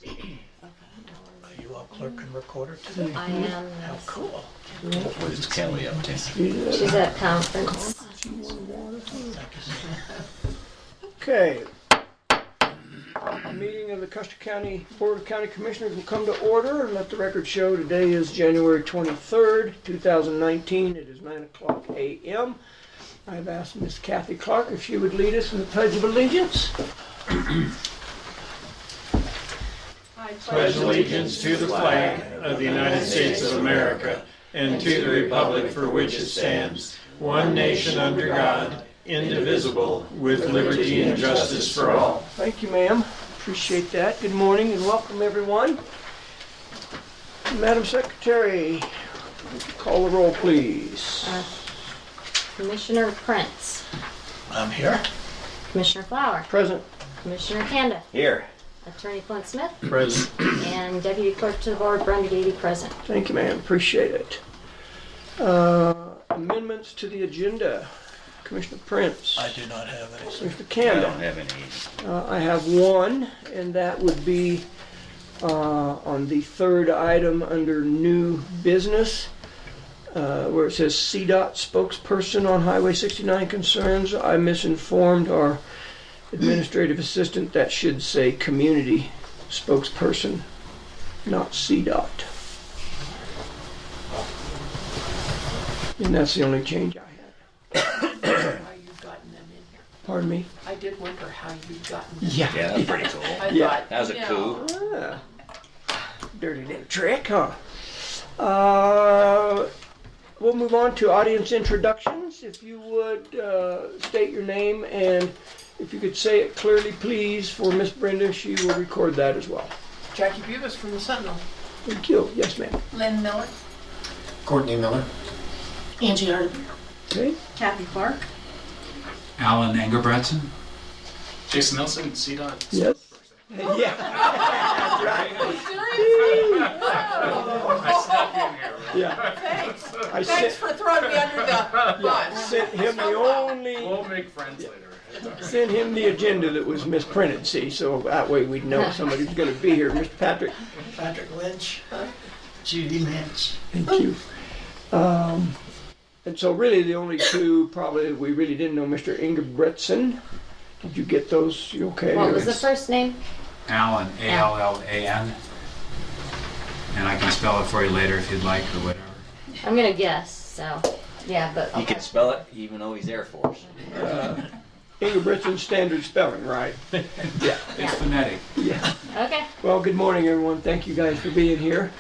Are you all clerk and recorder today? I am. How cool. What is Kelly up to? She's at conference. Thank you, sir. Okay. The meeting of the Custer County Board of County Commissioners will come to order, and let the record show today is January 23rd, 2019. It is 9:00 a.m. I've asked Miss Kathy Clark if she would lead us in the Pledge of Allegiance. I pledge allegiance to the flag of the United States of America and to the republic for which it stands, one nation under God, indivisible, with liberty and justice for all. Thank you, ma'am. Appreciate that. Good morning and welcome, everyone. Madam Secretary, call the roll, please. Commissioner Prince, I'm here. Commissioner Flower, Present. Commissioner Kanda, Here. Attorney Clint Smith, Present. and Deputy Clerk to the Board Brenda Gady present. Thank you, ma'am. Appreciate it. Amendments to the agenda. Commissioner Prince. I do not have any, sir. Mr. I Kanda. don't have any. I have one, and that would be on the third item under new business, where it says CDOT spokesperson on Highway 69 concerns. I misinformed our administrative assistant. That should say community spokesperson, not CDOT. And that's the only change I had. How you've gotten them in here. Pardon me? I did wonder how you've gotten them. Yeah. Yeah, that's pretty cool. I Yeah. thought, That was a you coup. know, Dirty little trick, huh? We'll move on to audience introductions. If you would state your name, and if you could say it clearly, please, for Miss Brenda, she will record that as well. Jackie Bubis from the Sentinel. Thank you. Yes, ma'am. Lynn Miller. Courtney Miller. Angie Arden. Okay. Kathy Clark. Alan Engelbretson. Jason Nelson, CDOT. Yes. Yeah. That's right. I snuck in here. Yeah. Thanks. I Thanks for throwing me under the bus. sent him the only. We'll make friends later. It's all right. Sent him the agenda that was misprinted. See, so that way we'd know somebody's going to be here. Mr. Patrick. Patrick Lynch, Judy Lynch. Thank you. And so really the only two probably we really didn't know, Mr. Ingebretson. Did you get those? You okay? What was the first name? Alan, A-L-L-A-N. And I can spell it for you later if you'd like, or whatever. I'm gonna guess, so, yeah, but, He okay. can spell it even though he's Air Force. Ingebretson standard spelling, right? Yeah. It's phonetic. Yeah. Okay. Well, good morning, everyone. Thank you guys for being here.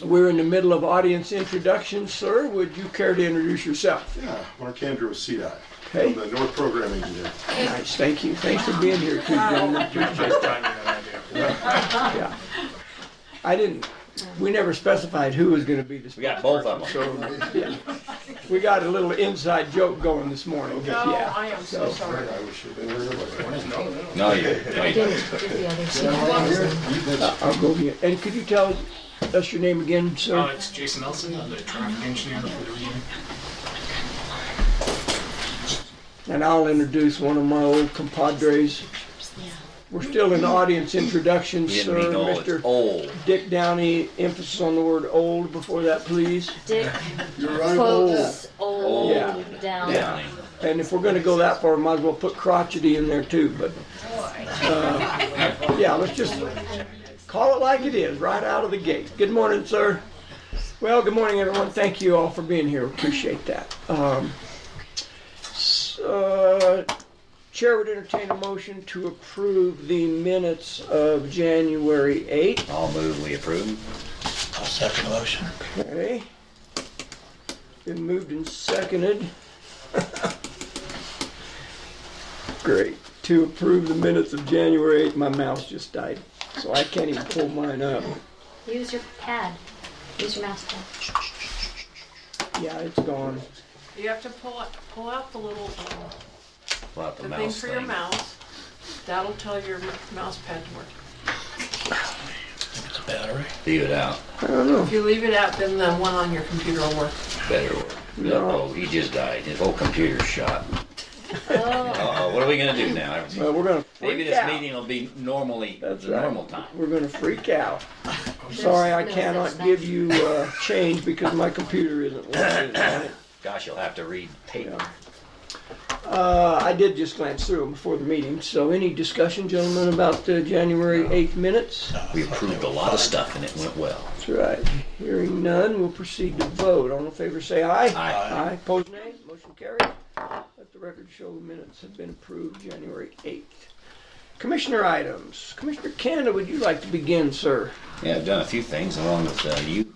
We're in the middle of audience introductions, sir. Would you care to introduce yourself? Yeah, Mark Andrew with CDOT. Okay. I'm the North Program Engineer. Nice. Thank you. Thanks for being here, too, gentlemen. Appreciate it. Yeah. We never specified who was going to be the We got both of them. So, yeah. We got a little inside joke going this morning. No, Yeah. I am so sorry. I wish you'd been here. but- No, you I didn't give the other I'll go get. And could you tell us your name again, sir? It's Jason Nelson. I'm the traffic engineer for the region. And I'll introduce one of my old compadres. We're still in audience introductions, didn't sir. mean old, it's Mr. old. Dick Downey, emphasis on the word old before that, please. Dick You're right. quotes old Yeah. down. Downey. And if we're gonna go that far, might as well put crotchety in there too, but, yeah, let's just call it like it is, right out of the gate. Good morning, sir. Well, good morning, everyone. Thank you all for being here. Appreciate that. Chair would entertain a motion to approve the minutes of January 8th. I'll move, we approve. I'll second the motion. Okay. Been moved and seconded. Great. To approve the minutes of January 8th. My mouse just died, so I can't even pull mine up. Use your pad. Use your mouse pad. Yeah, it's gone. You have to pull out the little, Pull out the the thing mouse for your mouse. That'll tell your mouse pad to work. I think it's a battery. Leave it out. I don't know. If you leave it out, then the one on your computer will work. Better work. No. Oh, he just died. His whole computer's shot. Uh-oh, what are we gonna do now? Well, we're gonna Maybe freak this out. meeting will be normally, That's the right. normal time. We're gonna freak out. Sorry, I no cannot such give you change because my computer isn't working on it. Gosh, you'll have to read paper. I did just glance through them before the meeting, so any discussion, gentlemen, about the January 8th minutes? We approved a lot of stuff and it went well. That's right. Hearing none, we'll proceed to vote. All in favor say aye. Aye. Aye. Opposed, nay. Motion carries. Let the record show the minutes have been approved January 8th. Commissioner items. Commissioner Canada, would you like to begin, sir? Yeah, I've done a few things along with you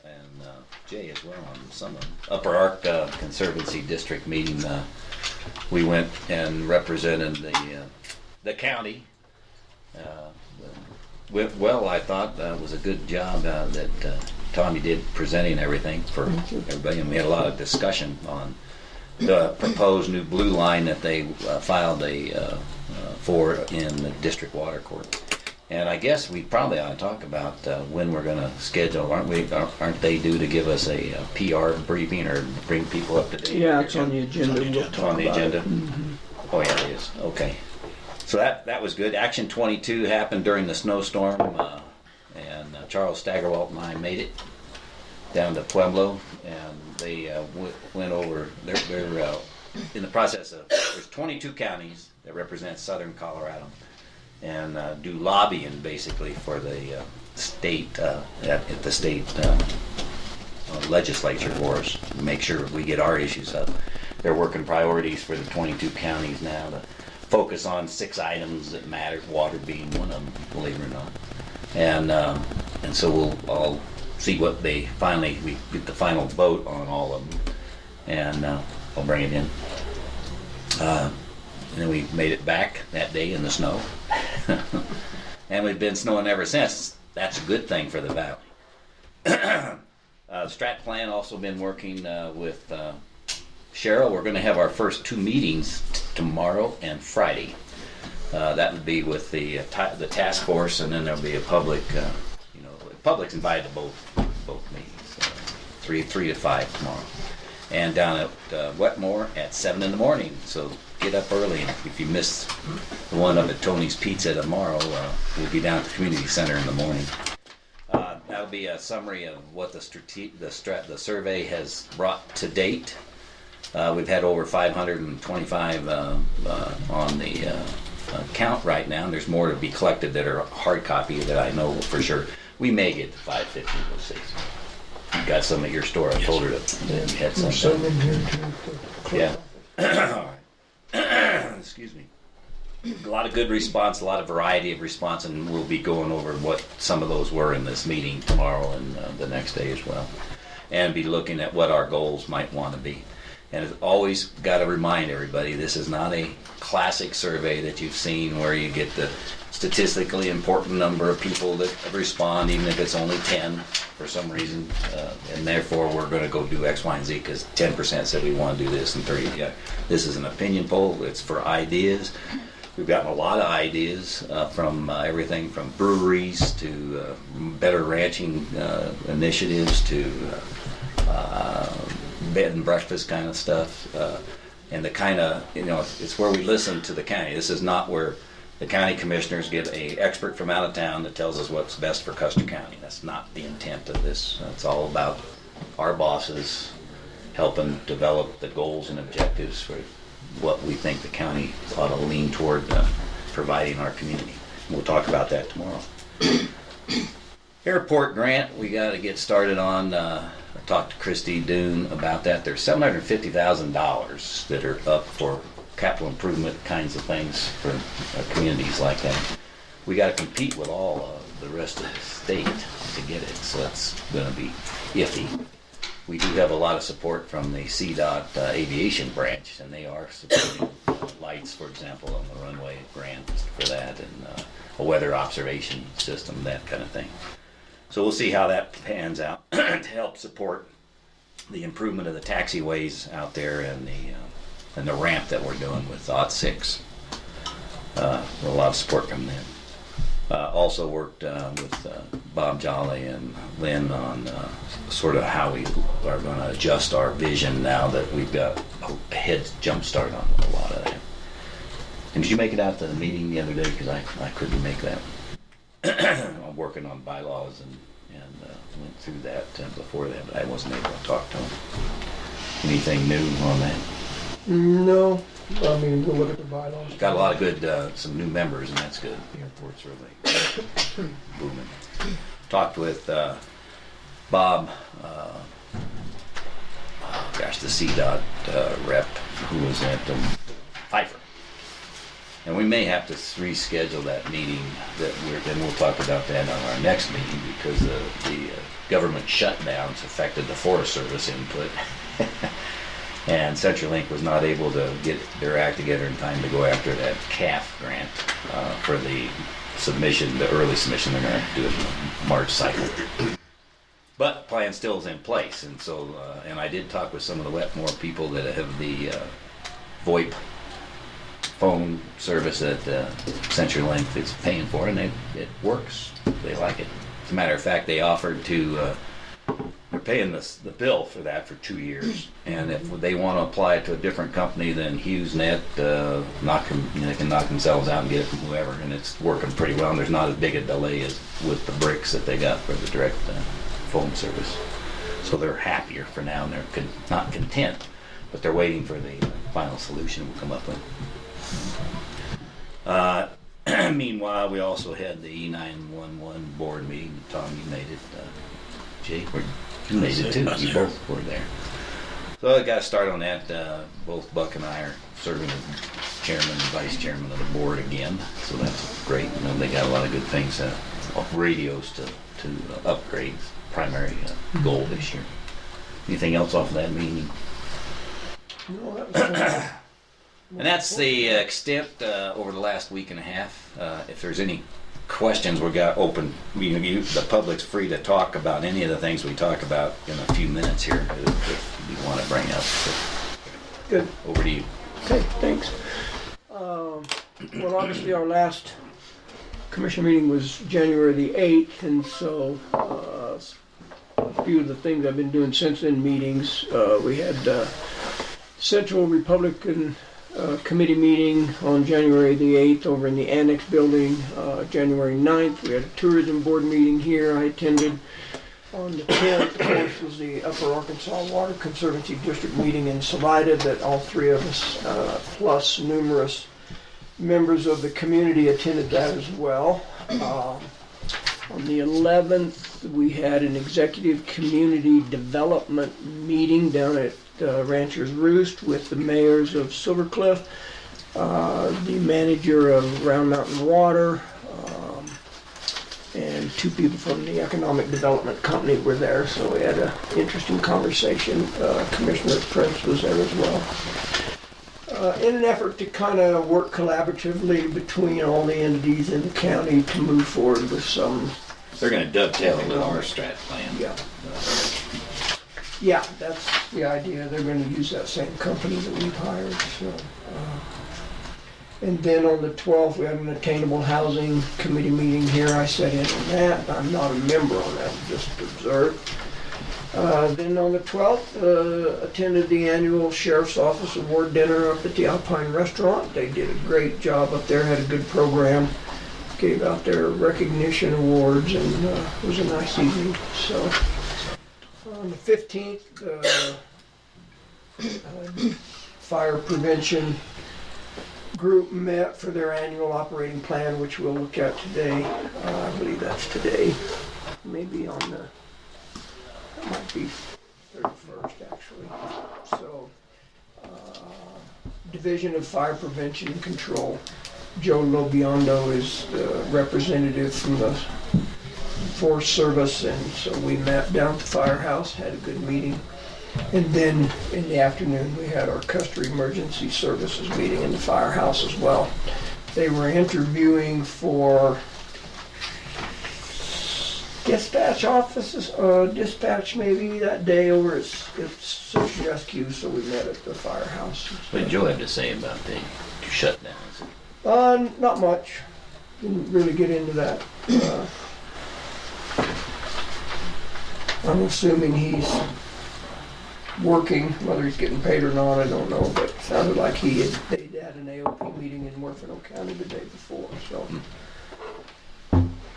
and Jay as well on some of them. Upper Ark Conservancy District meeting, we went and represented the county. Went well, I thought. It was a good job that Tommy did presenting everything for everybody, and we had a lot of discussion on the proposed new blue line that they filed for in the district water court. And I guess we probably ought to talk about when we're going to schedule. Aren't they due to give us a PR briefing or bring people up to date? Yeah, it's on the agenda. We'll It's talk on the about agenda? it. Mhm. Oh, yeah, it is. Okay. So that was good. Action 22 happened during the snowstorm, and Charles Staggerwalt and I made it down to Pueblo, and they went over. They're in the process of. There's 22 counties that represent southern Colorado, and do lobbying basically for the state at the state legislature for us. Make sure we get our issues up. They're working priorities for the 22 counties now to focus on 6 items that matter, water being one of them, believe it or not. And so we'll all see what we get the final vote on all of them, and I'll bring it in. And then we made it back that day in the snow, and we've been snowing ever since. That's a good thing for the valley. Strat Plan also been working with Cheryl. We're going to have our first 2 meetings tomorrow and Friday. That would be with the task force, and then there'll be a public. Public's invited to both meetings. 3 to 5 tomorrow, and down at Wetmore at 7 in the morning. So get up early, and if you miss the one up at Tony's Pizza tomorrow, we'll be down at the community center in the morning. That'll be a summary of what the survey has brought to date. We've had over 525 on the count right now, and there's more to be collected that are hard copy that I know for sure. We may get to 550, we'll see. You got some at your store. I told her that you had some. There's some in here too. Yeah. All right. Excuse me. A lot of good response, a lot of variety of response, and we'll be going over what some of those were in this meeting tomorrow and the next day as well, and be looking at what our goals might want to be. And it's always got to remind everybody, this is not a classic survey that you've seen where you get the statistically important number of people that respond, even if it's only 10 for some reason, and therefore we're going to go do X, Y, and Z because 10% said we want to do this and 30%. Yeah, this is an opinion poll. It's for ideas. We've gotten a lot of ideas from everything from breweries to better ranching initiatives to bed and breakfast kind of stuff, and the kind of, it's where we listen to the county. This is not where the county commissioners get a expert from out of town that tells us what's best for Custer County. That's not the intent of this. It's all about our bosses helping develop the goals and objectives for what we think the county ought to lean toward providing our community. We'll talk about that tomorrow. Airport grant, we got to get started on. I talked to Christy Doon about that. There's $750,000 that are up for capital improvement kinds of things for communities like that. We got to compete with all of the rest of the state to get it, so that's going to be iffy. We do have a lot of support from the CDOT aviation branch, and they are supporting lights, for example, on the runway grant for that, and a weather observation system, that kind of thing. So we'll see how that pans out to help support the improvement of the taxiways out there and the ramp that we're doing with OT6. A lot of support from them. Also worked with Bob Jolly and Lynn on sort of how we are going to adjust our vision now that we've got a head jump start on a lot of that. And did you make it out to the meeting the other day? Because I couldn't make that. I'm working on bylaws and went through that before that, but I wasn't able to talk to them. Anything new on that? No, I mean, we'll look at the bylaws. Got a lot of good, some new members, and that's good. The airport's really booming. Talked with Bob, the CDOT rep who was at Pfeiffer. And we may have to reschedule that meeting, and we'll talk about that on our next meeting, because the government shutdowns affected the Forest Service input. And CenturyLink was not able to get their act together in time to go after that CAF grant for the submission, the early submission they're going to do in the March cycle. But the plan still is in place, and so and I did talk with some of the Wetmore people that have the VoIP phone service that CenturyLink is paying for, and it works. They like it. As a matter of fact, they offered to. They're paying the bill for that for 2 years, and if they want to apply it to a different company than HughesNet, they can knock themselves out and get it from whoever, and it's working pretty well. And there's not as big a delay as with the bricks that they got for the direct phone service. So they're happier for now, and they're not content, but they're waiting for the final solution we'll come up with. Meanwhile, we also had the E911 board meeting. Tom, you made it. Jake, you made it too. You both were there. So I got to start on that. Both Buck and I are serving as chairman and vice chairman of the board again. So that's great. You know, they got a lot of good things, radios to upgrade. Primary goal this year. Anything else off of that meeting? No, that was And that's the extent over the last week and a half. If there's any questions, we got open. The public's free to talk about any of the things we talk about in a few minutes here if you want to bring up. So, good. over to you. Okay, thanks. Well, obviously our last commission meeting was January the 8th, and so a few of the things I've been doing since then meetings, we had Central Republican committee meeting on January the 8th over in the Annex building. January 9th, we had a tourism board meeting here I attended. On the 10th, of course, was the Upper Arkansas Water Conservancy District meeting in Salida that all three of us, plus numerous members of the community, attended that as well. On the 11th, we had an executive community development meeting down at Rancher's Roost with the mayors of Silver Cliff, the manager of Round Mountain Water, and two people from the Economic Development Company were there, so we had an interesting conversation. Commissioner Prince was there as well. In an effort to kind of work collaboratively between all the entities in the county to move forward with some... They're going to dovetail with our strat plan. Yeah. Yeah, that's the idea. They're going to use that same company that we've hired. So, and then on the 12th, we had an Attainable Housing Committee meeting here. I sat in on that. I'm not a member on that, just observed. Then on the 12th, attended the annual Sheriff's Office Award dinner up at the Alpine Restaurant. They did a great job up there, had a good program, gave out their recognition awards, and it was a nice evening. So on the 15th, fire prevention group met for their annual operating plan, which we'll look at today. I believe that's today. Maybe on the, that might be 31st actually. So, Division of Fire Prevention and Control. Joe Lobiondo is the representative from the Forest Service, and so we met down at the firehouse, had a good meeting. And then in the afternoon, we had our Custer Emergency Services meeting in the firehouse as well. They were interviewing for dispatch offices, dispatch maybe that day over at Search and Rescue, so we met at the firehouse. What did Joe have to say about the shutdowns? Not much. didn't really get into that. I'm assuming he's working, whether he's getting paid or not, I don't know, but it sounded like they had an AOP meeting in Morfino County the day before, so.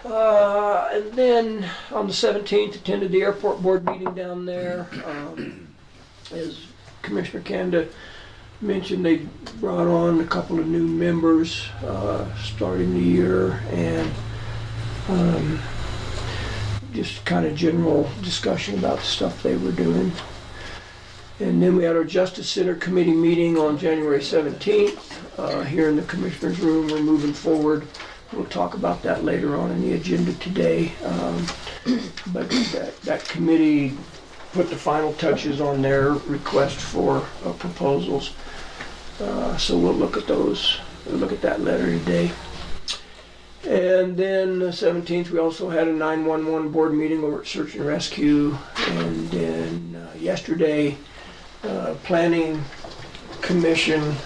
And then on the 17th, attended the airport board meeting down there. As Commissioner Kanda mentioned, they brought on a couple of new members starting the year, and just kind of general discussion about the stuff they were doing. And then we had our Justice Center Committee meeting on January 17th here in the Commissioner's room. We're moving forward. We'll talk about that later on in the agenda today. But that committee put the final touches on their request for proposals. So we'll look at those. We'll look at that later today. And then the 17th, we also had a 911 board meeting over at Search and Rescue. And then yesterday, Planning Commission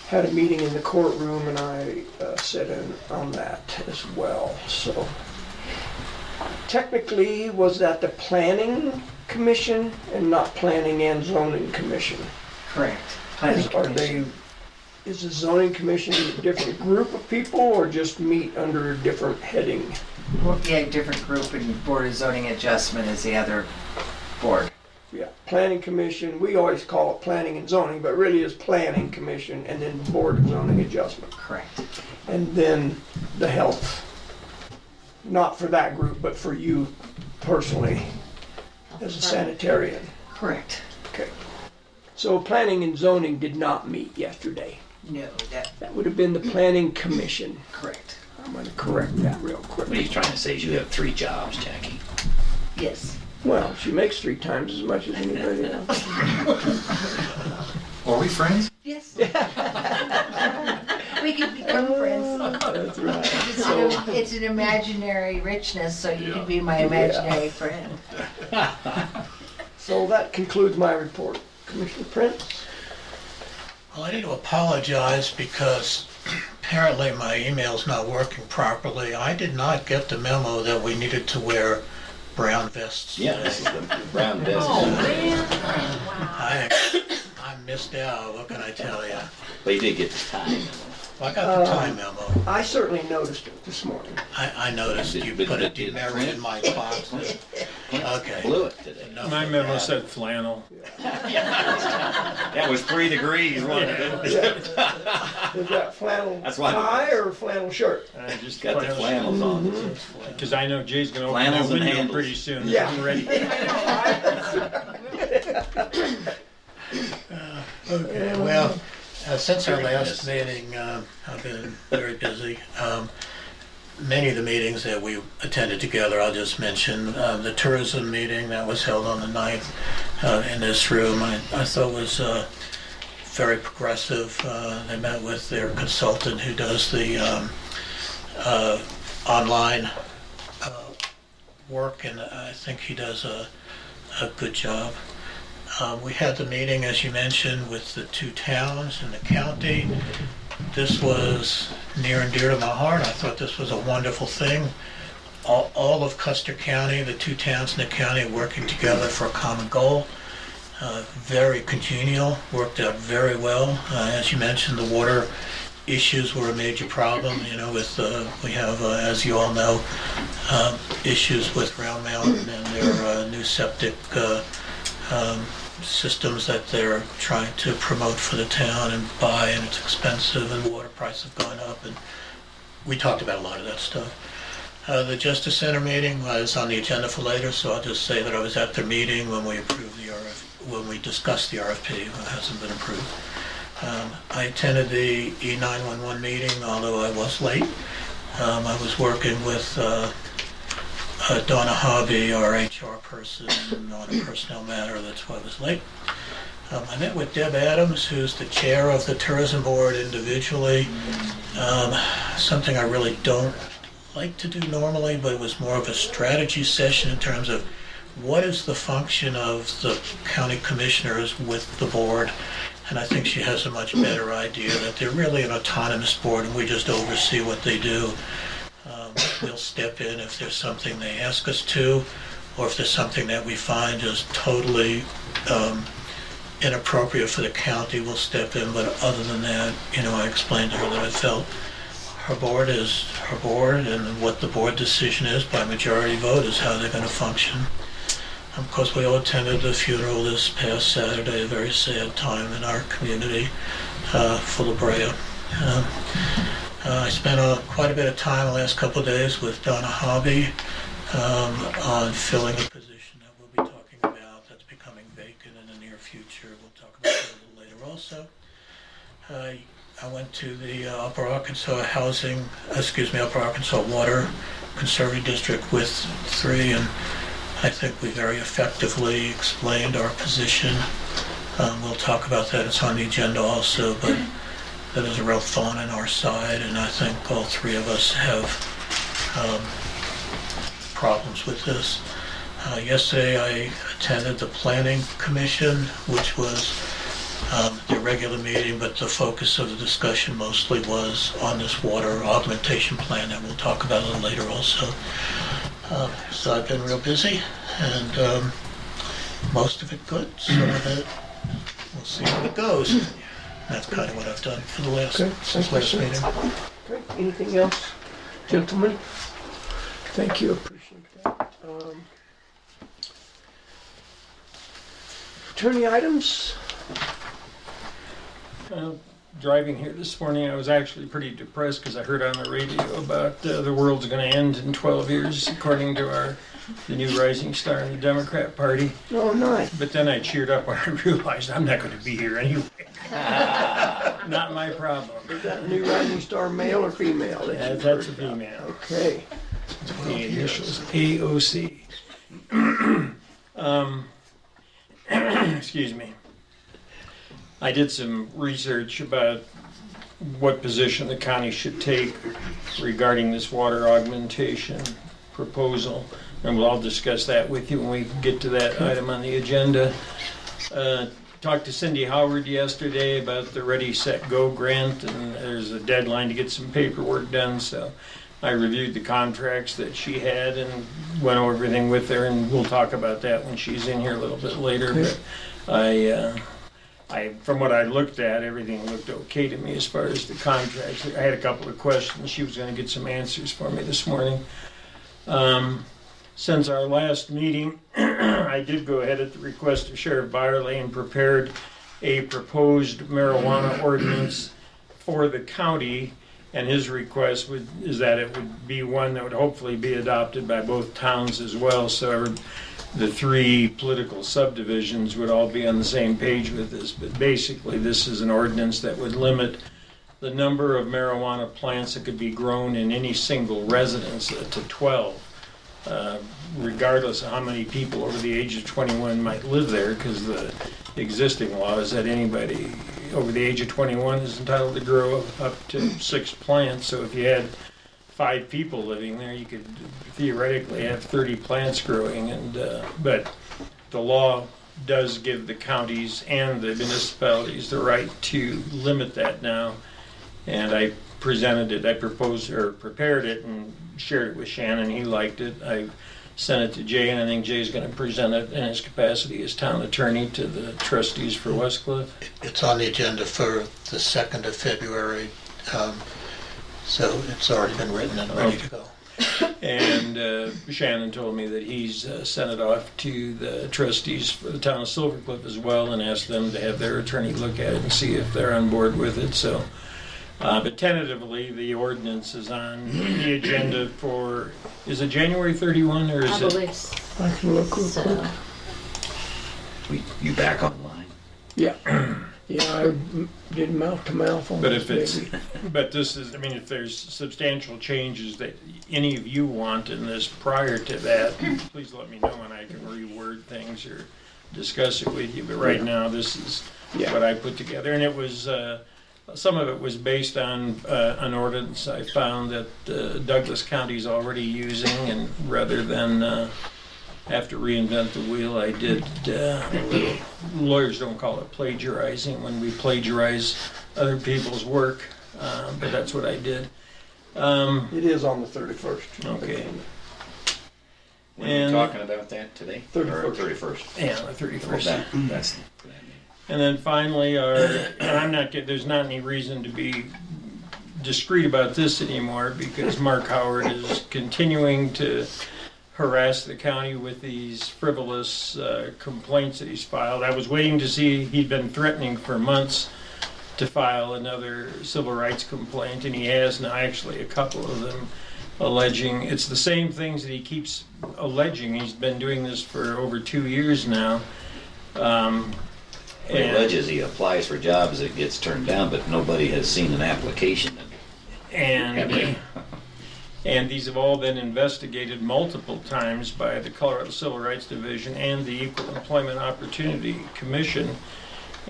had a meeting in the courtroom, and I sat in on that as well. So technically, was that the Planning Commission and not Planning and Zoning Commission? Correct. Planning Commission. Is the Zoning Commission a different group of people, or just meet under a different heading? Well, yeah, different group, and Board of Zoning Adjustment is the other board. Yeah, Planning Commission, we always call it Planning and Zoning, but really it's Planning Commission and then Board of Zoning Adjustment. Correct. And then the health, not for that group, but for you personally as a sanitarian. Correct. Okay. So Planning and Zoning did not meet yesterday. No, That would have been the Planning Commission. correct. I'm going to correct that real quick. What he's trying to say is you have 3 jobs, Jackie. Yes. Well, she makes 3 times as much as anybody else. Are we friends? Yes. We could become friends. That's right. It's an imaginary richness, so you can be my imaginary friend. So that concludes my report. Commissioner Prince? Well, I need to apologize because apparently my email's not working properly. I did not get the memo that we needed to wear brown vests. Yeah, this is the brown vest. Oh, man. I missed out, what can I tell you? But you did get the time. Well, I got the time memo. I certainly noticed it this morning. I noticed you But put a did it demerit print? in my box. Okay. Blew it today. Enough My of memo that. said flannel. That was 3 degrees, wasn't it? Is that flannel That's why- tie or flannel shirt? I just Got the flannels on. Because I know Jay's going to open Flannels that and window handles. pretty soon. Yeah. I'm ready. Okay, well, since our last meeting, I've been very busy. Many of the meetings that we attended together, I'll just mention, the tourism meeting that was held on the 9th in this room, I thought was very progressive. They met with their consultant who does the online work, and I think he does a good job. We had the meeting, as you mentioned, with the 2 towns in the county. This was near and dear to my heart. I thought this was a wonderful thing. All of Custer County, the 2 towns in the county working together for a common goal. Very congenial, worked out very well. As you mentioned, the water issues were a major problem. You know, with we have, as you all know, issues with Round Mountain and their new septic systems that they're trying to promote for the town and buy, and it's expensive, and water prices have gone up, and we talked about a lot of that stuff. The Justice Center meeting was on the agenda for later, so I'll just say that I was at their meeting when we approved the when we discussed the RFP. It hasn't been approved. I attended the E911 meeting, although I was late. I was working with Donna Hobby, our HR person, on a personnel matter. That's why I was late. I met with Deb Adams, who's the chair of the tourism board, individually. Something I really don't like to do normally, but it was more of a strategy session in terms of what is the function of the county commissioners with the board, And I think she has a much better idea that they're really an autonomous board and we just oversee what they do. We'll step in if there's something they ask us to, or if there's something that we find is totally inappropriate for the county, we'll step in. But other than that, I explained to her that I felt her board is her board, and what the board decision is by majority vote is how they're going to function. Of course, we all attended the funeral this past Saturday, a very sad time in our community for La Brea. I spent quite a bit of time the last couple of days with Donna Hobby on filling a position that we'll be talking about that's becoming vacant in the near future. We'll talk about that a little later also. I went to the Upper Arkansas Water Conserving District with 3, and I think we very thematically explained our position. We'll talk about that. It's on the agenda also, but that is a real thorn in our side, and I think all 3 of us have problems with this. Yesterday I attended the Planning Commission, which was their regular meeting, but the focus of the discussion mostly was on this water augmentation plan that we'll talk about a little later also. So I've been real busy, and most of it good, some of it, we'll see how it goes. That's kind of what I've done for the since last meeting. Okay, anything else, gentlemen? Thank you, appreciate that. Attorney items? Driving here this morning, I was actually pretty depressed because I heard on the radio about the world's going to end in 12 years, according to the new rising star in the Democrat Party. Oh, nice. But then I cheered up when I realized I'm not going to be here anyway. Not my problem. Is that new rising star male or female? That's a female. Okay. The initials AOC. Excuse me. I did some research about what position the county should take regarding this water augmentation proposal, and I'll discuss that with you when we get to that item on the agenda. Talked to Cindy Howard yesterday about the Ready, Set, Go grant, and there's a deadline to get some paperwork done, so I reviewed the contracts that she had and went over everything with her, and we'll talk about that when she's in here a little bit later. But from what I looked at, everything looked okay to me as far as the contracts. I had a couple of questions. She was going to get some answers for me this morning. Since our last meeting, I did go ahead at the request of Sheriff Byerly and prepared a proposed marijuana ordinance for the county, and his request is that it would be one that would hopefully be adopted by both towns as well, so the 3 political subdivisions would all be on the same page with this. But basically, this is an ordinance that would limit the number of marijuana plants that could be grown in any single residence to 12, regardless of how many people over the age of 21 might live there, because the existing law is that anybody over the age of 21 is entitled to grow up to 6 plants. So if you had 5 people living there, you could theoretically have 30 plants growing, and but the law does give the counties and the municipalities the right to limit that now. And I presented it, I proposed or prepared it and shared it with Shannon. He liked it. I sent it to Jay, and I think Jay's going to present it in his capacity as town attorney to the trustees for Westcliff. It's on the agenda for the 2nd of February. So it's already been written and ready to go. And Shannon told me that he's sent it off to the trustees for the town of Silver Cliff as well, and asked them to have their attorney look at it and see if they're on board with it. So, but tentatively, the ordinance is on the agenda for, is it January 31 or is I believe so. I can look real quick. You back online? Yeah. Yeah, I did mouth to mouth on But this if it's, baby. but this is, I mean, if there's substantial changes that any of you want in this prior to that, please let me know and I can reword things or discuss it with you. But right now, this is what I put together. And it was, some of it was based on an ordinance I found that Douglas County is already using, and rather than have to reinvent the wheel. I did, lawyers don't call it plagiarizing when we plagiarize other people's work, but that's what I did. It is on the 31st. Okay. Were we talking about that today? 31st. 31st. Yeah, the 31st. That's And then finally, there's not any reason to be discreet about this anymore because Mark Howard is continuing to harass the county with these frivolous complaints that he's filed. I was waiting to see, he'd been threatening for months to file another civil rights complaint, and he has now, actually a couple of them, alleging, it's the same things that he keeps alleging. He's been doing this for over 2 years now. He alleges he applies for jobs that gets turned down, but nobody has seen an application. And these have all been investigated multiple times by the Colorado Civil Rights Division and the Equal Employment Opportunity Commission.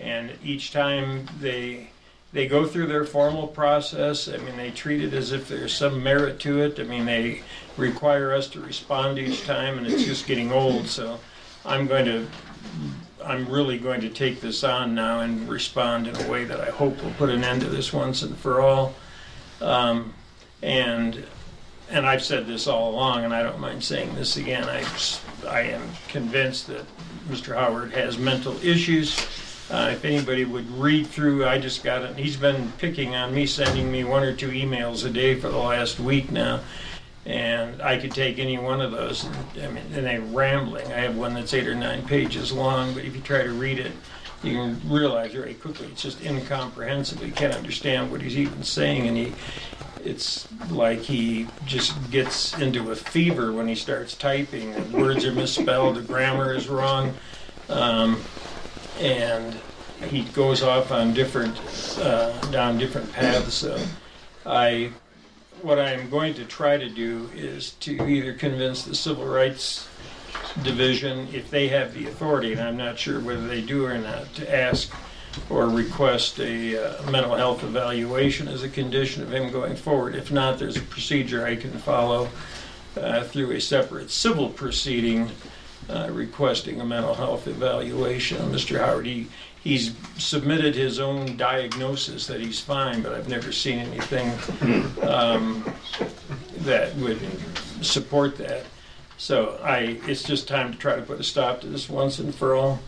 And each time they go through their formal process. I mean, they treat it as if there's some merit to it. I mean, they require us to respond each time, and it's just getting old. So I'm really going to take this on now and respond in a way that I hope will put an end to this once and for all. And I've said this all along, and I don't mind saying this again. I am convinced that Mr. Howard has mental issues. If anybody would read through, I just got it. He's been picking on me, sending me 1 or 2 emails a day for the last week now. And I could take any one of those. And they're rambling. I have one that's 8 or 9 pages long, but if you try to read it, you can realize very quickly it's just incomprehensible. You can't understand what he's even saying, and it's like he just gets into a fever when he starts typing. The words are misspelled, the grammar is wrong, and he goes off on down different paths. So what I'm going to try to do is to either convince the Civil Rights Division, if they have the authority, and I'm not sure whether they do or not, to ask or request a mental health evaluation as a condition of him going forward. If not, there's a procedure I can follow through a separate civil proceeding requesting a mental health evaluation. Mr. Howard, he's submitted his own diagnosis that he's fine, but I've never seen anything that would support that. So it's just time to try to put a stop to this once and for all.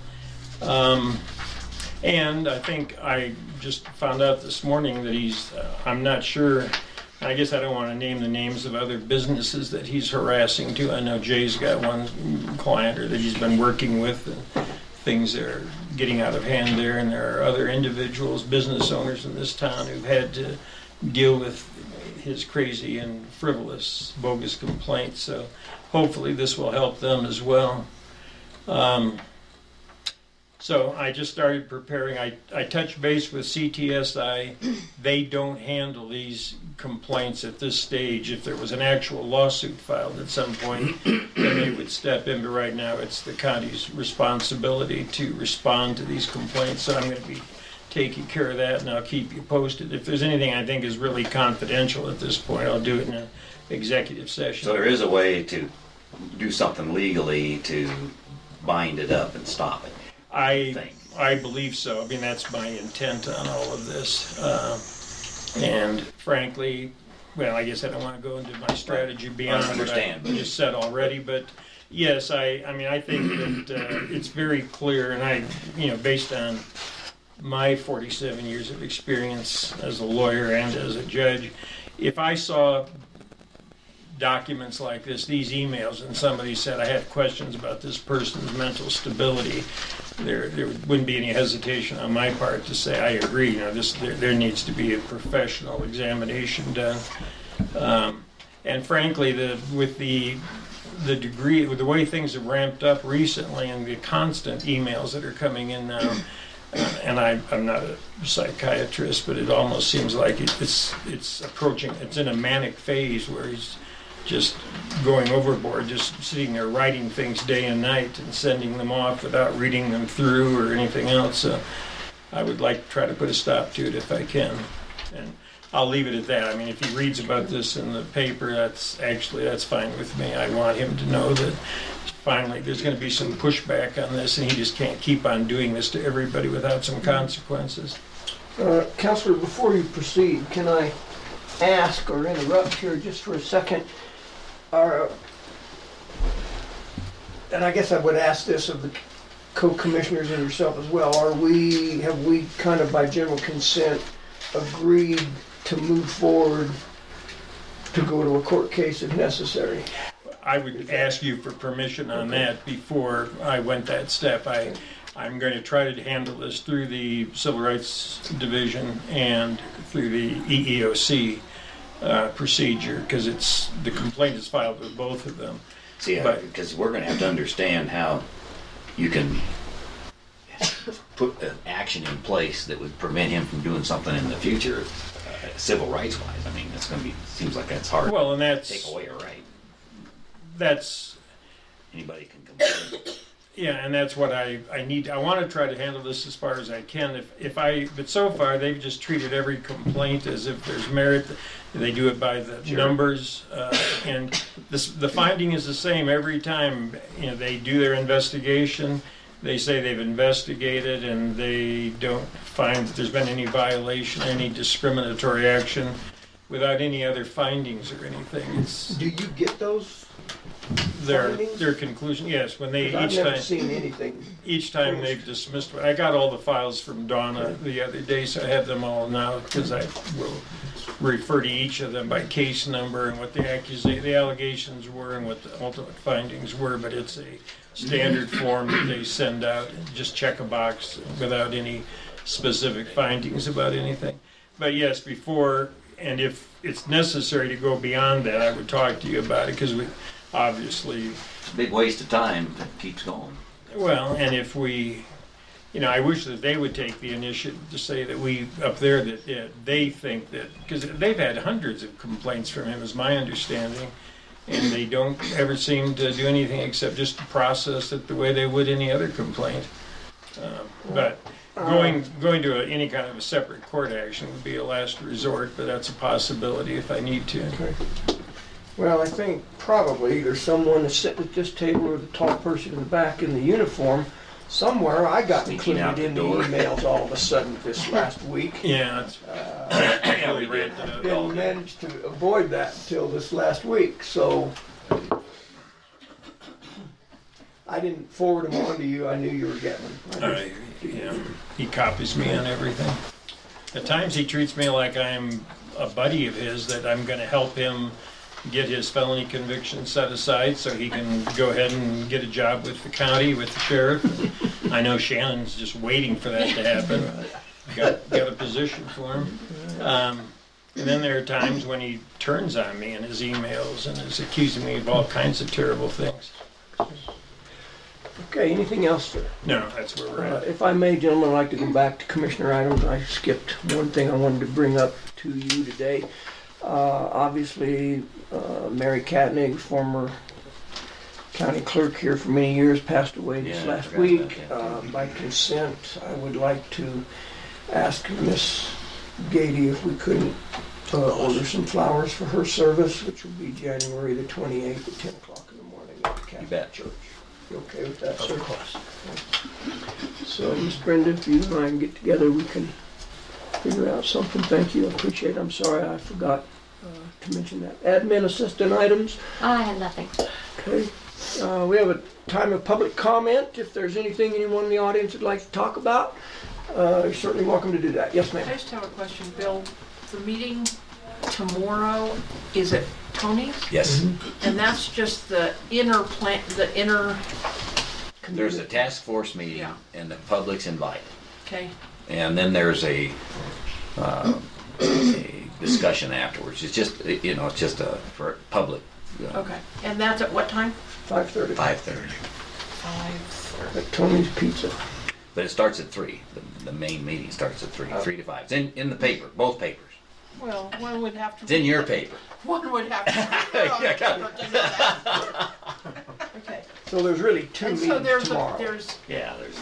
And I think I just found out this morning that I'm not sure, I guess I don't want to name the names of other businesses that he's harassing too. I know Jay's got one client that he's been working with, and things are getting out of hand there, and there are other individuals, business owners in this town who've had to deal with his crazy and frivolous, bogus complaints. So hopefully this will help them as well. So I just started preparing. I touched base with CTSI. They don't handle these complaints at this stage. If there was an actual lawsuit filed at some point, then they would step in. But right now it's the county's responsibility to respond to these complaints. So I'm going to be taking care of that, and I'll keep you posted. If there's anything I think is really confidential at this point, I'll do it in an executive session. So there is a way to do something legally to bind it up and stop it. I believe so. I mean, that's my intent on all of this. And frankly, well, I guess I don't want to go into my strategy beyond what I just said already. But yes, I think that it's very clear, and based on my 47 years of experience as a lawyer and as a judge, if I saw documents like this, these emails, and somebody said, I have questions about this person's mental stability, there wouldn't be any hesitation on my part to say, I agree, there needs to be a professional examination done. And frankly, with the way things have ramped up recently and the constant emails that are coming in now, and I'm not a psychiatrist, but it almost seems like it's approaching, it's in a manic phase where he's just going overboard, just sitting there writing things day and night and sending them off without reading them through or anything else. So I would like to try to put a stop to it if I can. And I'll leave it at that. I mean, if he reads about this in the paper, that's fine with me. I want him to know that finally there's going to be some pushback on this, and he just can't keep on doing this to everybody without some consequences. Counselor, before you proceed, can I ask or interrupt here just for a second? And I guess I would ask this of the co-commissioners and yourself as well. Have we kind of by general consent agreed to move forward to go to a court case if necessary? I would ask you for permission on that before I went that step. I'm going to try to handle this through the Civil Rights Division and through the EEOC procedure, because the complaint is filed with both of them. See, because we're going to have to understand how you can put an action in place that would prevent him from doing something in the future, civil rights wise. I mean, it's going to be, seems like that's hard. Well, and that's, take away a right. That's, anybody can complain. yeah, and that's what I need. I want to try to handle this as far as I can. But so far they've just treated every complaint as if there's merit. They do it by the numbers, and the finding is the same every time. You know, they do their investigation. They say they've investigated, and they don't find that there's been any violation, any discriminatory action, without any other findings or anything. Do you get those findings? Their conclusion, yes, when they I've never seen anything. each time they've dismissed. I got all the files from Donna the other day, so I have them all now, because I will refer to each of them by case number and what the allegations were and what the ultimate findings were. But it's a standard form that they send out, just check a box without any specific findings about anything. But yes, before, and if it's necessary to go beyond that, I would talk to you about it, because we obviously, It's a big waste of time that keeps going. well, and if we, you know, I wish that they would take the initiative to say that we up there, that they think that, because they've had hundreds of complaints from him, is my understanding, and they don't ever seem to do anything except just process it the way they would any other complaint. But going to any kind of a separate court action would be a last resort, but that's a possibility if I need to. Okay. Well, I think probably there's someone that's sitting at this table, or the tall person in the back in the uniform somewhere. I got Sneaking out included in the the door. emails all of a sudden this last week. Yeah, it's, Yeah, we did. Didn't manage to avoid that until this last week, so I didn't forward them on to you. I knew you were getting them. yeah, he copies me on everything. At times he treats me like I'm a buddy of his, that I'm going to help him get his felony conviction set aside so he can go ahead and get a job with the county, with the sheriff. I know Shannon's just waiting for that to happen. Got a position for him. And then there are times when he turns on me in his emails and is accusing me of all kinds of terrible things. Okay, anything else, sir? No, that's where we're at. If I may, gentlemen, I'd like to go back to commissioner items. I skipped one thing I wanted to bring up to you today. Obviously, Mary Katnig, former county clerk here for many years, passed away this Yeah, I last forgot week. about that. By consent, I would like to ask Miss Gady if we couldn't order some flowers for her service, which will be January the 28th at 10 o'clock in the morning at the Catholic bet. Church. You okay with that, sir? Of course. So, Miss Brenda, if you and I can get together, we can figure out something. Thank you, I appreciate it. I'm sorry I forgot to mention that. Admin assistant items, I have nothing. okay. We have a time of public comment. If there's anything anyone in the audience would like to talk about, you're certainly welcome to do that. Yes, I ma'am. just have a question, Bill. The meeting tomorrow is at Tony's? Yes. And that's just the inner There's a task force meeting Yeah. and the public's invited. okay, And then there's a discussion afterwards. It's just, you know, it's just for public, okay. And that's at what time? 5:30 5:30. 5:30. at Tony's Pizza. But it starts at 3. The main meeting starts at 3, 3 to 5. It's in the paper, both papers. Well, one would have to. It's in your paper. One would have to. Yeah, got it. Okay. So there's really two And so meetings tomorrow. there's Yeah, there's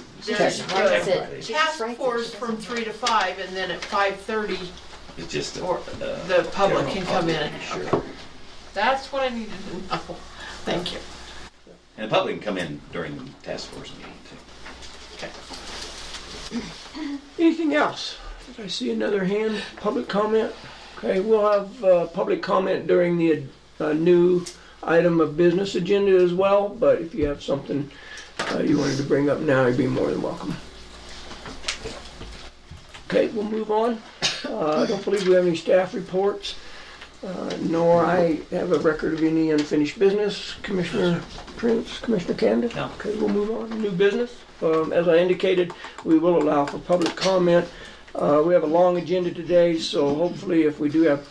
Writes it. task force from 3 to 5, and then at 5:30 It's just, Or the public can come in. Okay. That's what I needed to know. Thank you. and the public can come in during the task force meeting too. Okay. Anything else? Did I see another hand? Public comment? Okay, we'll have public comment during the new item of business agenda as well, but if you have something you wanted to bring up now, you'd be more than welcome. Okay, we'll move on. I don't believe we have any staff reports, nor I have a record of any unfinished business. Commissioner Prince, Commissioner Candace? No. Okay, we'll move on. New business. As I indicated, we will allow for public comment. We have a long agenda today, so hopefully if we do have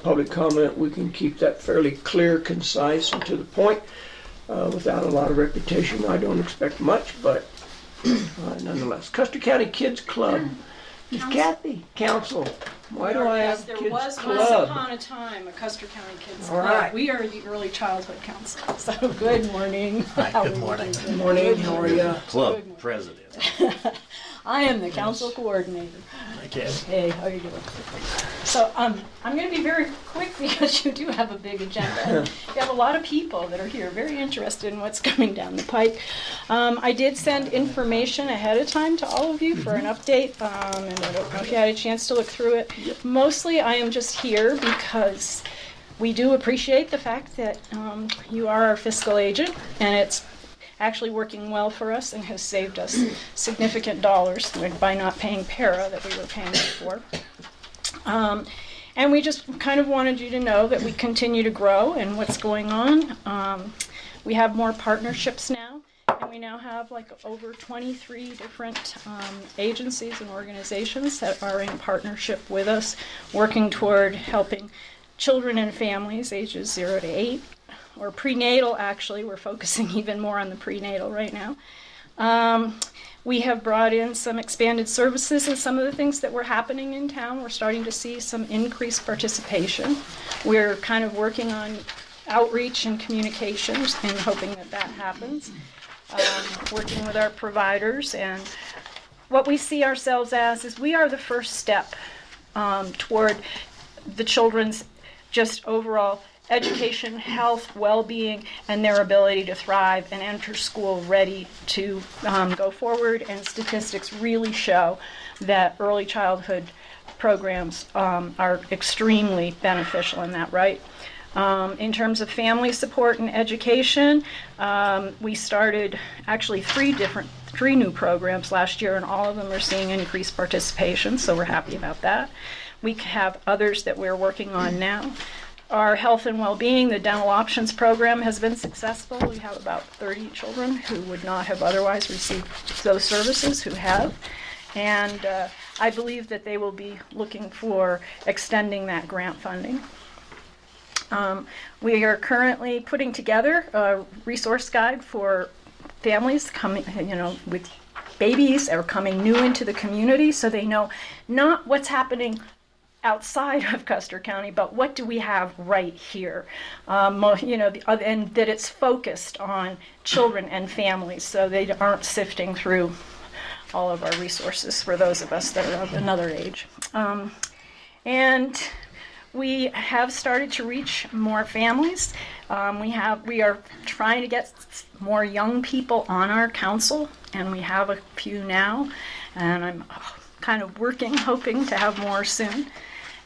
public comment, we can keep that fairly clear, concise, and to the point without a lot of repetition. I don't expect much, but nonetheless. Custer County Kids Club. Miss Kathy, Council. Why do I have There Kids was once Club? upon a time a Custer County Kids All Club. right. We are the Early Childhood Council. So good morning. Hi, How good are you morning. doing? Good morning, how are you? Club president. I am the council coordinator. Okay. Hey, how are you doing? So I'm going to be very quick because you do have a big agenda. You have a lot of people that are here, very interested in what's coming down the pike. I did send information ahead of time to all of you for an update, and I don't know if you had a chance to look through it. Mostly I am just here because we do appreciate the fact that you are our fiscal agent, and it's actually working well for us and has saved us significant dollars by not paying para that we were paying before. And we just kind of wanted you to know that we continue to grow and what's going on. We have more partnerships now, and we now have like over 23 different agencies and organizations that are in partnership with us, working toward helping children and families ages 0 to 8. Or prenatal, actually. We're focusing even more on the prenatal right now. We have brought in some expanded services and some of the things that were happening in town. We're starting to see some increased participation. We're kind of working on outreach and communications and hoping that that happens. Working with our providers, and what we see ourselves as is we are the first step toward the children's just overall education, health, well-being, and their ability to thrive and enter school ready to go forward. And statistics really show that early childhood programs are extremely beneficial in that, right? In terms of family support and education, we started actually three new programs last year, and all of them are seeing increased participation, so we're happy about that. We have others that we're working on now. Our health and well-being, the dental options program has been successful. We have about 30 children who would not have otherwise received those services who have. And I believe that they will be looking for extending that grant funding. We are currently putting together a resource guide for families coming, with babies or coming new into the community, so they know not what's happening outside of Custer County, but what do we have right here? And that it's focused on children and families, so they aren't sifting through all of our resources for those of us that are of another age. And we have started to reach more families. We are trying to get more young people on our council, and we have a few now, and I'm kind of hoping to have more soon.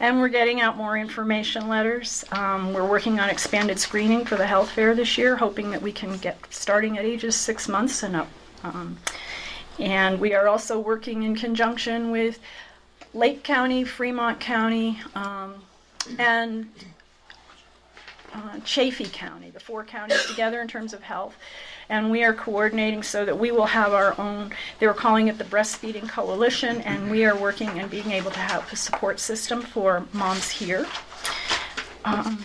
And we're getting out more information letters. We're working on expanded screening for the health fair this year, hoping that we can get starting at ages 6 months and up. And we are also working in conjunction with Lake County, Fremont County, and Chaffee County, the 4 counties together in terms of health. And we are coordinating so that we will have our own, they were calling it the Breastfeeding Coalition, and we are working and being able to have a support system for moms here. I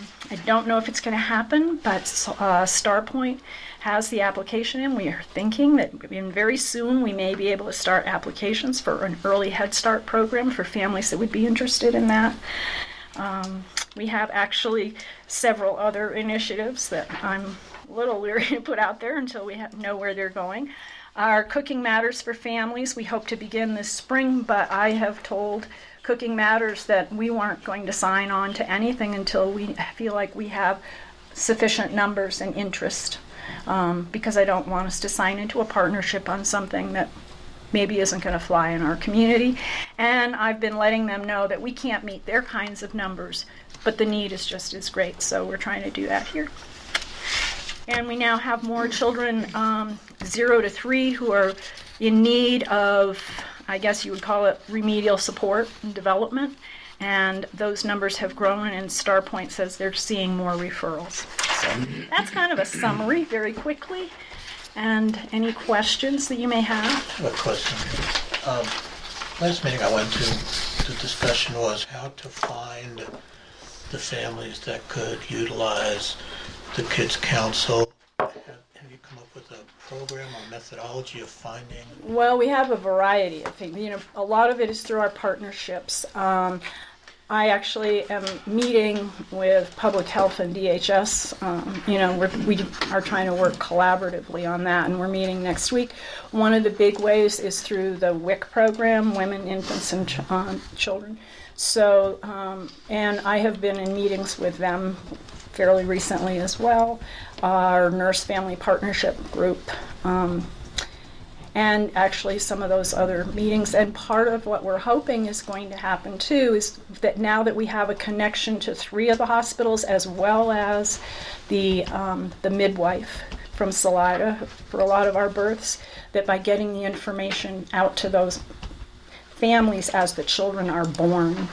don't know if it's going to happen, but StarPoint has the application in. We are thinking that very soon we may be able to start applications for an early Head Start program for families that would be interested in that. We have actually several other initiatives that I'm a little leery to put out there until we know where they're going. Our Cooking Matters for Families, we hope to begin this spring, but I have told Cooking Matters that we weren't going to sign on to anything until we feel like we have sufficient numbers and interest, because I don't want us to sign into a partnership on something that maybe isn't going to fly in our community. And I've been letting them know that we can't meet their kinds of numbers, but the need is just as great, so we're trying to do that here. And we now have more children 0 to 3 who are in need of, I guess you would call it, remedial support and development. And those numbers have grown, and StarPoint says they're seeing more referrals. So that's kind of a summary very quickly. And any questions that you may have? I have a question. Last meeting I went to, the discussion was how to find the families that could utilize the Kids Council. Have you come up with a program or methodology of finding? Well, we have a variety of things. You know, a lot of it is through our partnerships. I actually am meeting with Public Health and DHS. You know, we are trying to work collaboratively on that, and we're meeting next week. One of the big ways is through the WIC program, Women, Infants, and Children. So, and I have been in meetings with them fairly recently as well. Our Nurse Family Partnership Group. And actually some of those other meetings. And part of what we're hoping is going to happen too is that now that we have a connection to 3 of the hospitals, as well as the midwife from Salida for a lot of our births, that by getting the information out to those families as the children are born.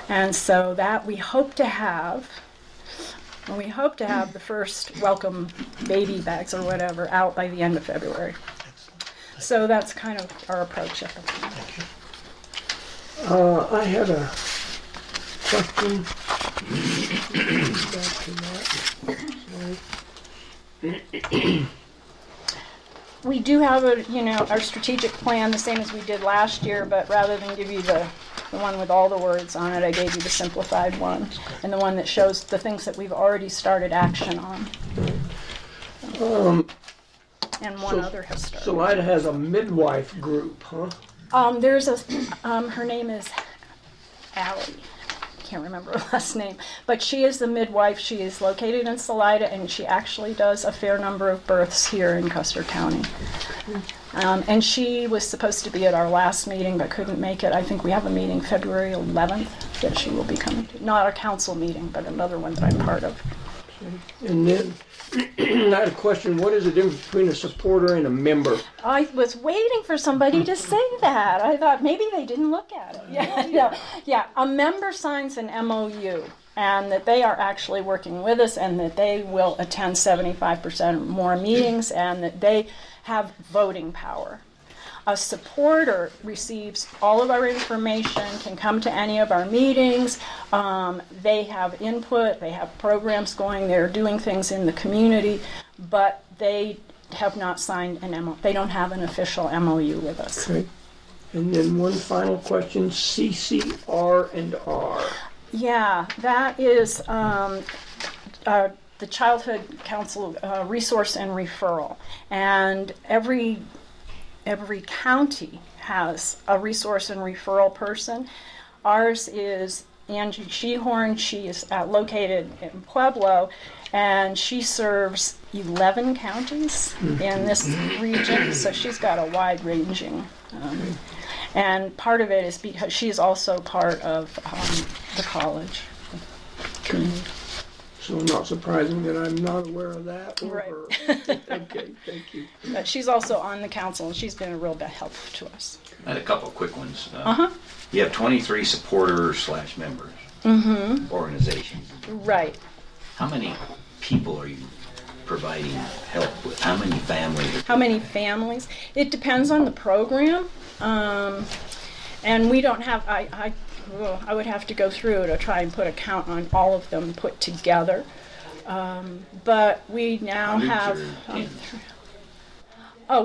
And so that we hope to have the first welcome baby bags or whatever out by the end of February. So that's kind of our approach at the moment. Thank I you. had a question. Back to that. We do have our strategic plan, the same as we did last year, but rather than give you the one with all the words on it, I gave you the simplified one, and the one that shows the things that we've already started action on. And one other has started. Salida has a midwife group, huh? There's a, her name is Allie. Can't remember her last name, but she is the midwife. She is located in Salida, and she actually does a fair number of births here in Custer County. And she was supposed to be at our last meeting, but couldn't make it. I think we have a meeting February 11th that she will be coming to. Not a council meeting, but another one that I'm part of. And then I had a question. What is the difference between a supporter and a member? I was waiting for somebody to say that. I thought maybe they didn't look at it. Yeah. A member signs an MOU, and that they are actually working with us, and that they will attend 75% more meetings, and that they have voting power. A supporter receives all of our information, can come to any of our meetings. They have input, they have programs going, they're doing things in the community, but they have not signed an MOU. They don't have an official MOU with us. Okay. And then one final question, CCR and R. Yeah, that is the Childhood Council Resource and Referral. And every county has a resource and referral person. Ours is Angie Shehorn. She is located in Pueblo, and she serves 11 counties in this region, so she's got a wide-ranging. And part of it is because she's also part of the college community. So not surprising that I'm not aware of that. Right. Okay, thank you. But she's also on the council, and she's been a real big help to us. I had a couple of quick ones. Uh-huh. You have 23 supporters / members, organizations. Right. How many people are you providing help with? How many families? How many families? It depends on the program. And we don't have, I would have to go through to try and put a count on all of them put together. But we now have,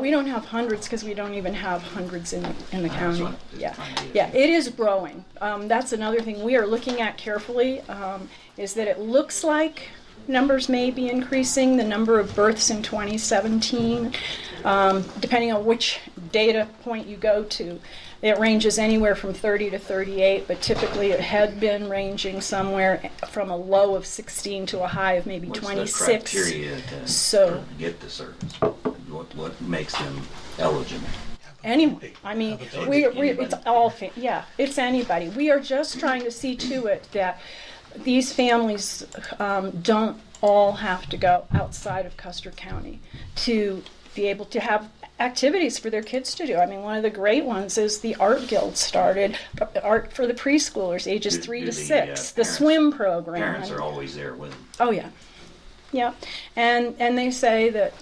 we don't have hundreds because we don't even have hundreds in the county. Yeah, it is growing. That's another thing we are looking at carefully, is that it looks like numbers may be increasing, the number of births in 2017, depending on which data point you go to. It ranges anywhere from 30 to 38, but typically it had been ranging somewhere from a low of 16 to a high of maybe What's 26. the criteria to So get the service? What makes them eligible? anyone, I mean, it's all, yeah, it's anybody. We are just trying to see to it that these families don't all have to go outside of Custer County to be able to have activities for their kids to do. I mean, one of the great ones is the art guild started, art for the preschoolers, ages 3 to 6, the swim program. Parents are always there with them. Oh yeah, yeah, and they say that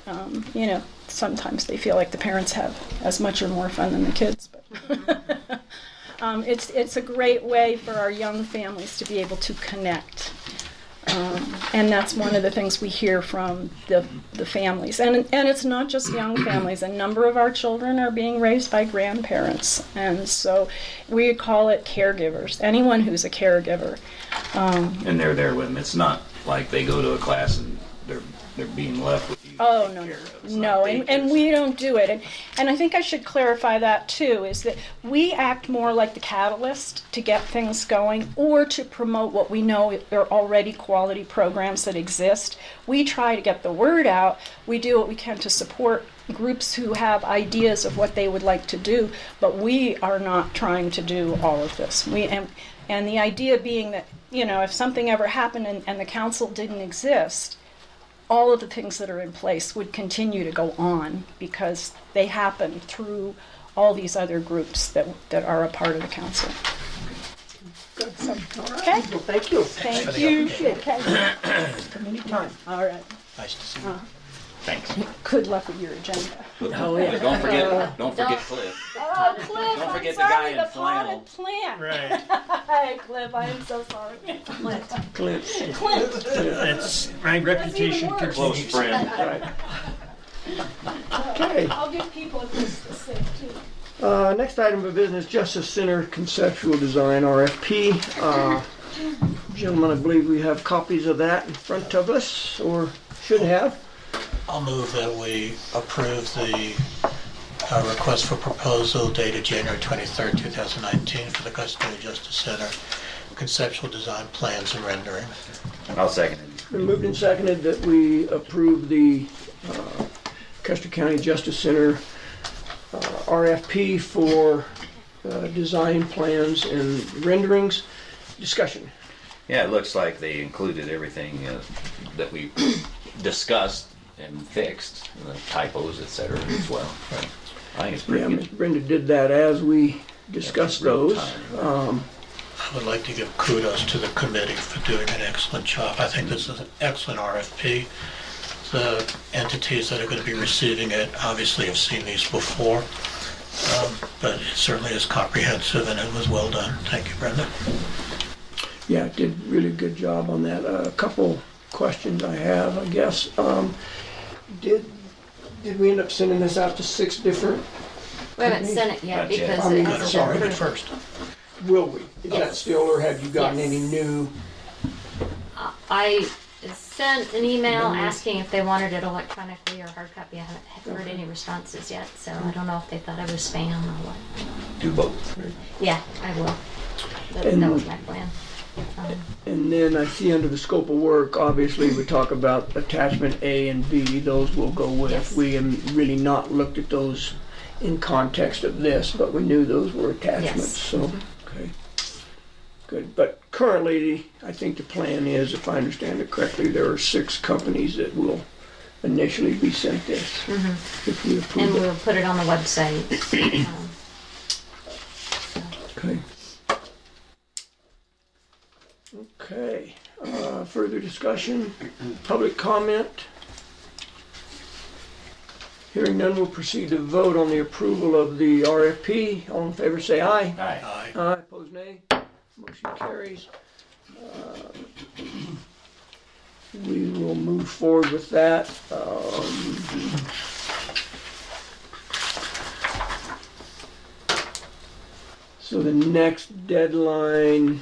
sometimes they feel like the parents have as much or more fun than the kids, but it's a great way for our young families to be able to connect. And that's one of the things we hear from the families. And it's not just young families. A number of our children are being raised by grandparents. And so we call it caregivers. Anyone who's a caregiver. And they're there with them. It's not like they go to a class and they're being left with you. Oh, no. And we don't do it. And I think I should clarify that too, is that we act more like the catalyst to get things going or to promote what we know are already quality programs that exist. We try to get the word out. We do what we can to support groups who have ideas of what they would like to do, but we are not trying to do all of this. And the idea being that, if something ever happened and the council didn't exist, all of the things that are in place would continue to go on because they happen through all these other groups that are a part of the council. Good. So, All right. okay. Well, thank you. Thank you. Okay. Anytime. All right. Nice to see you. Thanks. Good luck with your agenda. Oh, yeah. Don't forget Cliff. Oh, Cliff, Don't I'm forget the sorry, guy in the flannel. potted plant. Right. Hi, Cliff, I am so sorry. Clint. Clint. That's my reputation worse. Close continues. friend. Okay. I'll give people a place to sit too. Next item of business, Justice Center Conceptual Design, RFP. Gentlemen, I believe we have copies of that in front of us, or should have. I'll move that we approve the request for proposal dated January 23rd, 2019 for the Custer County Justice Center conceptual design plans and rendering. I'll second it. Been moved and seconded that we approve the Custer County Justice Center RFP for design plans and renderings. Discussion. Yeah, it looks like they included everything that we discussed and fixed, the typos, etc. as well. I think it's pretty Yeah, good. Ms. Brenda did that as we discussed those. I would like to give kudos to the committee for doing an excellent job. I think this is an excellent RFP. The entities that are going to be receiving it obviously have seen these before, but it certainly is comprehensive and it was well done. Thank you, Brenda. Yeah, did really good job on that. A couple questions I have, I guess. Did we end up sending this out to 6 different? We haven't sent it yet Not yet. because I mean, it's sorry. But first, Will we? Is that still, or have you gotten Yes. any new? I sent an email asking if they wanted it electronically or hard copy. I haven't heard any responses yet, so I don't know if they thought I was spam or what. Do both. Yeah, I will. That And- was my plan. And then I see under the scope of work, obviously, we talk about attachment A and B. Those will go with. Yes. We have really not looked at those in context of this, but we knew those were attachments, Yes. so, okay. Good, but currently, I think the plan is, if I understand it correctly, there are 6 companies that will initially be sent this. If we And approve it. we'll put it on the website. Okay. Okay, further discussion, public comment? Hearing none, we'll proceed to vote on the approval of the RFP. All in favor, say aye. Aye. aye. Aye, opposed nay. Motion carries. We will move forward with that. So the next deadline,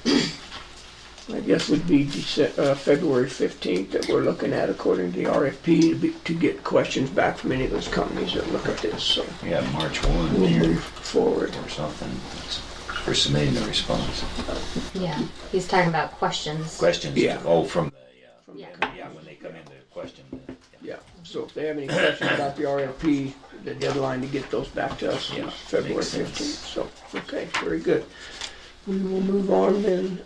I guess would be February 15th that we're looking at according to the RFP to get questions back from any of those companies that look at this. So Yeah, March 1 we'll here move forward. or something. That's for submitting the response. Yeah, he's talking about questions. Questions? Yeah. Oh, from the, Yeah. yeah, when they come in to question. Yeah, so if they have any questions about the RFP, the deadline to get those back to us Yeah, is February makes sense. 15th. So, okay, very good. We will move on then.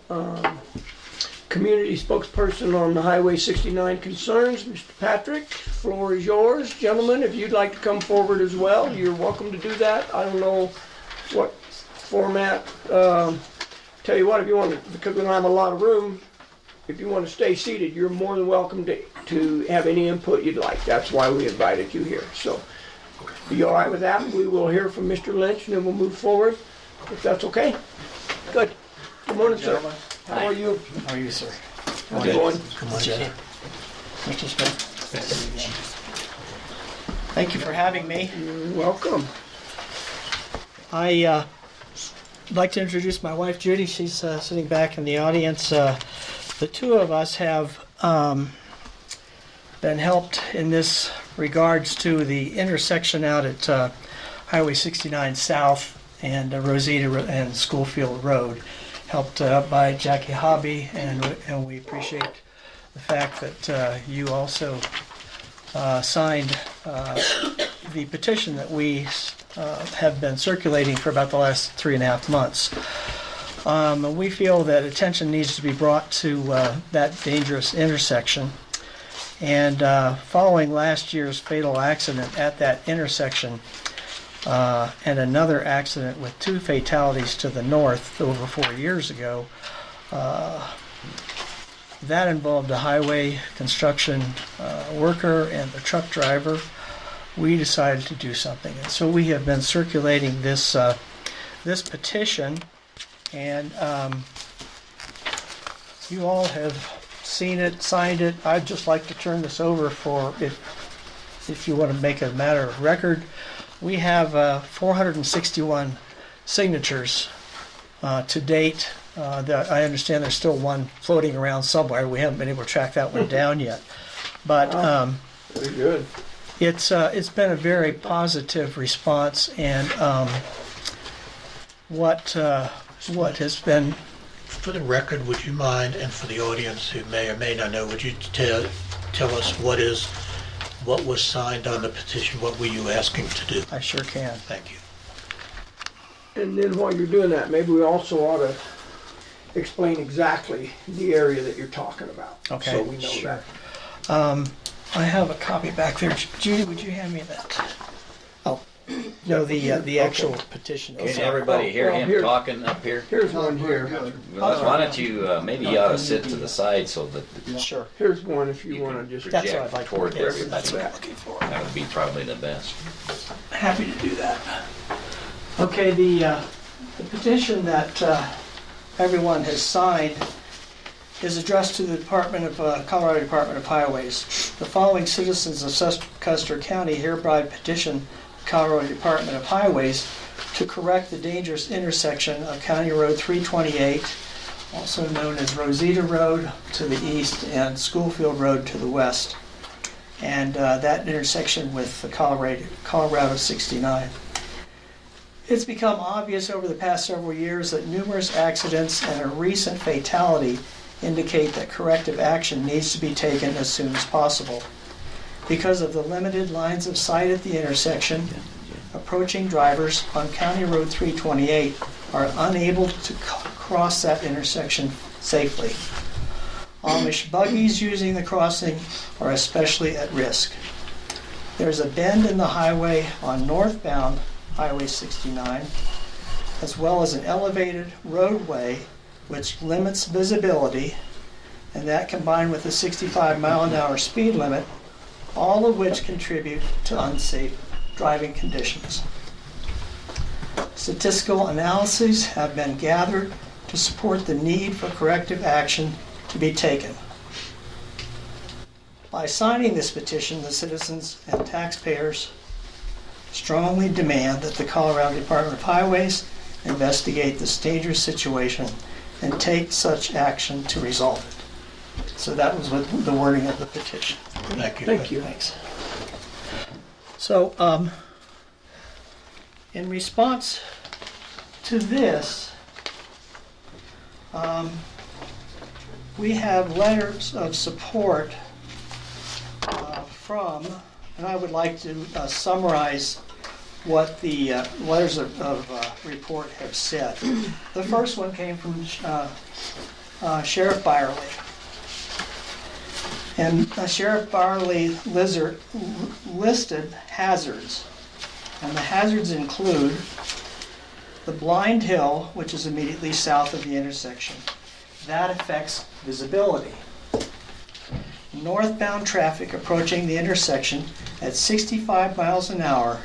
Community spokesperson on the Highway 69 concerns, Mr. Patrick, floor is yours. Gentlemen, if you'd like to come forward as well, you're welcome to do that. I don't know what format. Tell you what, if you want to, because we don't have a lot of room, if you want to stay seated, you're more than welcome to have any input you'd like. That's why we invited you here. So, are you all right with that? We will hear from Mr. Lynch and then we'll move forward, if that's okay. Good. Good morning, sir. How are you? How are you, sir? How's it going? Jay. Mr. Smith. Thank you for having me. You're welcome. I would like to introduce my wife, Judy. She's sitting back in the audience. The two of us have been helped in this regards to the intersection out at Highway 69 South and Rosita and Schoolfield Road, helped by Jackie Hobby, and we appreciate the fact that you also signed the petition that we have been circulating for about the last 3.5 months. We feel that attention needs to be brought to that dangerous intersection. And following last year's fatal accident at that intersection, and another accident with 2 fatalities to the north over 4 years ago, that involved a highway construction worker and the truck driver. We decided to do something, and so we have been circulating this this petition, and you all have seen it, signed it. I'd just like to turn this over for if you want to make a matter of record. We have 461 signatures to date. I understand there's still one floating around somewhere. We haven't been able to track that one down yet, but Very good. it's been a very positive response, and what has been. For the record, would you mind, and for the audience who may or may not know, would you tell us what was signed on the petition? What were you asking to do? I sure can. Thank you. And then while you're doing that, maybe we also ought to explain exactly the area that you're talking about. Okay, So we know sure. that. I have a copy back there. Judy, would you hand me that? Oh, no, the actual petition. Oh, Can sorry. everybody hear Well, him here- talking up here? Here's one here. Why don't you, maybe you ought to sit to the side so that Sure. Here's one if you You want to can just. That's what project I'd like toward to do. everybody. That's what I'm looking for. That would be probably the best. Happy to do that. Okay, the petition that everyone has signed is addressed to the Colorado Department of Highways. The following citizens of Custer County hereby petition the Colorado Department of Highways to correct the dangerous intersection of County Road 328, also known as Rosita Road to the east and Schoolfield Road to the west, and that intersection with the Colorado 69. It's become obvious over the past several years that numerous accidents and a recent fatality indicate that corrective action needs to be taken as soon as possible. Because of the limited lines of sight at the intersection, approaching drivers on County Road 328 are unable to cross that intersection safely. Amish buggies using the crossing are especially at risk. There's a bend in the highway on northbound Highway 69, as well as an elevated roadway which limits visibility, and that combined with a 65-mile-an-hour speed limit, all of which contribute to unsafe driving conditions. Statistical analyses have been gathered to support the need for corrective action to be taken. By signing this petition, the citizens and taxpayers strongly demand that the Colorado Department of Highways investigate this dangerous situation and take such action to resolve it. So that was what the wording of the petition. Thank you. Thank you. Thanks. So, in response to this, we have letters of support from, and I would like to summarize what the letters of report have said. The first one came from Sheriff Byerly. And Sheriff Byerly listed hazards. And the hazards include the blind hill, which is immediately south of the intersection. That affects visibility. Northbound traffic approaching the intersection at 65 miles an hour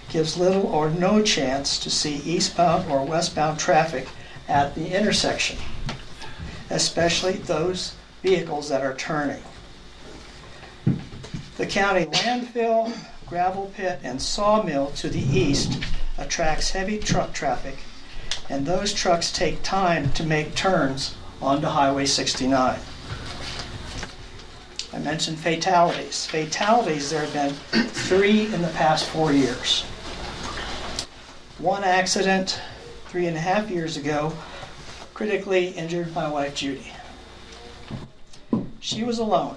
gives little or no chance to see eastbound or westbound traffic at the intersection, especially those vehicles that are turning. The county landfill, gravel pit, and sawmill to the east attracts heavy truck traffic, and those trucks take time to make turns onto Highway 69. I mentioned fatalities. Fatalities, there have been 3 in the past 4 years. One accident 3.5 years ago critically injured my wife Judy. She was alone.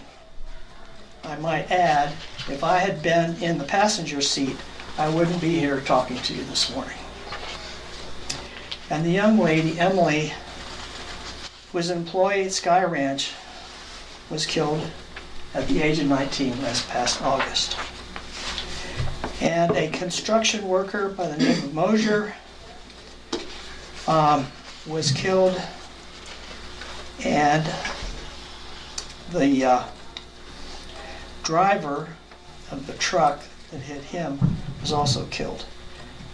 I might add, if I had been in the passenger seat, I wouldn't be here talking to you this morning. And the young lady, Emily, who was an employee at Sky Ranch, was killed at the age of 19 last past August. And a construction worker by the name of Mosier was killed, and the driver of the truck that hit him was also killed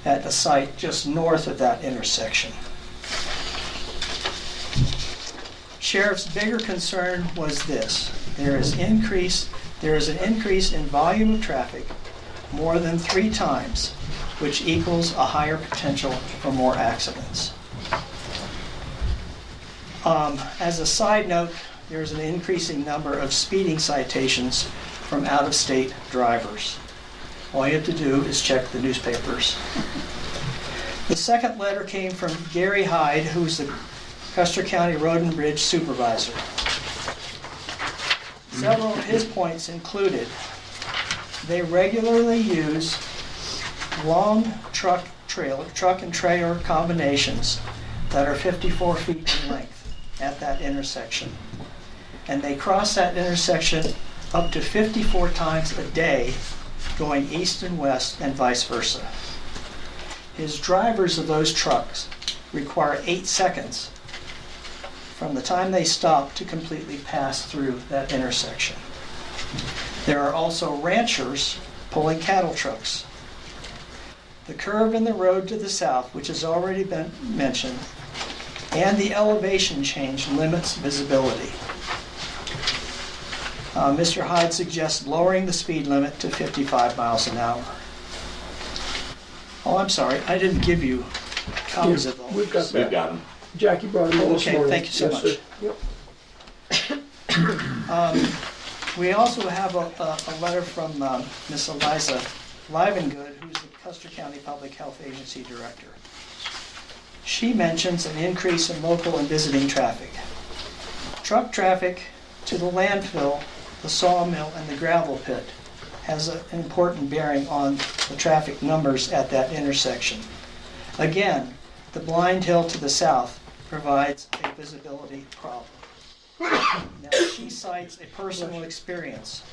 at a site just north of that intersection. Sheriff's bigger concern was this: there is an increase in volume of traffic more than 3 times, which equals a higher potential for more accidents. As a side note, there's an increasing number of speeding citations from out-of-state drivers. All you have to do is check the newspapers. The second letter came from Gary Hyde, who's the Custer County Road and Bridge Supervisor. Several of his points included: they regularly use long truck and trailer combinations that are 54 feet in length at that intersection. And they cross that intersection up to 54 times a day, going east and west and vice versa. His drivers of those trucks require 8 seconds from the time they stop to completely pass through that intersection. There are also ranchers pulling cattle trucks. The curve in the road to the south, which has already been mentioned, and the elevation change limits visibility. Mr. Hyde suggests lowering the speed limit to 55 miles an hour. Oh, I'm sorry, I didn't give you copies of those. We've got that. We've got them. Jackie brought them in this Okay, morning. thank you so Yes, much. sir. Yep. We also have a letter from Miss Eliza Livengood, who's the Custer County Public Health Agency Director. She mentions an increase in local and visiting traffic. Truck traffic to the landfill, the sawmill, and the gravel pit has an important bearing on the traffic numbers at that intersection. Again, the blind hill to the south provides a visibility problem. Now, she cites a personal experience.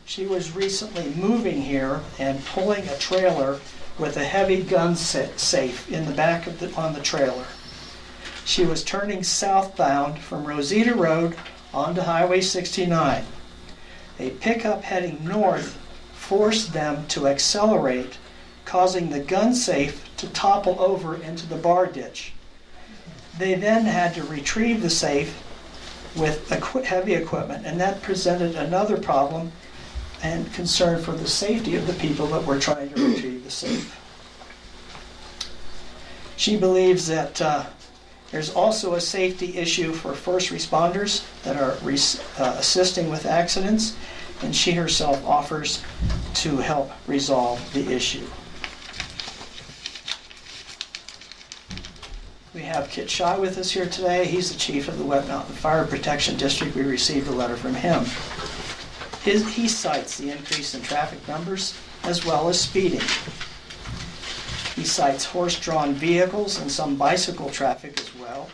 She was recently moving here and pulling a trailer with a heavy gun safe in the back of on the trailer. She was turning southbound from Rosita Road onto Highway 69. A pickup heading north forced them to accelerate, causing the gun safe to topple over into the bar ditch. They then had to retrieve the safe with heavy equipment, and that presented another problem and concern for the safety of the people that were trying to retrieve the safe. She believes that There's also a safety issue for first responders that are assisting with accidents, and she herself offers to help resolve the issue. We have Kit Shy with us here today. He's the chief of the Wet Mountain Fire Protection District. We received a letter from him. He cites the increase in traffic numbers as well as speeding. He cites horse-drawn vehicles and some bicycle traffic as well.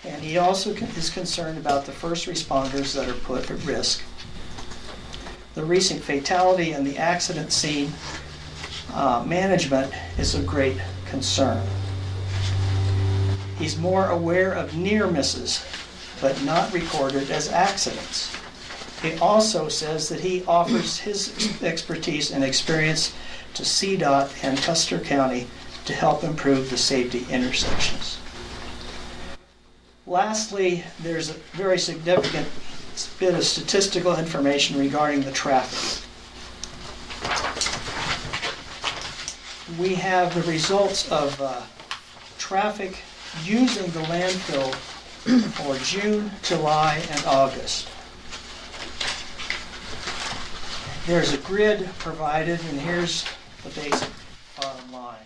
And he also is concerned about the first responders that are put at risk. The recent fatality and the accident scene management is of great concern. He's more aware of near misses, but not recorded as accidents. He also says that he offers his expertise and experience to CDOT and Custer County to help improve the safety intersections. Lastly, there's a very significant bit of statistical information regarding the traffic. We have the results of traffic using the landfill for June, July, and August. There's a grid provided, and here's the basic bottom line.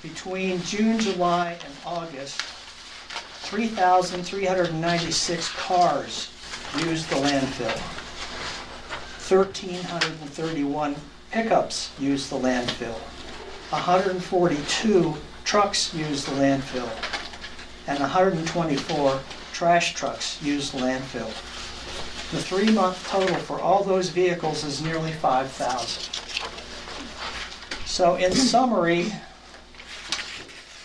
Between June, July, and August, 3,396 cars used the landfill. 1,331 pickups used the landfill. 142 trucks used the landfill. And 124 trash trucks used the landfill. The 3-month total for all those vehicles is nearly 5,000. So in summary,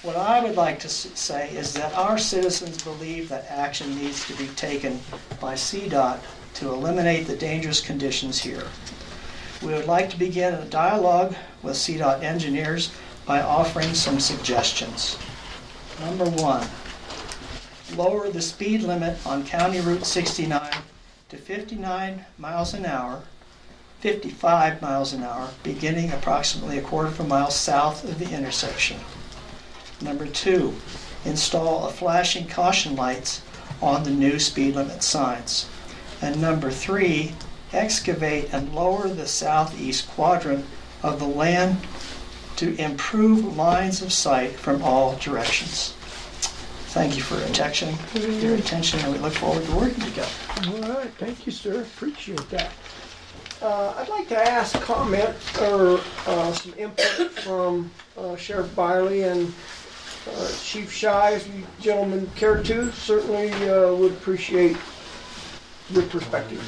what I would like to say is that our citizens believe that action needs to be taken by CDOT to eliminate the dangerous conditions here. We would like to begin a dialogue with CDOT engineers by offering some suggestions. Number 1, lower the speed limit on County Route 69 to 55 miles an hour, beginning approximately a quarter of a mile south of the intersection. Number 2, install a flashing caution lights on the new speed limit signs. And number 3, excavate and lower the southeast quadrant of the land to improve lines of sight from all directions. Thank you for your attention, and we look forward to working together. All right, thank you, sir. Appreciate that. I'd like to ask comment or some input from Sheriff Biley and Chief Shy, if you gentlemen care to. Certainly would appreciate your perspective.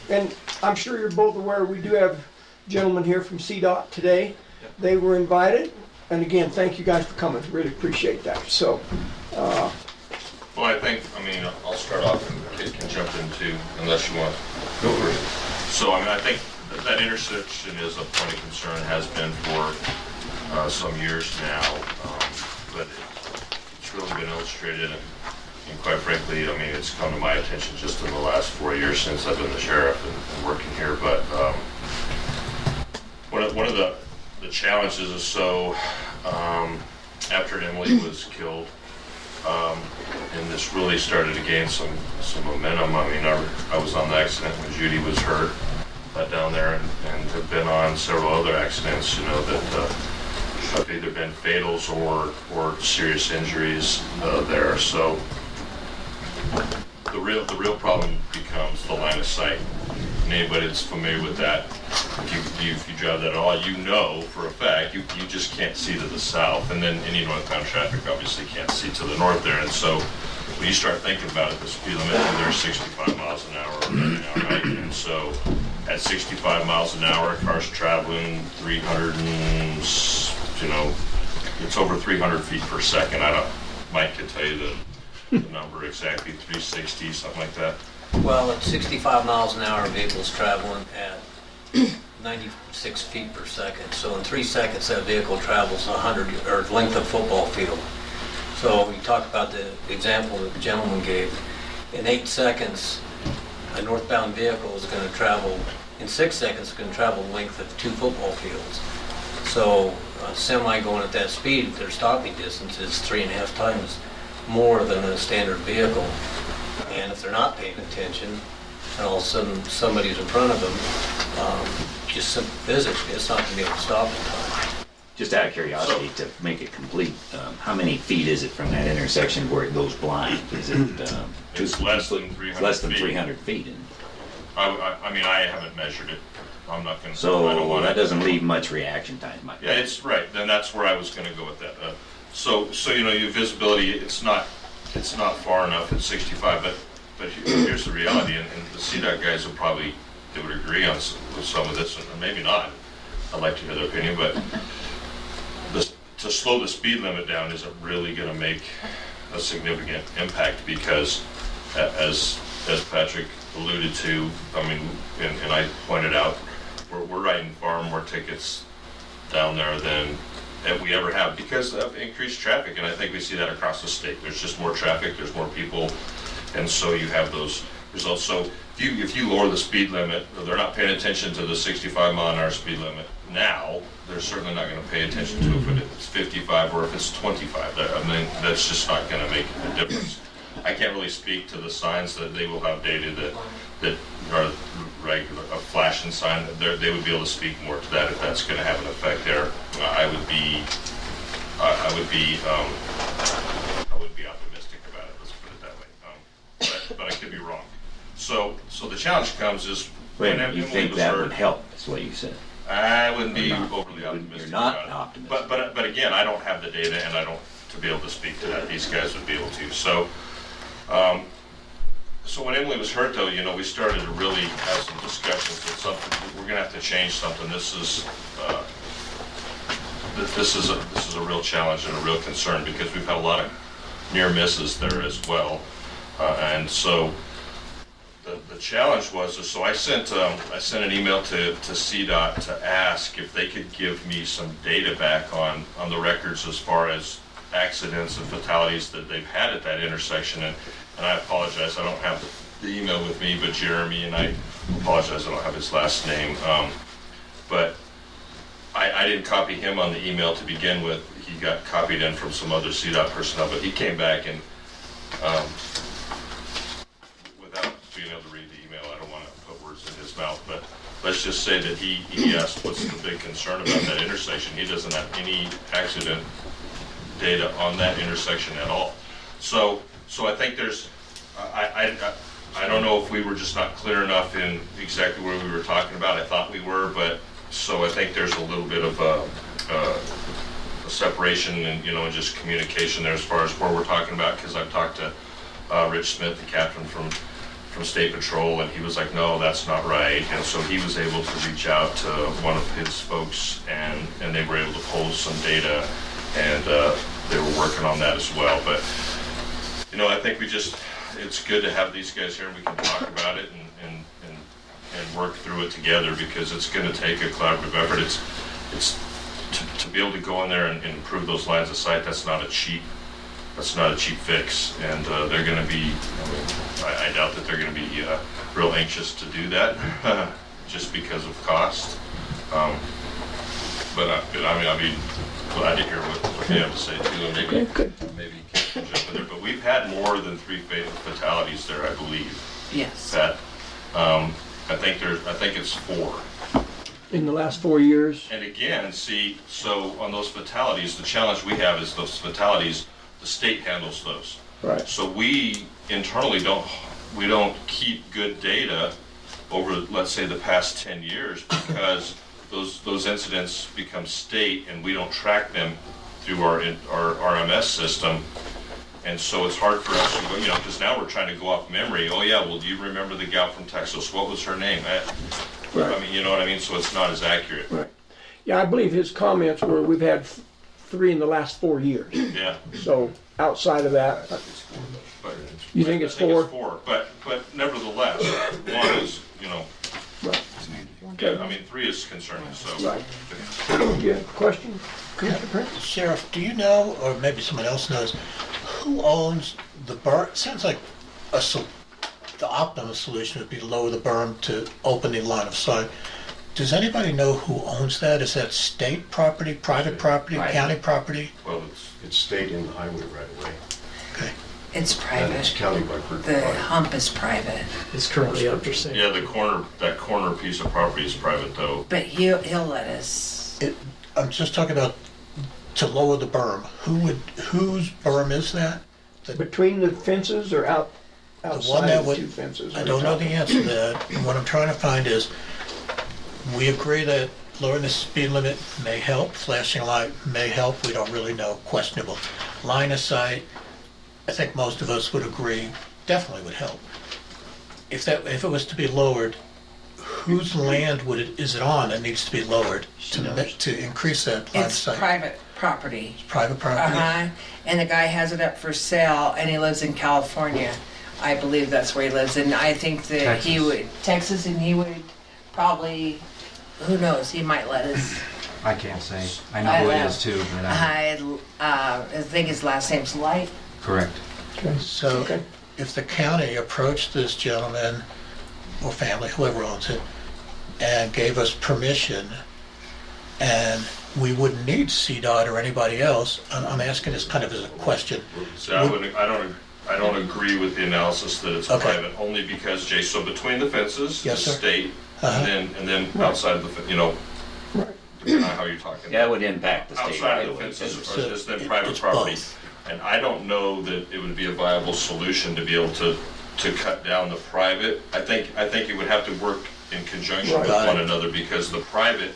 And I'm sure you're both aware we do have gentlemen here from CDOT today. They were invited. And again, thank you guys for coming. Really appreciate that. So, well, I'll start off and Kit can jump into, unless you want. Go for it. So, I think that intersection is a point of concern, has been for some years now, but it's really been illustrated, and quite frankly, it's come to my attention just in the last 4 years since I've been the sheriff and working here. But one of the challenges is after Emily was killed, and this really started to gain some momentum. I was on the accident when Judy was hurt down there, and have been on several other accidents, that have either been fatals or serious injuries there. So the real problem becomes the line of sight. And anybody that's familiar with that, if you drive that at all, for a fact you just can't see to the south, and then any northbound traffic obviously can't see to the north there. And so when you start thinking about it, the speed limit there's 65 miles an hour right now, right? And so at 65 miles an hour, cars traveling 300 and, it's over 300 feet per second. Mike could tell you the number exactly, 360, something like that. Well, at 65 miles an hour, vehicle's traveling at 96 feet per second. So in 3 seconds, that vehicle travels 100 or length of football field. So you talk about the example that the gentleman gave. In 8 seconds, a northbound vehicle is going to travel, in 6 seconds, it's going to travel the length of 2 football fields. So a semi going at that speed, their stopping distance is 3.5 times more than a standard vehicle. And if they're not paying attention, and all of a sudden somebody's in front of them, just simple physics, it's not going to be able to stop in time. Just out of curiosity, to make it complete, how many feet is it from that intersection where it goes blind? Is it It's less than 300 less than feet. 300 feet? And I mean, I haven't measured it. I'm not going to. so that doesn't leave much reaction time, Mike. Yeah, it's right. Then that's where I was going to go with that. So you know, your visibility, it's not far enough at 65. But here's the reality, and the CDOT guys they would agree on with some of this, and maybe not. I'd like to hear their opinion, but to slow the speed limit down isn't really going to make a significant impact because, as Patrick alluded to, I mean, and I pointed out, we're writing far more tickets down there than we ever have because of increased traffic, and I think we see that across the state. There's just more traffic, there's more people, and so you have those results. So if you lower the speed limit, they're not paying attention to the 65-mile-an-hour speed limit now, they're certainly not going to pay attention to it if it's 55 or if it's 25. I mean, that's just not going to make a difference. I can't really speak to the signs that they will have data that are regular, a flashing sign. They would be able to speak more to that if that's going to have an effect there. I would be optimistic about it. Let's put it that way. But I could be wrong. So the challenge comes is Wait, when you Emily think was that hurt, would help? That's what you said. I wouldn't be overly optimistic. You're not about it. optimistic. But again, I don't have the data, and I don't to be able to speak to that. These guys would be able to. So when Emily was hurt, though, you know, we started to really have some discussions. That something we're going to have to change something. This is a real challenge and a real concern because we've had a lot of near misses there as well, and so. The challenge was, so I sent an email to CDOT to ask if they could give me some data back on the records as far as accidents and fatalities that they've had at that intersection. And I apologize, I don't have the email with me, but Jeremy, and I apologize, I don't have his last name. But I didn't copy him on the email to begin with. He got copied in from some other CDOT personnel, but he came back and without being able to read the email, I don't want to put words in his mouth, but let's just say that he asked what's the big concern about that intersection. He doesn't have any accident data on that intersection at all. So I think there's, I don't know if we were just not clear enough in exactly where we were talking about. I thought we were, but so I think there's a little bit of a separation and, you know, and just communication there as far as where we're talking about, because I've talked to Rich Smith, the captain from State Patrol, and he was like, no, that's not right. And so he was able to reach out to one of his folks, and they were able to pull some data, and they were working on that as well. But, you know, I think it's good to have these guys here, and we can talk about it and work through it together, because it's going to take a collaborative effort. It's to be able to go in there and improve those lines of sight. That's not a cheap fix, and they're going to be, I doubt that they're going to be real anxious to do that just because of cost. But I mean, I'd be glad to hear what you have to say too, and maybe can jump in there. But we've had more than 3 fatal fatalities there, I believe. Yes. Pat, I think it's 4. In the last 4 years. And again, see, so on those fatalities, the challenge we have is those fatalities, the state handles those. Right. So we internally don't keep good data over, let's say, the past 10 years, because those incidents become state, and we don't track them through our RMS system. And so it's hard for us to go, you know, because now we're trying to go off memory. Oh yeah, well, do you remember the gal from Texas? What was her name? Right. I mean, you know what I mean? So it's not as accurate. Right. Yeah, I believe his comments were, we've had 3 in the last 4 years. Yeah. So outside of that, But you think it's I think 4? It's 4, but nevertheless, 1 is, you know. Right. Yeah, I mean, 3 is concerning. So. Right. Yeah. Question, Commissioner Prince? Sheriff, do you know, or maybe someone else knows, who owns the berm? It sounds like the optimum solution would be to lower the berm to open the line of sight. Does anybody know who owns that? Is that state property, private property, county property? Well, It's state in the highway right away. Okay. It's And it's private. county by Berkeley. The hump is private, It's currently up for sale. yeah, that corner piece of property is private though. but he'll let us. I'm just talking about to lower the berm. Whose berm is that? Between the fences or outside that of the would- two fences? I don't know the answer to that. And what I'm trying to find is, we agree that lowering the speed limit may help, flashing light may help, we don't really know, questionable. Line of sight, I think most of us would agree, definitely would help. If it was to be lowered, whose land is it on that needs to be lowered to increase that line of It's sight? private property. Private property? Uh-huh. And the guy has it up for sale, and he lives in California. I believe that's where he lives, and I think that he would, Texas, and he would probably, who knows, he might let us. I can't say. I know who it is too, but I think his last name's Light. correct. So if the county approached this gentleman or family, whoever owns it, and gave us permission, and we wouldn't need CDOT or anybody else, I'm asking this kind of as a question. So I don't agree with the analysis that it's Okay. private, only because, Jay, so between the fences, the Yes, sir. state, Uh-huh. and then outside the, depending on how you're talking. That would impact the state Outside right of the away. fences So is then private it's property. both. And I don't know that it would be a viable solution to be able to cut down the private. I think it would have to work in conjunction with Right. one another, because the private,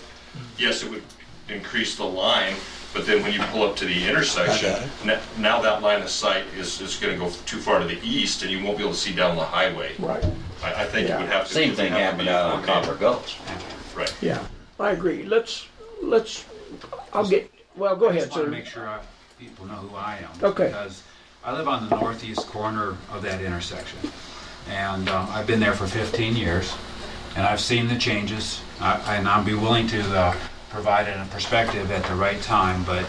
yes, it would increase the line, but then when you pull up to the intersection, I got now that line of sight is gonna go too far to the east, and you won't be able to see down the highway. Right, I think it would have to. Same thing happened out on Copper Gulch. Right. yeah, I agree. Go ahead, I just want sir. to make sure people know who I am. Okay. Because I live on the northeast corner of that intersection. And I've been there for 15 years. And I've seen the changes. And I'll be willing to provide a perspective at the right time. But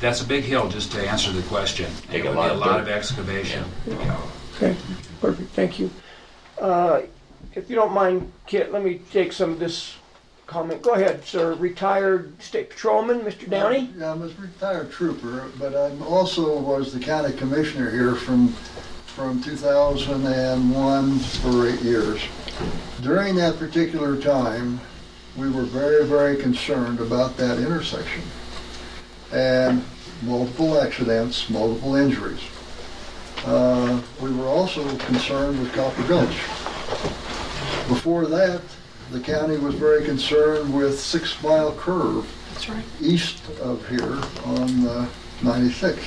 that's a big hill, just to answer the question. Take It a would lot be a of lot dirt. of excavation. Okay, perfect, thank you. If you don't mind, Kit, let me take some of this comment. Go ahead, sir. Retired State Patrolman, Mr. Downey? Yeah, I'm a retired trooper, but I also was the county commissioner here from 2001 for 8 years. During that particular time, we were very, very concerned about that intersection. And multiple accidents, multiple injuries. We were also concerned with Copper Gulch. Before that, the county was very concerned with 6 Mile Curve That's right. east of here on 96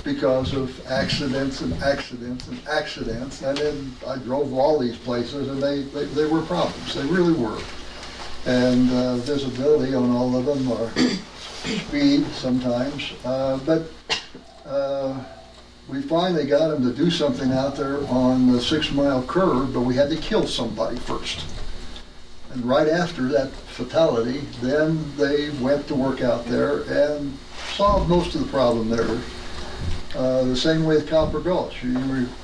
because of accidents and accidents and accidents. And then I drove all these places, and they were problems. They really were. And visibility on all of them, or speed sometimes. But we finally got them to do something out there on the 6 Mile Curve, but we had to kill somebody first. And right after that fatality, then they went to work out there and solved most of the problem there. The same way with Copper Gulch.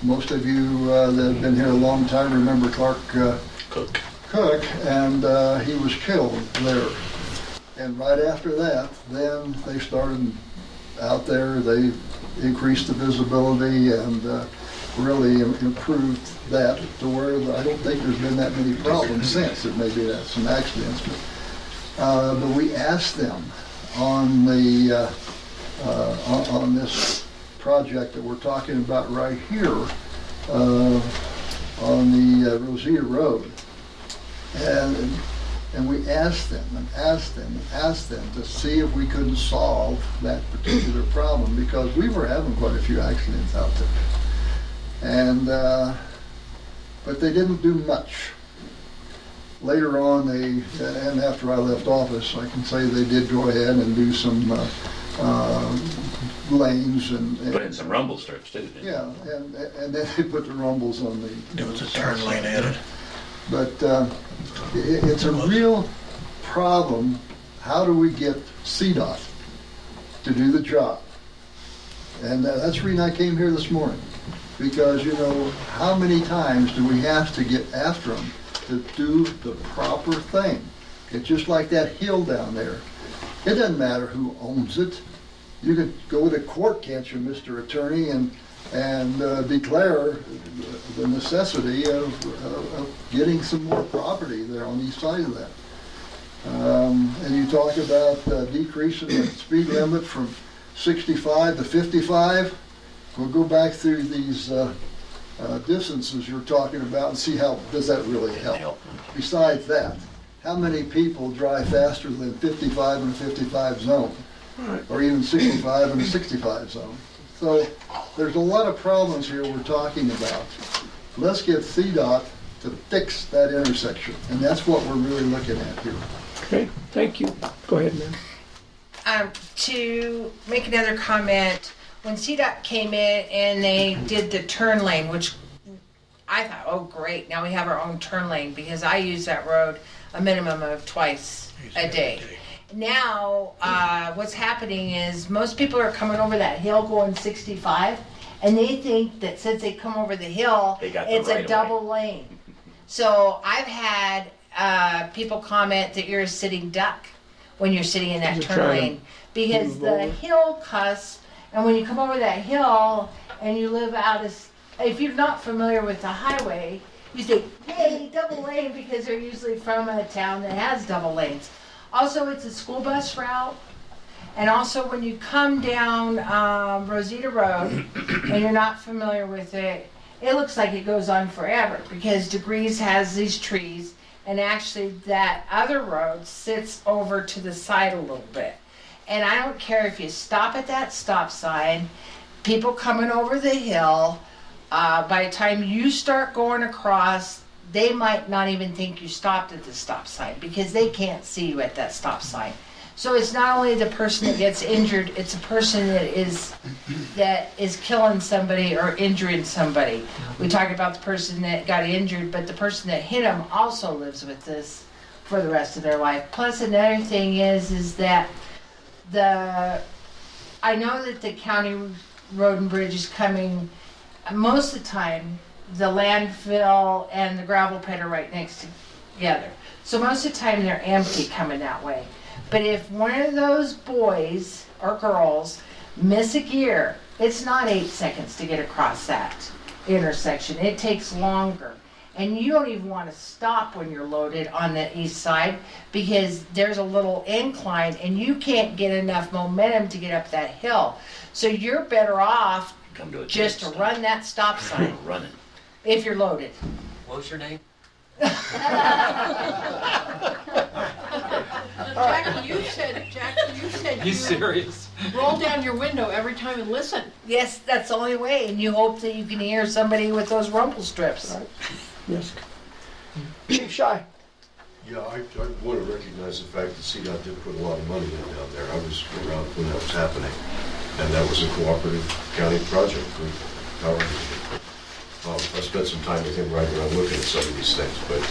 Most of you that have been here a long time remember Clark Cook, and he was killed there. And right after that, then they started out there. They increased the visibility and really improved that to where I don't think there's been that many problems since. It may be that some accidents, but we asked them on the on this project that we're talking about right here on the Rosita Road, and we asked them and asked them and asked them to see if we couldn't solve that particular problem, because we were having quite a few accidents out there. And but they didn't do much. Later on, and after I left office, I can say they did go ahead and do some lanes and Put in some rumble strips too, didn't they? yeah, and then they put the rumbles on the. There was a turn lane added. But it's a real problem. How do we get CDOT to do the job? And that's the reason I came here this morning. Because, how many times do we have to get after them to do the proper thing. It's just like that hill down there. It doesn't matter who owns it. You could go to court, can't you, Mr. Attorney, and declare the necessity of getting some more property there on the east side of that. And you talk about decreasing the speed limit from 65 to 55. We'll go back through these distances you're talking about and see how does that really help. Besides that, how many people drive faster than 55 in a 55 zone? Or even 65 in a 65 zone? So there's a lot of problems here we're talking about. Let's get CDOT to fix that intersection, and that's what we're really looking at here. Okay, thank you. Go ahead, ma'am. To make another comment, when CDOT came in and they did the turn lane, which I thought, oh great, now we have our own turn lane, because I use that road a minimum of twice a day. Now, what's happening is most people are coming over that hill going 65, and they think that since they come over the hill, it's a double lane. So I've had people comment that you're a sitting duck when you're sitting in that turn lane, because the hill cusp, and when you come over that hill and you live out if you're not familiar with the highway, you say, hey, double lane, because they're usually from a town that has double lanes. Also, it's a school bus route. And also, when you come down Rosita Road and you're not familiar with it, it looks like it goes on forever, because Degrees has these trees, and actually that other road sits over to the side a little bit. And I don't care if you stop at that stop sign, people coming over the hill, by the time you start going across, they might not even think you stopped at the stop sign, because they can't see you at that stop sign. So it's not only the person that gets injured, it's a person that is killing somebody or injuring somebody. We talk about the person that got injured, but the person that hit him also lives with this for the rest of their life. Plus, another thing is that I know that the county road and bridge is coming. Most of the time, the landfill and the gravel pit are right next together. So most of the time they're empty coming that way. But if one of those boys or girls miss a gear, it's not 8 seconds to get across that intersection. It takes longer. And you don't even want to stop when you're loaded on the east side, because there's a little incline and you can't get enough momentum to get up that hill. So you're better off just to run that stop sign. Running. If you're loaded. What was your name? Jackie, you said You serious? roll down your window every time and listen. Yes, that's the only way, and you hope that you can hear somebody with those rumble strips. Right. Yes. Chief Shy. Yeah, I want to recognize the fact that CDOT did put a lot of money in down there. I was around when that was happening, and that was a cooperative county project for power district. I spent some time with him riding around looking at some of these things, but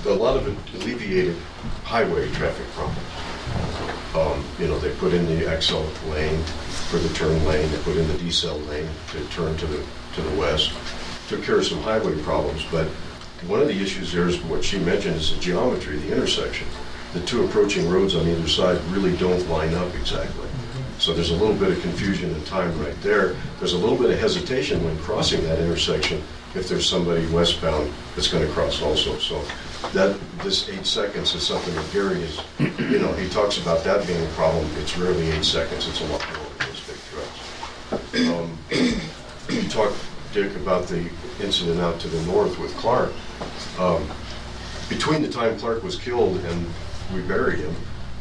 a lot of it alleviated highway traffic problems. They put in the XL lane for the turn lane, they put in the decel lane to turn to the west, took care of some highway problems, but one of the issues there is what she mentioned is the geometry, the intersection. The two approaching roads on either side really don't line up exactly. So there's a little bit of confusion and time right there. There's a little bit of hesitation when crossing that intersection if there's somebody westbound that's going to cross also. So this 8 seconds is something that Gary is, he talks about that being a problem. It's rarely 8 seconds. It's a lot more with those big trucks. You talked, Dick, about the incident out to the north with Clark. Between the time Clark was killed and we buried him,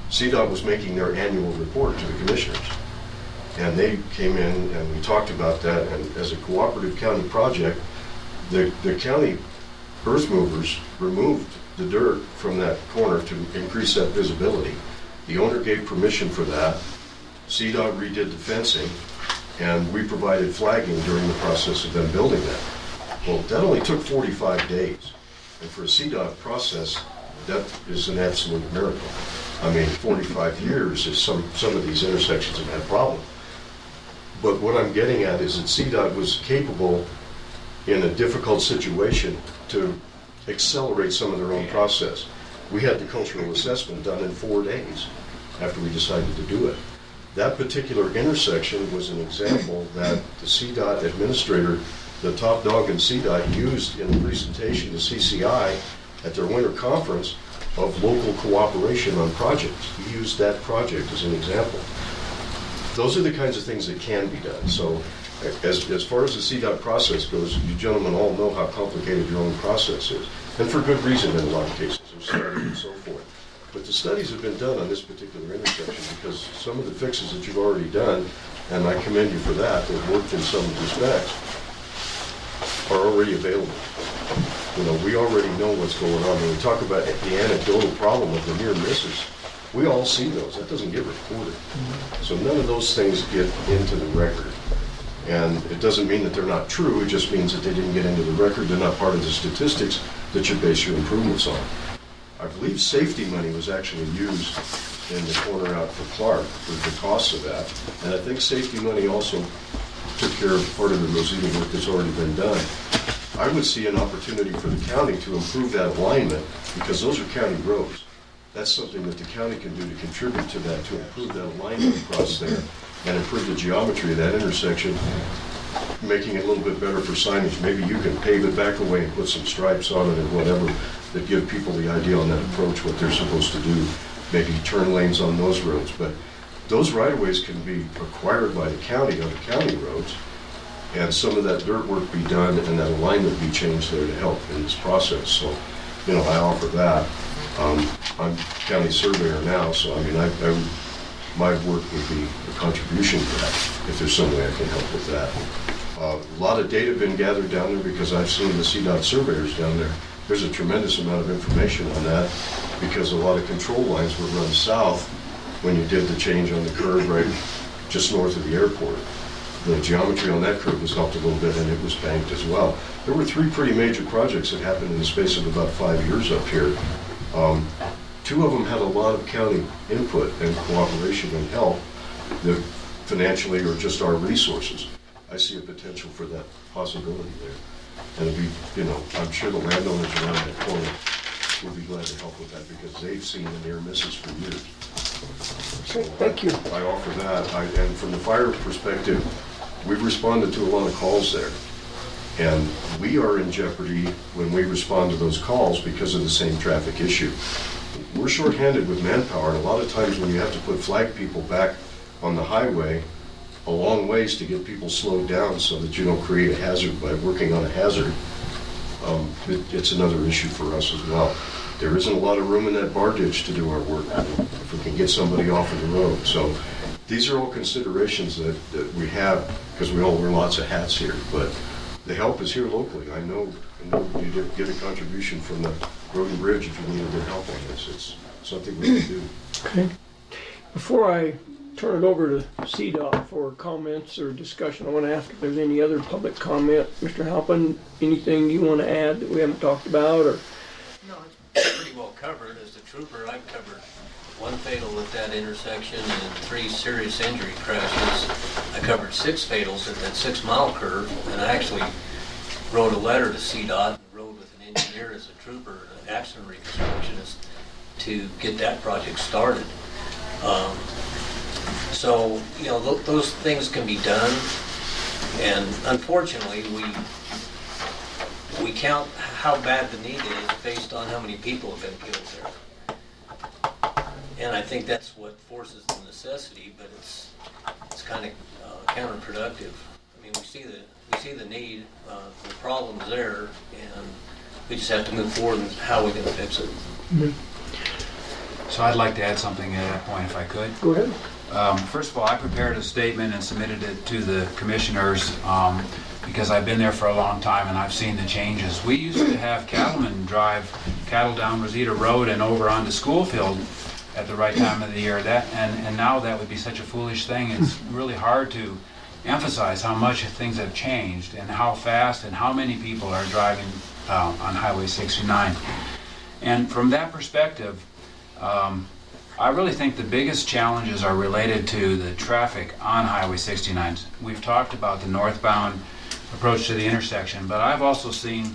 CDOT was making their annual report to the commissioners. And they came in and we talked about that, and as a cooperative county project, the county earth movers removed the dirt from that corner to increase that visibility. The owner gave permission for that. CDOT redid the fencing, and we provided flagging during the process of them building that. Well, that only took 45 days. And for a CDOT process, that is an absolute miracle. 45 years is some of these intersections have had problems. But what I'm getting at is that CDOT was capable in a difficult situation to accelerate some of their own process. We had the cultural assessment done in 4 days after we decided to do it. That particular intersection was an example that the CDOT administrator, the top dog in CDOT, used in the presentation to CCI at their winter conference of local cooperation on projects. He used that project as an example. Those are the kinds of things that can be done. So as far as the CDOT process goes, you gentlemen all know how complicated your own process is. And for good reason in a lot of cases, there's studies and so forth. But the studies have been done on this particular intersection because some of the fixes that you've already done, and I commend you for that, they've worked in some respects, are already available. You know, we already know what's going on. When we talk about the anecdotal problem of the near misses, we all see those. That doesn't get reported. So none of those things get into the record. And it doesn't mean that they're not true. It just means that they didn't get into the record. They're not part of the statistics that you base your improvements on. I believe safety money was actually used in the corner out for Clark for the cost of that. And I think safety money also took care of part of the Rosita work that's already been done. I would see an opportunity for the county to improve that alignment because those are county roads. That's something that the county can do to contribute to that, to improve that alignment across there and improve the geometry of that intersection, making it a little bit better for signage. Maybe you can pave it back away and put some stripes on it or whatever that give people the idea on that approach, what they're supposed to do. Maybe turn lanes on those roads. But those right-of-ways can be acquired by the county on the county roads, and some of that dirt work be done and that alignment be changed there to help in this process. So, you know, I offer that. I'm county surveyor now, so I mean, my work would be a contribution to that, if there's some way I can help with that. A lot of data been gathered down there because I've seen the CDOT surveyors down there. There's a tremendous amount of information on that because a lot of control lines were run south when you did the change on the curve right just north of the airport. The geometry on that curve was helped a little bit and it was banked as well. There were 3 pretty major projects that happened in the space of about 5 years up here. 2 of them had a lot of county input and cooperation and help, financially or just our resources. I see a potential for that possibility there. And it'd be, you know, I'm sure the landowners around that corner would be glad to help with that because they've seen the near misses for years. So Thank you. I offer that. And from the fire perspective, we've responded to a lot of calls there. And we are in jeopardy when we respond to those calls because of the same traffic issue. We're shorthanded with manpower, and a lot of times when you have to put flag people back on the highway a long ways to get people slowed down so that you don't create a hazard by working on a hazard, it's another issue for us as well. There isn't a lot of room in that bar ditch to do our work if we can get somebody off of the road. So these are all considerations that we have because we all wear lots of hats here, but the help is here locally. I know you get a contribution from the road and bridge if you need a bit help on this. It's something we can do. Okay. Before I turn it over to CDOT for comments or discussion, I want to ask if there's any other public comment. Mr. Halpin, anything you want to add that we haven't talked about? Or No, it's pretty well covered. As the trooper, I've covered 1 fatal at that intersection and 3 serious injury crashes. I covered 6 fatals at that 6-mile curve, and I actually wrote a letter to CDOT and rode with an engineer as a trooper, an accident reconstructionist, to get that project started. So, you know, those things can be done, and unfortunately, we count how bad the need is based on how many people have been killed there. And I think that's what forces the necessity, but it's kind of counterproductive. I mean, we see the need, the problem's there, and we just have to move forward and how we're going to fix it. Mm-hmm. So I'd like to add something at that point if I could. Go ahead. First of all, I prepared a statement and submitted it to the commissioners because I've been there for a long time and I've seen the changes. We used to have cattlemen drive cattle down Rosita Road and over onto Schoolfield at the right time of the year. And now that would be such a foolish thing. It's really hard to emphasize how much things have changed and how fast and how many people are driving on Highway 69. And from that perspective, I really think the biggest challenges are related to the traffic on Highway 69. We've talked about the northbound approach to the intersection. But I've also seen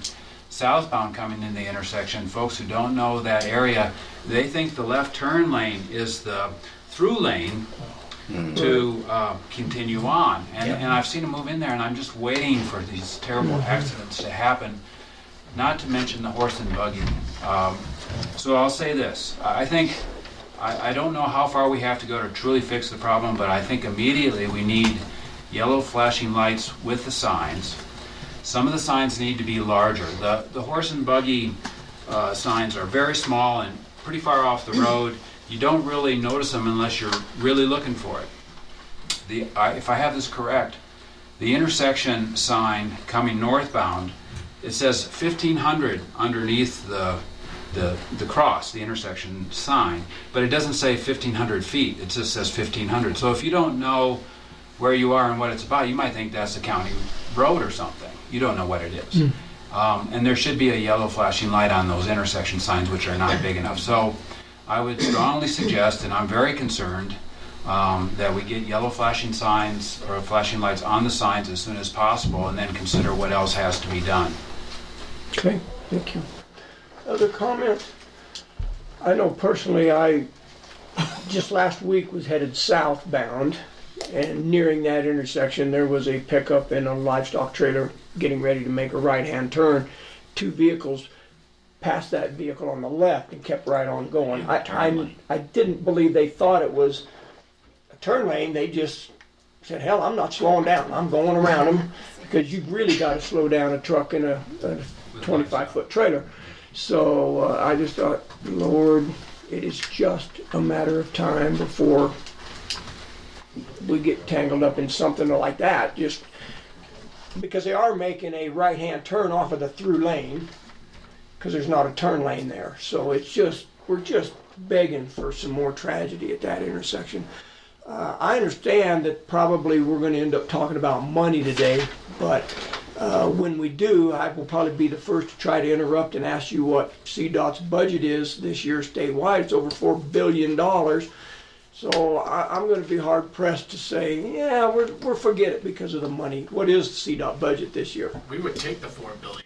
southbound coming in the intersection, folks who don't know that area, they think the left turn lane is the through lane to continue on. And I've seen them move in there, and I'm just waiting for these terrible accidents to happen, not to mention the horse and buggy. So I'll say this. I don't know how far we have to go to truly fix the problem, but I think immediately we need yellow flashing lights with the signs. Some of the signs need to be larger. The horse and buggy signs are very small and pretty far off the road. You don't really notice them unless you're really looking for it. If I have this correct, the intersection sign coming northbound, it says 1500 underneath the cross, the intersection sign, but it doesn't say 1500 feet. It just says 1500. So if you don't know where you are and what it's about, you might think that's a county road or something. You don't know what it is. And there should be a yellow flashing light on those intersection signs, which are not big enough. So I would strongly suggest, and I'm very concerned, that we get yellow flashing signs or flashing lights on the signs as soon as possible, and then consider what else has to be done. Okay, thank you. Other comments? I know personally, I just last week was headed southbound, and nearing that intersection there was a pickup and a livestock trailer getting ready to make a right-hand turn. Two vehicles passed that vehicle on the left and kept right on going. I didn't believe they thought it was a turn lane. They just said, hell, I'm not slowing down. I'm going around them, because you've really got to slow down a truck and a 25-foot trailer. So I just thought, Lord, it is just a matter of time before we get tangled up in something like that, just because they are making a right-hand turn off of the through lane, because there's not a turn lane there. So it's just, we're just begging for some more tragedy at that intersection. I understand that probably we're going to end up talking about money today, but when we do, I will probably be the first to try to interrupt and ask you what CDOT's budget is this year statewide. It's over $4 billion. So I'm going to be hard pressed to say, yeah, we're forget it because of the money. What is the CDOT budget this year? We would take the $4 billion.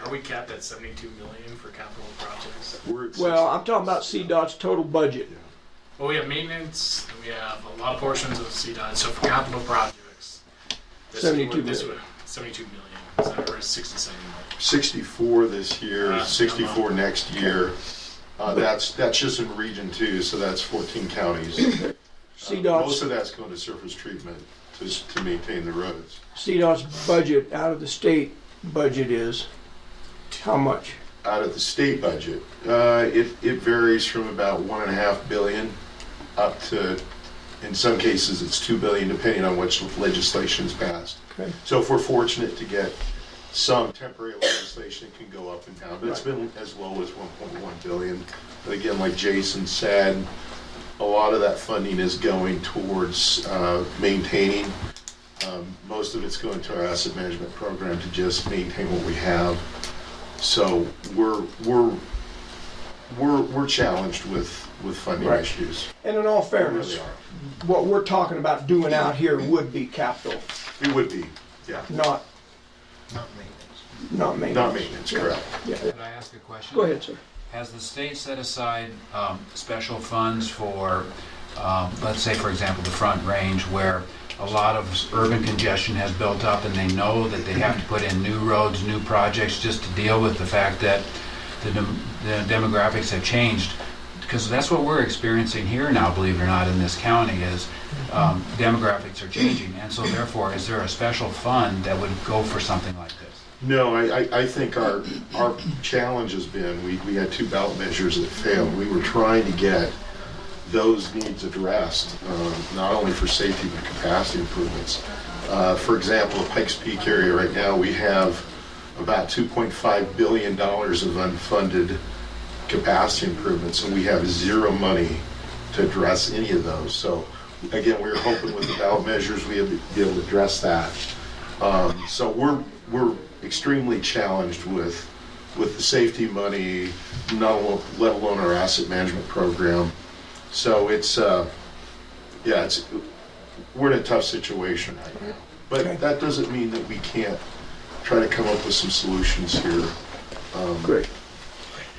Are we capped at 72 million for capital projects? Well, I'm talking about CDOT's total budget. Well, we have maintenance, and we have a lot of portions of CDOT. So for capital projects, 72 million. million. 72 million. Is that right? 67 million. 64 this year, 64 next year. That's just in Region 2, so that's 14 counties. Most of that's going to surface treatment to maintain the roads. CDOT's budget out of the state budget is how much? Out of the state budget, it varies from about $1.5 billion up to, in some cases, it's $2 billion, depending on which legislation is passed. Okay. So if we're fortunate to get some temporary legislation, it can go up and down, but it's been as low as $1.1 billion. But again, like Jason said, a lot of that funding is going towards maintaining. Most of it's going to our asset management program to just maintain what we have. So we're challenged with funding issues. And in all fairness, We really are. what we're talking about doing out here would be capital. It would be, yeah. Not maintenance. Not maintenance, correct. Could I ask a question? Go ahead, sir. Has the state set aside special funds for, let's say, for example, the Front Range, where a lot of urban congestion has built up and they know that they have to put in new roads, new projects, just to deal with the fact that the demographics have changed? Because that's what we're experiencing here now, believe it or not, in this county, is demographics are changing. And so therefore, is there a special fund that would go for something like this? No, I think our challenge has been, we had 2 ballot measures that failed. We were trying to get those needs addressed, not only for safety but capacity improvements. For example, the Pikes Peak area right now, we have about $2.5 billion of unfunded capacity improvements, and we have zero money to address any of those. So again, we were hoping with the ballot measures we'd be able to address that. So we're extremely challenged with the safety money, let alone our asset management program. So it's yeah, we're in a tough situation right now. But that doesn't mean that we can't try to come up with some solutions here. Great.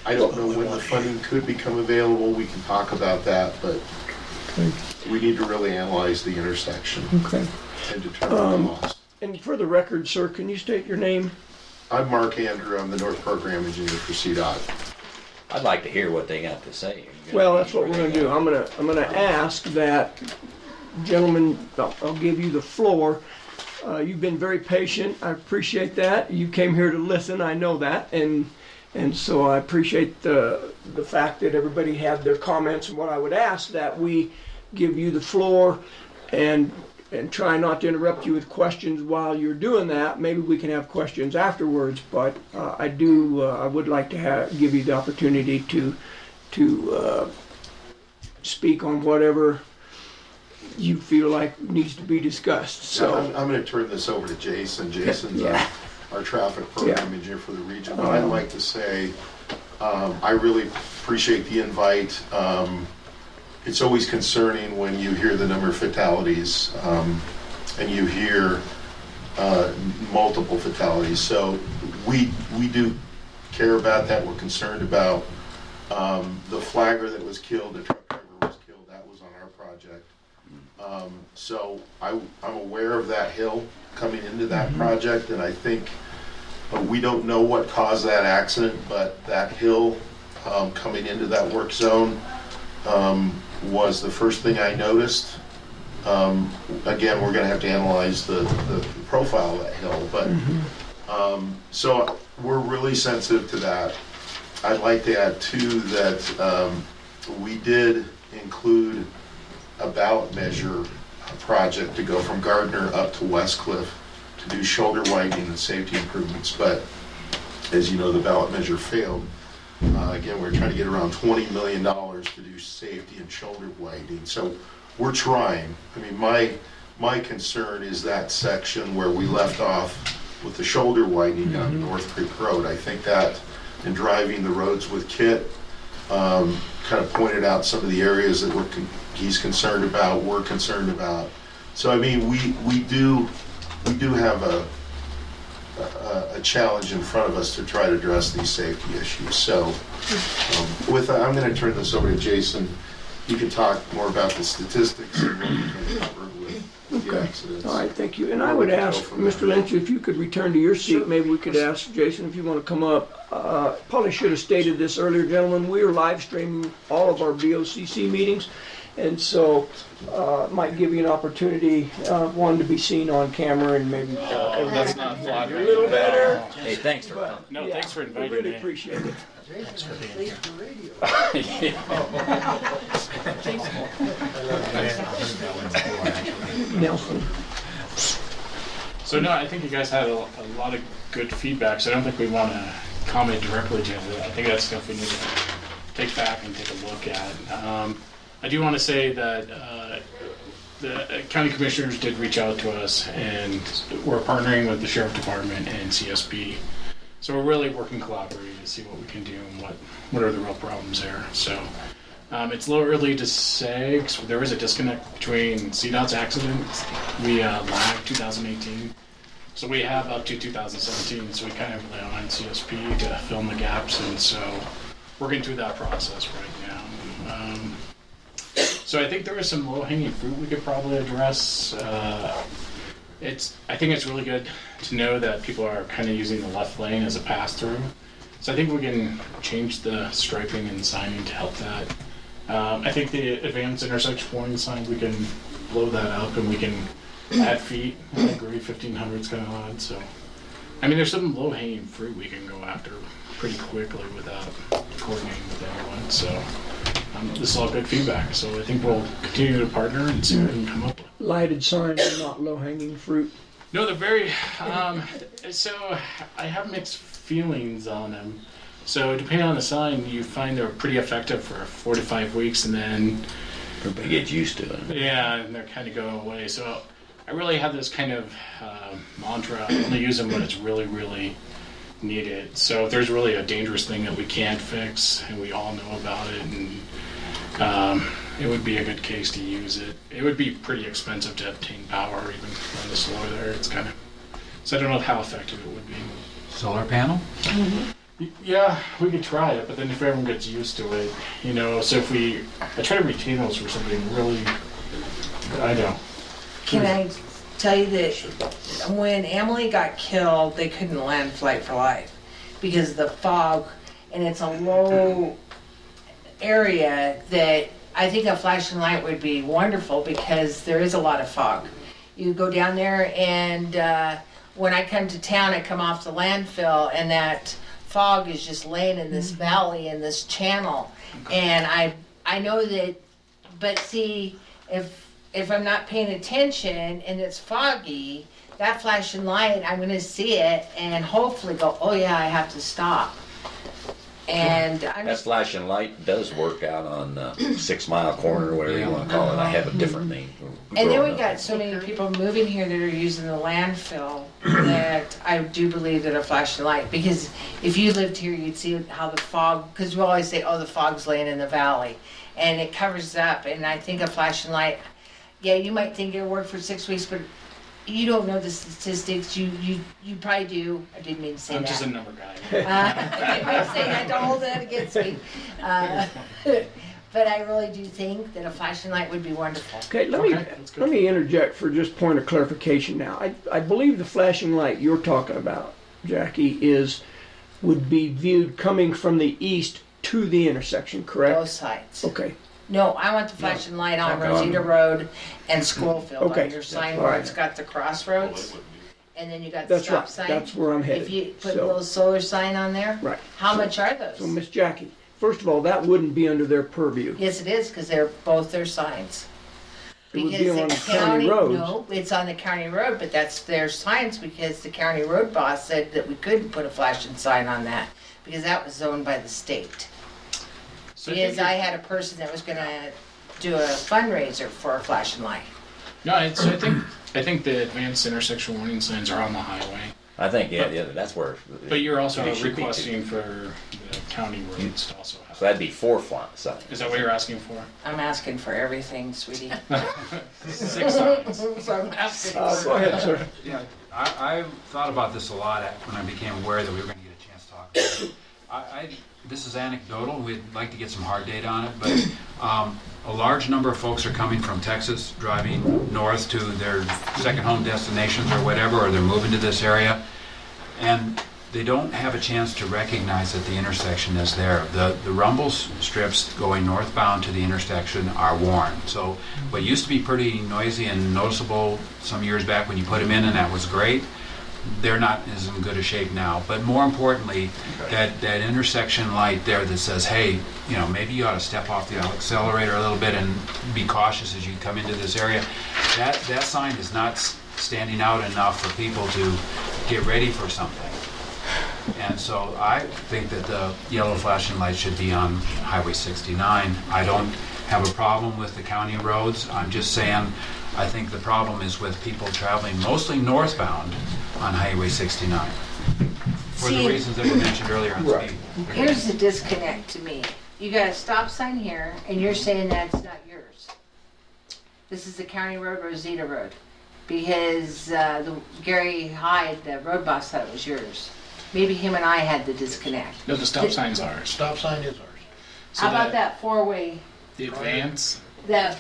I don't know when the funding could become available. We can talk about that, but we need to really analyze the intersection and determine the cost. And for the record, sir, can you state your name? I'm Mark Andrew. I'm the North Program Engineer for CDOT. I'd like to hear what they got to say. Well, that's what we're going to do. I'm going to ask that, gentlemen, I'll give you the floor. You've been very patient. I appreciate that. You came here to listen. I know that, and so I appreciate the fact that everybody had their comments. And what I would ask that we give you the floor and try not to interrupt you with questions while you're doing that. Maybe we can have questions afterwards, but I would like to give you the opportunity to speak on whatever you feel like needs to be discussed. So I'm going to turn this over to Jason. Jason's our traffic program engineer for the region. But I'd like to say I really appreciate the invite. It's always concerning when you hear the number of fatalities and you hear multiple fatalities. So we do care about that. We're concerned about the flagger that was killed, the truck driver was killed. That was on our project. So I'm aware of that hill coming into that project, and I think we don't know what caused that accident, but that hill coming into that work zone was the first thing I noticed. Again, we're going to have to analyze the profile of that hill, but so we're really sensitive to that. I'd like to add too that we did include a ballot measure project to go from Gardner up to Westcliff to do shoulder widening and safety improvements, but as you know, the ballot measure failed. Again, we're trying to get around $20 million to do safety and shoulder widening. So we're trying. I mean, my concern is that section where we left off with the shoulder widening down North Creek Road. I think that in driving the roads with Kit, kind of pointed out some of the areas that he's concerned about, we're concerned about. So I mean, we do have a challenge in front of us to try to address these safety issues. So with that, I'm going to turn this over to Jason. You can talk more about the statistics and what we can cover with the accidents. All right, thank you. And I would ask Mr. Lynch if you could return to your seat. Maybe we could ask Jason if you want to come up. Probably should have stated this earlier, gentlemen. We are live streaming all of our BOCC meetings, and so might give you an opportunity, one, to be seen on camera and maybe That's not flattering. a little better. Hey, thanks for coming. No, thanks for inviting We really me. appreciate it. Thanks for being here. Nelson. So no, I think you guys had a lot of good feedback, so I don't think we want to comment directly to it. I think that's stuff we need to take back and take a look at. I do want to say that the county commissioners did reach out to us, and we're partnering with the sheriff department and CSB. So we're really working collaboratively to see what we can do and what are the real problems there. So it's a little early to say, because there is a disconnect between CDOT's accident. We lagged 2018. So we have up to 2017, so we kind of rely on CSP to fill in the gaps, and so working through that process right now. So I think there is some low-hanging fruit we could probably address. I think it's really good to know that people are kind of using the left lane as a pass-through. So I think we can change the striping and signing to help that. I think the advanced intersection warning sign, we can blow that up and we can add feet. I agree, 1,500 is kind of odd. So, I mean, there's some low-hanging fruit we can go after pretty quickly without coordinating with anyone. So this is all good feedback. So I think we'll continue to partner and see what we can come up with. Lighted signs are not low-hanging fruit. No, they're very, so I have mixed feelings on them. So depending on the sign, you find they're pretty effective for 4 to 5 weeks, and then everybody gets used to it. Yeah, and they're kind of going away. So I really have this kind of mantra, I only use them when it's really, really needed. So if there's really a dangerous thing that we can't fix, and we all know about it, and it would be a good case to use it. It would be pretty expensive to obtain power even on the solar there. It's kind of, so I don't know how effective it would be. Solar panel? Yeah, we could try it, but then if everyone gets used to it, you know, so if I try to retain those for something really, I don't. Can I tell you that when Emily got killed, they couldn't land Flight for Life because of the fog, and it's a low area that I think a flashing light would be wonderful because there is a lot of fog. You go down there, and when I come to town, I come off the landfill, and that fog is just laying in this valley, in this channel. And I know that, but see, if I'm not paying attention and it's foggy, that flashing light, I'm gonna see it and hopefully go, oh yeah, I have to stop. And I'm That just, flashing light does work out on 6 Mile Corner, whatever you want to call it. I have a different name. and then growing we up. got so many people moving here that are using the landfill that I do believe that a flashing light, because if you lived here, you'd see how the fog, because we always say, oh, the fog's laying in the valley, and it covers up, and I think a flashing light, yeah, you might think it'll work for 6 weeks, but you don't know the statistics. You probably do. I didn't mean to say I'm that. just a number guy. I didn't mean to say that. Don't hold that against me. But I really do think that a flashing light would be wonderful. Okay, Okay, that's good. let me interject for just point of clarification now. I believe the flashing light you're talking about, Jackie, would be viewed coming from the east to the intersection, correct? Both sides. Okay. No, I want the flashing light on Okay. Rosita Road and Schoolfield Okay. on your sign All where right. it's got the crossroads, and then you got the That's stop right. sign. That's where I'm headed. If you put a So- little solar sign on there, Right. how much are those? So, Miss Jackie, first of all, that wouldn't be under their purview. Yes, it is, because they're both their signs. It would be Because on the county roads. No, it's on the county road, but that's their signs because the county road boss said that we couldn't put a flashing sign on that because that was owned by the state. So Because I had a person that was gonna do a fundraiser for a flashing light. No, I think the advanced intersection warning signs are on the highway, I think, yeah, that's where. but you're also it should be too. requesting for the county roads to also have. So that'd be 4 signs. Is that what you're asking for? I'm asking for everything, sweetie. 6 signs. So I'm asking Go for ahead, sir. Yeah, I thought about this a lot when I became aware that we were going to get a chance to talk about it. This is anecdotal. We'd like to get some hard data on it, but a large number of folks are coming from Texas, driving north to their second home destinations or whatever, or they're moving to this area, and they don't have a chance to recognize that the intersection is there. The rumble strips going northbound to the intersection are worn. So what used to be pretty noisy and noticeable some years back when you put them in, and that was great, they're not as in good a shape now. But more importantly, that intersection light there that says, hey, you know, maybe you ought to step off the accelerator a little bit and be cautious as you come into this area. That sign is not standing out enough for people to get ready for something. And so I think that the yellow flashing light should be on Highway 69. I don't have a problem with the county roads. I'm just saying I think the problem is with people traveling mostly northbound on Highway 69 for the See- reasons that were mentioned earlier on Right. speed. Here's the disconnect to me. You got a stop sign here, and you're saying that's not yours. This is the county road, Rosita Road, because Gary Hyde, the road boss, thought it was yours. Maybe him and I had the disconnect. No, the stop sign's ours. Stop sign is ours. So How about that four-way? The advance, That's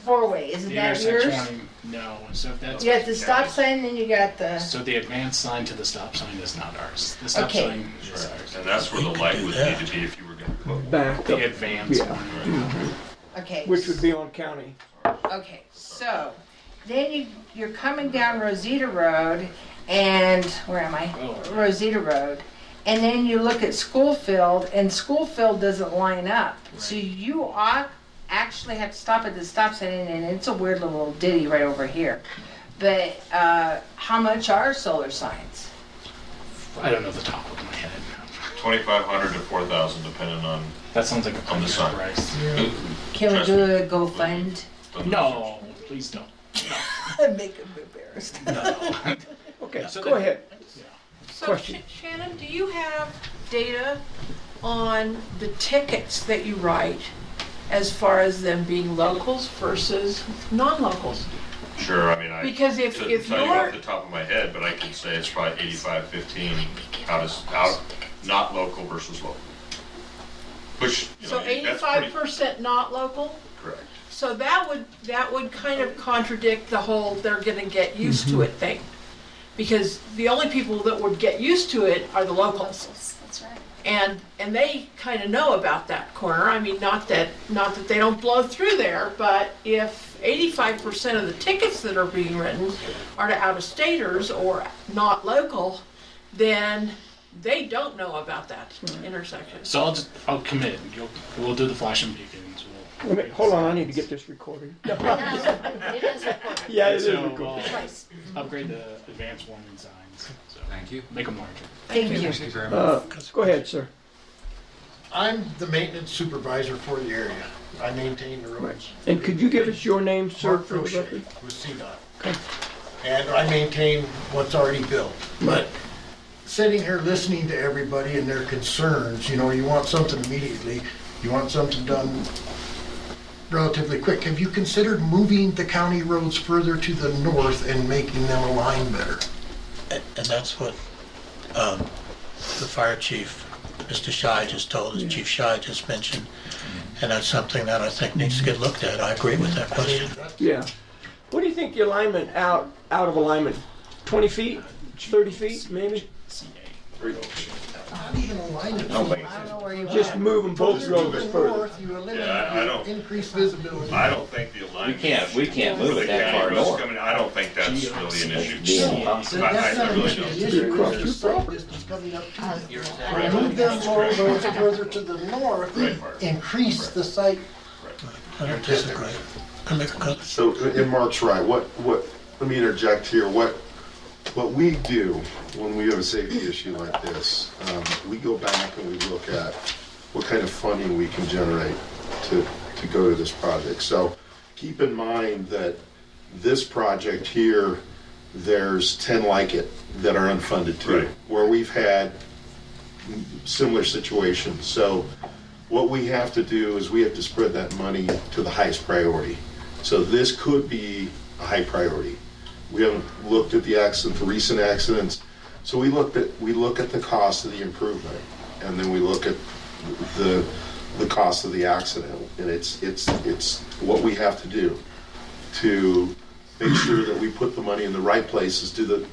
four-way. Isn't the that intersection yours? warning, no. So if that's You got the stop sign, then you got the. so the advance sign to the stop sign is not ours. The stop Okay. sign is ours. And that's where the light would need to be if you were going to put Back up. The advance Yeah. one. Okay. Which would be on county. Okay, so then you're coming down Rosita Road, and where am I? Oh. Rosita Road, and then you look at Schoolfield, and Schoolfield doesn't line up. So you actually have to stop at the stop sign, and it's a weird little ditty right over here. But how much are solar signs? I don't know the top of my head. 2,500 to 4,000 depending on That sounds like a On the pretty sign. good price. Can we Trust do me. a GoFund? No, please don't. Make them embarrassed. No. Okay, So go that- ahead. So Question. Shannon, do you have data on the tickets that you write as far as them being locals versus non-locals. Sure, I mean, I Because if couldn't tell you you're- off the top of my head, but I could say it's probably 85-15 out, not local versus local. Which, you So know, that's pretty 85% not local? correct. So that would kind of contradict the whole they're gonna get used to it thing. Because the only people that would get used to it are the locals. That's right. And they kind of know about that corner. I mean, not that they don't blow through there, but if 85% of the tickets that are being written are to out-of-staters or not local, then they don't know about that intersection. So I'll commit. We'll do the flashing beacons. Hold on, I need to get this recorded. It is recorded. Yeah, it is So recorded. Twice. upgrade the advanced warning signs. So Thank you. make them larger. Thank you. Thank you very much. Go ahead, sir. I'm the maintenance supervisor for the area. I maintain the roads. And could you give us your name, sir, Mark for the Crochet record? with CDOT. Okay. And I maintain what's already built. But sitting here listening to everybody and their concerns, you know, you want something immediately, you want something done relatively quick. Have you considered moving the county roads further to the north and making them align better? And that's what the fire chief, Mr. Shy, just told us, Chief Shy just mentioned. And that's something that I think needs to get looked at. I agree with that question. Yeah. What do you think the alignment out of alignment? 20 feet? 30 feet, maybe? Not even alignment. No, but- I don't know where you Just are. move them both Further to roads the further. north, you eliminate I don't- increased visibility. I don't think the alignment. We can't move for it the that county far roads north. coming, I don't think that's really an issue. Being I possible. That's not an really issue. don't. The issue Across is your the site property. distance coming up to you. Right. Move them roads further to the north, Right. increase the site. I don't disagree. Can I make a comment? So, and Mark's right, let me interject here, what we do when we have a safety issue like this, we go back and we look at what kind of funding we can generate to go to this project. So keep in mind that this project here, there's 10 like it that are unfunded too, Right. where we've had similar situations. So what we have to do is we have to spread that money to the highest priority. So this could be a high priority. We haven't looked at the recent accidents. So we look at the cost of the improvement, and then we look at the cost of the accident. And it's what we have to do to make sure that we put the money in the right places, do the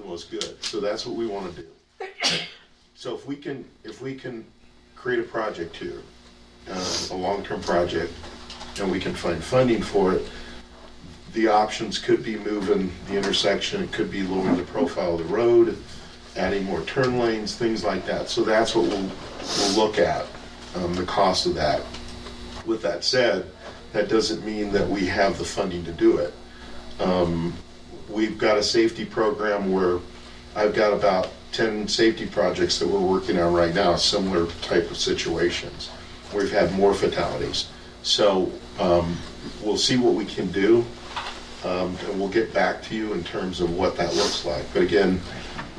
most good. So that's what we want to do. So if we can create a project here, a long-term project, and we can find funding for it, the options could be moving the intersection, it could be lowering the profile of the road, adding more turn lanes, things like that. So that's what we'll look at, the cost of that. With that said, that doesn't mean that we have the funding to do it. We've got a safety program where I've got about 10 safety projects that we're working on right now, similar type of situations. We've had more fatalities. So we'll see what we can do. And we'll get back to you in terms of what that looks like. But again,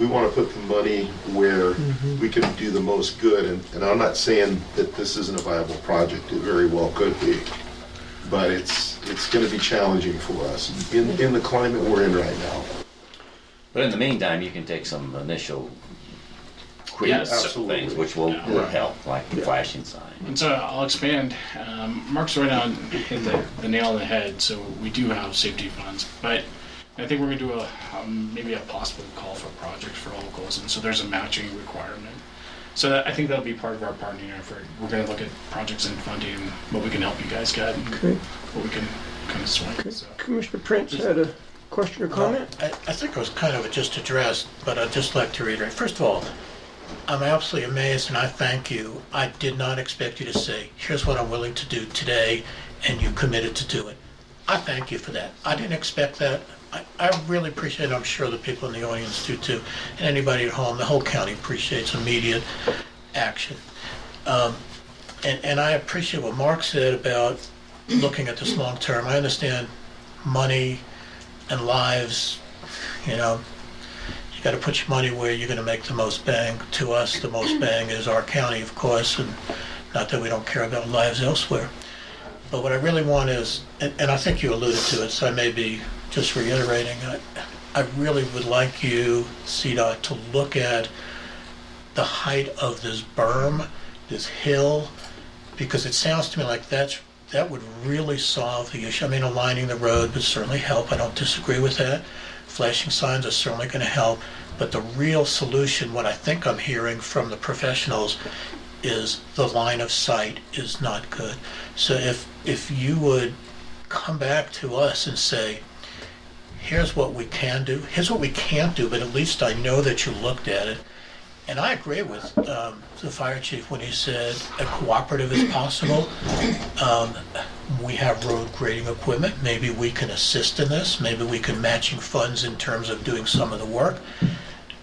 we want to put the money where we can do the most good. And I'm not saying that this isn't a viable project. It very well could be. But it's going to be challenging for us in the climate we're in right now. But in the meantime, you can take some initial quick absolutely. things, which will help, like the flashing sign. And so I'll expand. Mark's right on, hit the nail on the head. So we do have safety funds, but I think we're going to do maybe a possible call for projects for locals, and so there's a matching requirement. So I think that'll be part of our partnering effort. We're going to look at projects and funding, and what we can help you guys get, and what we can kind of swing. Okay. So. Commissioner Prince had a question or comment? I think it was kind of just addressed, but I'd just like to reiterate. First of all, I'm absolutely amazed, and I thank you. I did not expect you to say, here's what I'm willing to do today, and you committed to do it. I thank you for that. I didn't expect that. I really appreciate it. I'm sure the people in the audience do too, and anybody at home. The whole county appreciates immediate action. And I appreciate what Mark said about looking at this long term. I understand money and lives, you know. You got to put your money where you're going to make the most bang. To us, the most bang is our county, of course, and not that we don't care about lives elsewhere. But what I really want is, and I think you alluded to it, so I may be just reiterating, I really would like you, CDOT, to look at the height of this berm, this hill, because it sounds to me like that would really solve the issue. I mean, aligning the road would certainly help. I don't disagree with that. Flashing signs are certainly going to help. But the real solution, what I think I'm hearing from the professionals, is the line of sight is not good. So if you would come back to us and say, here's what we can do, here's what we can't do, but at least I know that you looked at it. And I agree with the fire chief when he said a cooperative is possible. We have road grading equipment. Maybe we can assist in this. Maybe we can matching funds in terms of doing some of the work.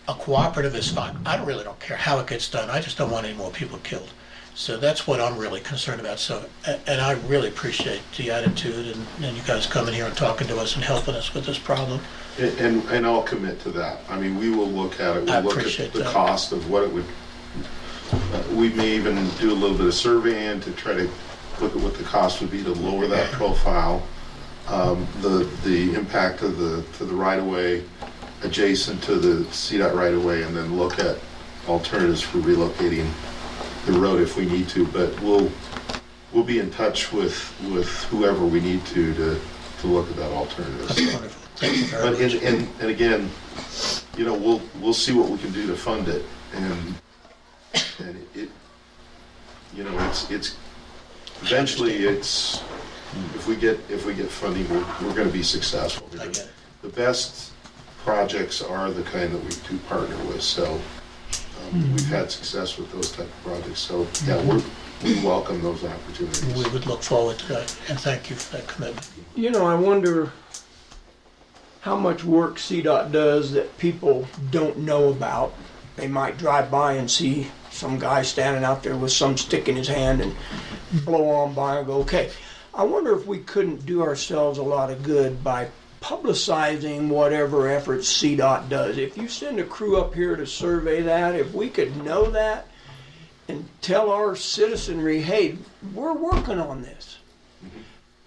A cooperative is fine. I really don't care how it gets done. I just don't want any more people killed. So that's what I'm really concerned about. So, and I really appreciate the attitude and you guys coming here and talking to us and helping us with this problem. And I'll commit to that. I mean, we will look at it. We'll look at the cost of what it would. We may even do a little bit of surveying to try to look at what the cost would be to lower that profile. The impact of to the right of way adjacent to the CDOT right of way, and then look at alternatives for relocating the road if we need to. But we'll be in touch with whoever we need to look at that alternative. That's wonderful. Thank you very much. And again, you know, we'll see what we can do to fund it, and it you know, it's eventually if we get funding, we're going to be successful. The best projects are the kind that we do partner with. So we've had success with those type of projects. So yeah, we welcome those opportunities. We would look forward to that, and thank you for that commitment. You know, I wonder how much work CDOT does that people don't know about. They might drive by and see some guy standing out there with some stick in his hand and blow on by and go, okay. I wonder if we couldn't do ourselves a lot of good by publicizing whatever efforts CDOT does. If you send a crew up here to survey that, if we could know that and tell our citizenry, hey, we're working on this.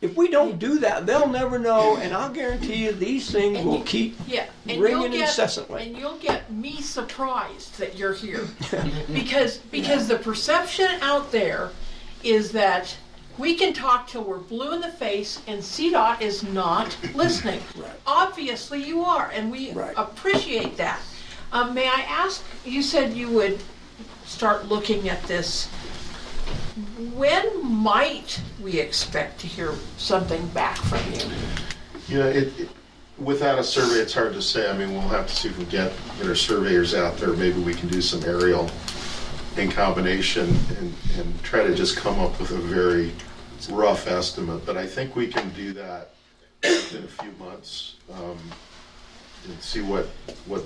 If we don't do that, they'll never know, and I'll guarantee you these things will keep ringing incessantly. And you'll get me surprised that you're here. because the perception out there is that we can talk till we're blue in the face and CDOT is not listening. Right. Obviously you are, and we appreciate that. May I ask, you said you would start looking at this. When might we expect to hear something back from you? You know, without a survey, it's hard to say. I mean, we'll have to see if we get our surveyors out there. Maybe we can do some aerial in combination and try to just come up with a very rough estimate. But I think we can do that within a few months and see what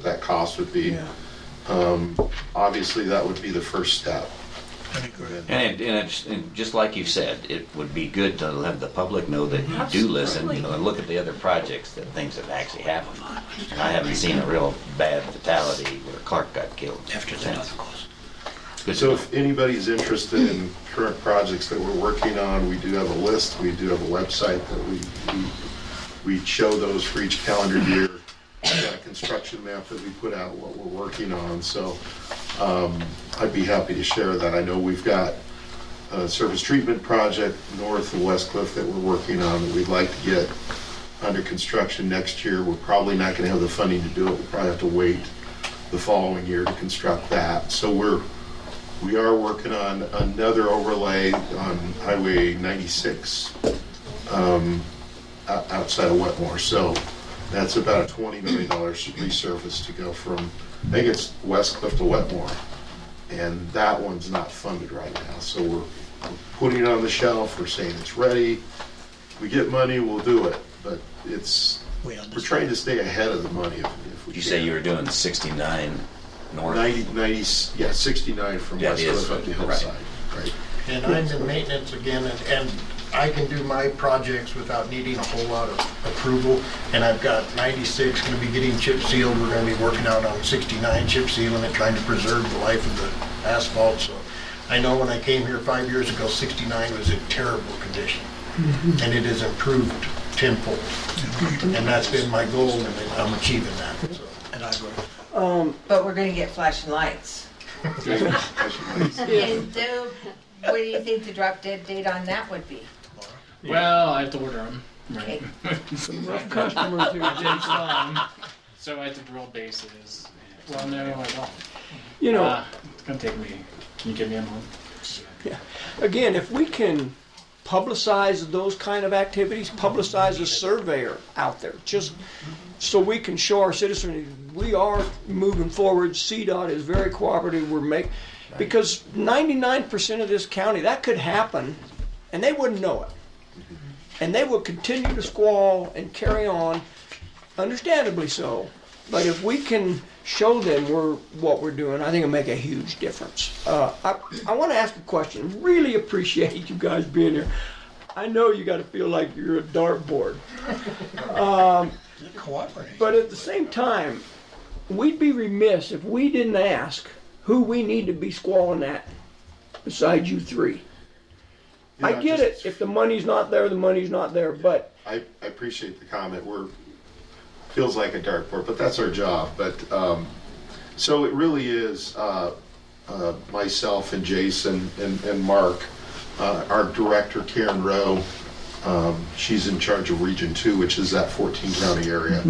that cost would be. Yeah. Obviously, that would be the first step. And just like you said, it would be good to let the public know that you do listen, you know, and look at the other projects, that things that actually happened. I haven't seen a real bad fatality where Clark got killed. After that, of course. So if anybody's interested in current projects that we're working on, we do have a list. We do have a website that we show those for each calendar year. We've got a construction map that we put out what we're working on. So I'd be happy to share that. I know we've got a surface treatment project north of West Cliff that we're working on that we'd like to get under construction next year. We're probably not going to have the funding to do it. We'll probably have to wait the following year to construct that. So we are working on another overlay on Highway 96 outside of Wetmore. So that's about a $20 million resurface to go from, I think it's West Cliff to Wetmore. And that one's not funded right now. So we're putting it on the shelf. We're saying it's ready. If we get money, we'll do it. But we're trying to stay ahead of the money if we can. You say you were doing 69 north? 90, yeah, 69 from West Cliff up to Hillside. Right. And I'm in maintenance again, and I can do my projects without needing a whole lot of approval. And I've got 96 going to be getting chip sealed. We're going to be working out on 69 chip sealing and trying to preserve the life of the asphalt. So I know when I came here 5 years ago, 69 was in terrible condition. and it has improved tenfold. And that's been my goal, and I'm achieving that, so. And I agree. But we're gonna get flashing lights. And what do you think the drop dead date on that would be? Well, I have to order them. Okay. Some rough customers here, Jason. So I have to drill bases. Well, no, I don't. You know, It's gonna take me. Can you give me a month? yeah. Again, if we can publicize those kind of activities, publicize a surveyor out there, just so we can show our citizens we are moving forward. CDOT is very cooperative. Because 99% of this county, that could happen, and they wouldn't know it. And they will continue to squall and carry on, understandably so. But if we can show them what we're doing, I think it'll make a huge difference. I want to ask a question. Really appreciate you guys being here. I know you got to feel like you're a dartboard. Cooperating. But at the same time, we'd be remiss if we didn't ask who we need to be squalling at besides you three. Yeah, I get it. If the money's not there, the money's not there. But I appreciate the comment. Feels like a dartboard, but that's our job. But so it really is myself and Jason and Mark, our director Karen Rowe. She's in charge of Region 2, which is that 14 county area.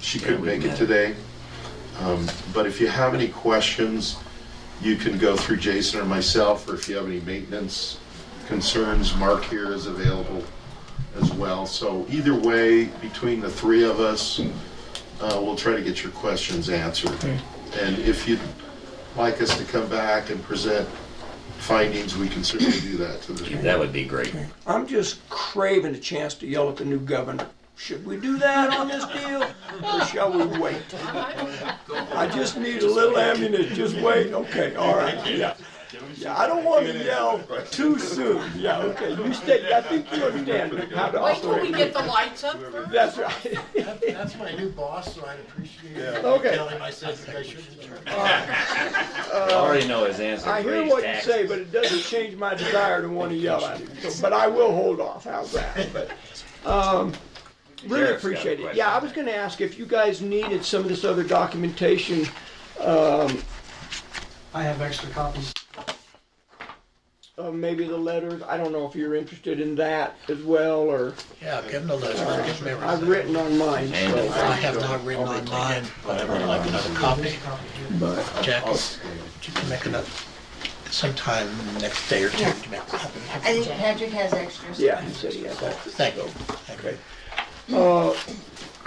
She couldn't make it today. But if you have any questions, you can go through Jason or myself, or if you have any maintenance concerns, Mark here is available as well. So either way, between the three of us, we'll try to get your questions answered. And if you'd like us to come back and present findings, we can certainly do that to the. That would be great. I'm just craving a chance to yell at the new governor. Should we do that on this deal, or shall we wait? I just need a little ammunition. Just wait. Okay. All right. Yeah. Yeah. I don't want to yell too soon. Yeah. Okay. You stay. I think you understand how to Wait till operate. we get the lights up first. That's right. That's my new boss, so I'd appreciate it. Okay. Tell him I said you guys shouldn't turn. I already know his answer. I hear Raise what taxes. you say, but it doesn't change my desire to want to yell at him. So, but I will hold off. How's that? But really Sheriff's got a appreciate it. question. Yeah, I was going to ask if you guys needed some of this other documentation. I have extra copies. Maybe the letters. I don't know if you're interested in that as well, or Yeah, give them the list. Give them I've everything. written on mine. So, I have not written on mine, but I would like another copy. but Jackie, you can make another, sometime next day or two, to make a copy. I think Patrick has extras. yeah, he said he had that. Thank you. Thank you. Okay.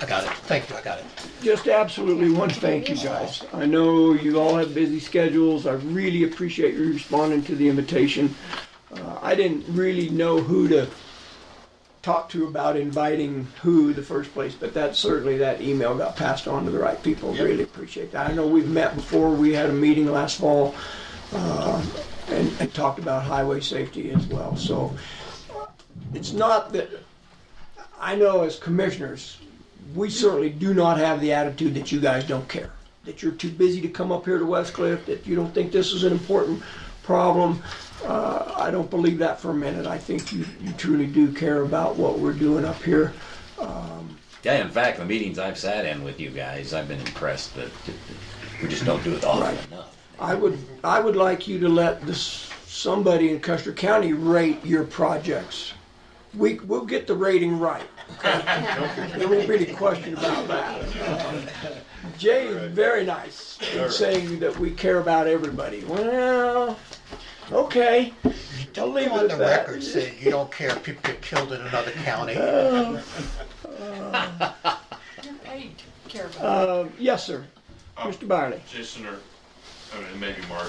I got it. Thank you, I got it. Just absolutely want to thank you guys. I know you all have busy schedules. I really appreciate you responding to the invitation. I didn't really know who to talk to about inviting who the first place, but certainly that email got passed on to the right people. Really appreciate that. I know we've met before. We had a meeting last fall and talked about highway safety as well. So it's not that I know as commissioners, we certainly do not have the attitude that you guys don't care, that you're too busy to come up here to West Cliff, that you don't think this is an important problem. I don't believe that for a minute. I think you truly do care about what we're doing up here. Yeah, in fact, the meetings I've sat in with you guys, I've been impressed that we just don't do it often Right. enough. I would like you to let somebody in Custer County rate your projects. We'll get the rating right. There won't be any question about that. Jay is very nice in saying that we care about everybody. Well, okay. I'll leave it On at the that. record, say you don't care if people get killed in another county. You're paid to care about Yes, sir. Mr. Byerly. Jason or maybe Mark,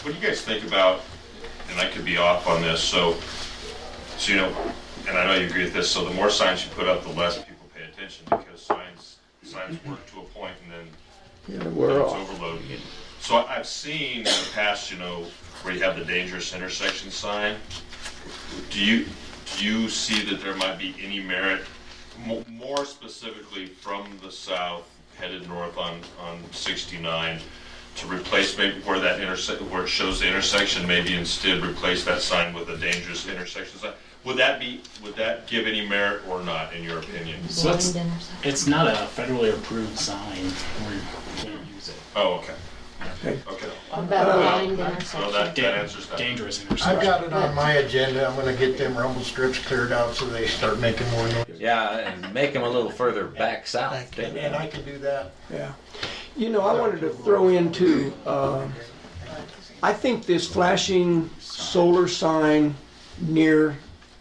what do you guys think about, and I could be off on this, so you know, and I know you agree with this, so the more signs you put up, the less people pay attention, because signs work to a point and then Yeah, we're it's off. overloaded. So I've seen in the past, you know, where you have the dangerous intersection sign. Do you see that there might be any merit, more specifically from the south headed north on 69, to replace maybe where that where it shows the intersection, maybe instead replace that sign with a dangerous intersection sign? Would that give any merit or not, in your opinion? So it's not a federally approved sign where you can't use it. Oh, okay. Okay. Okay. What about a blind Well, intersection? that answers that. Dangerous intersection. I've got it on my agenda. I'm gonna get them rumble strips cleared out so they start making more noise. Yeah, and make them a little further back south. And I can do that. Yeah. You know, I wanted to throw in too, I think this flashing solar sign near,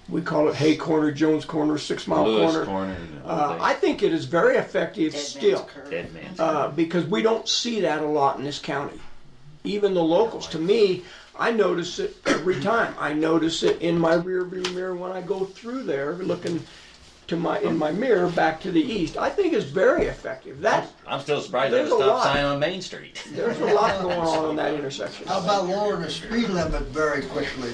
we call it Hay Corner, Jones Corner, 6 Mile Lewis Corner. Corner. I think it is very effective still, Dead Man's because we don't see that a lot in this county. Even the locals, to me, I notice it every time. I notice it in my rear view mirror when I go through there looking in my mirror back to the east. I think it's very effective. I'm still surprised there's a stop sign on Main Street. There's a lot going on that intersection. How about lowering the speed limit very quickly?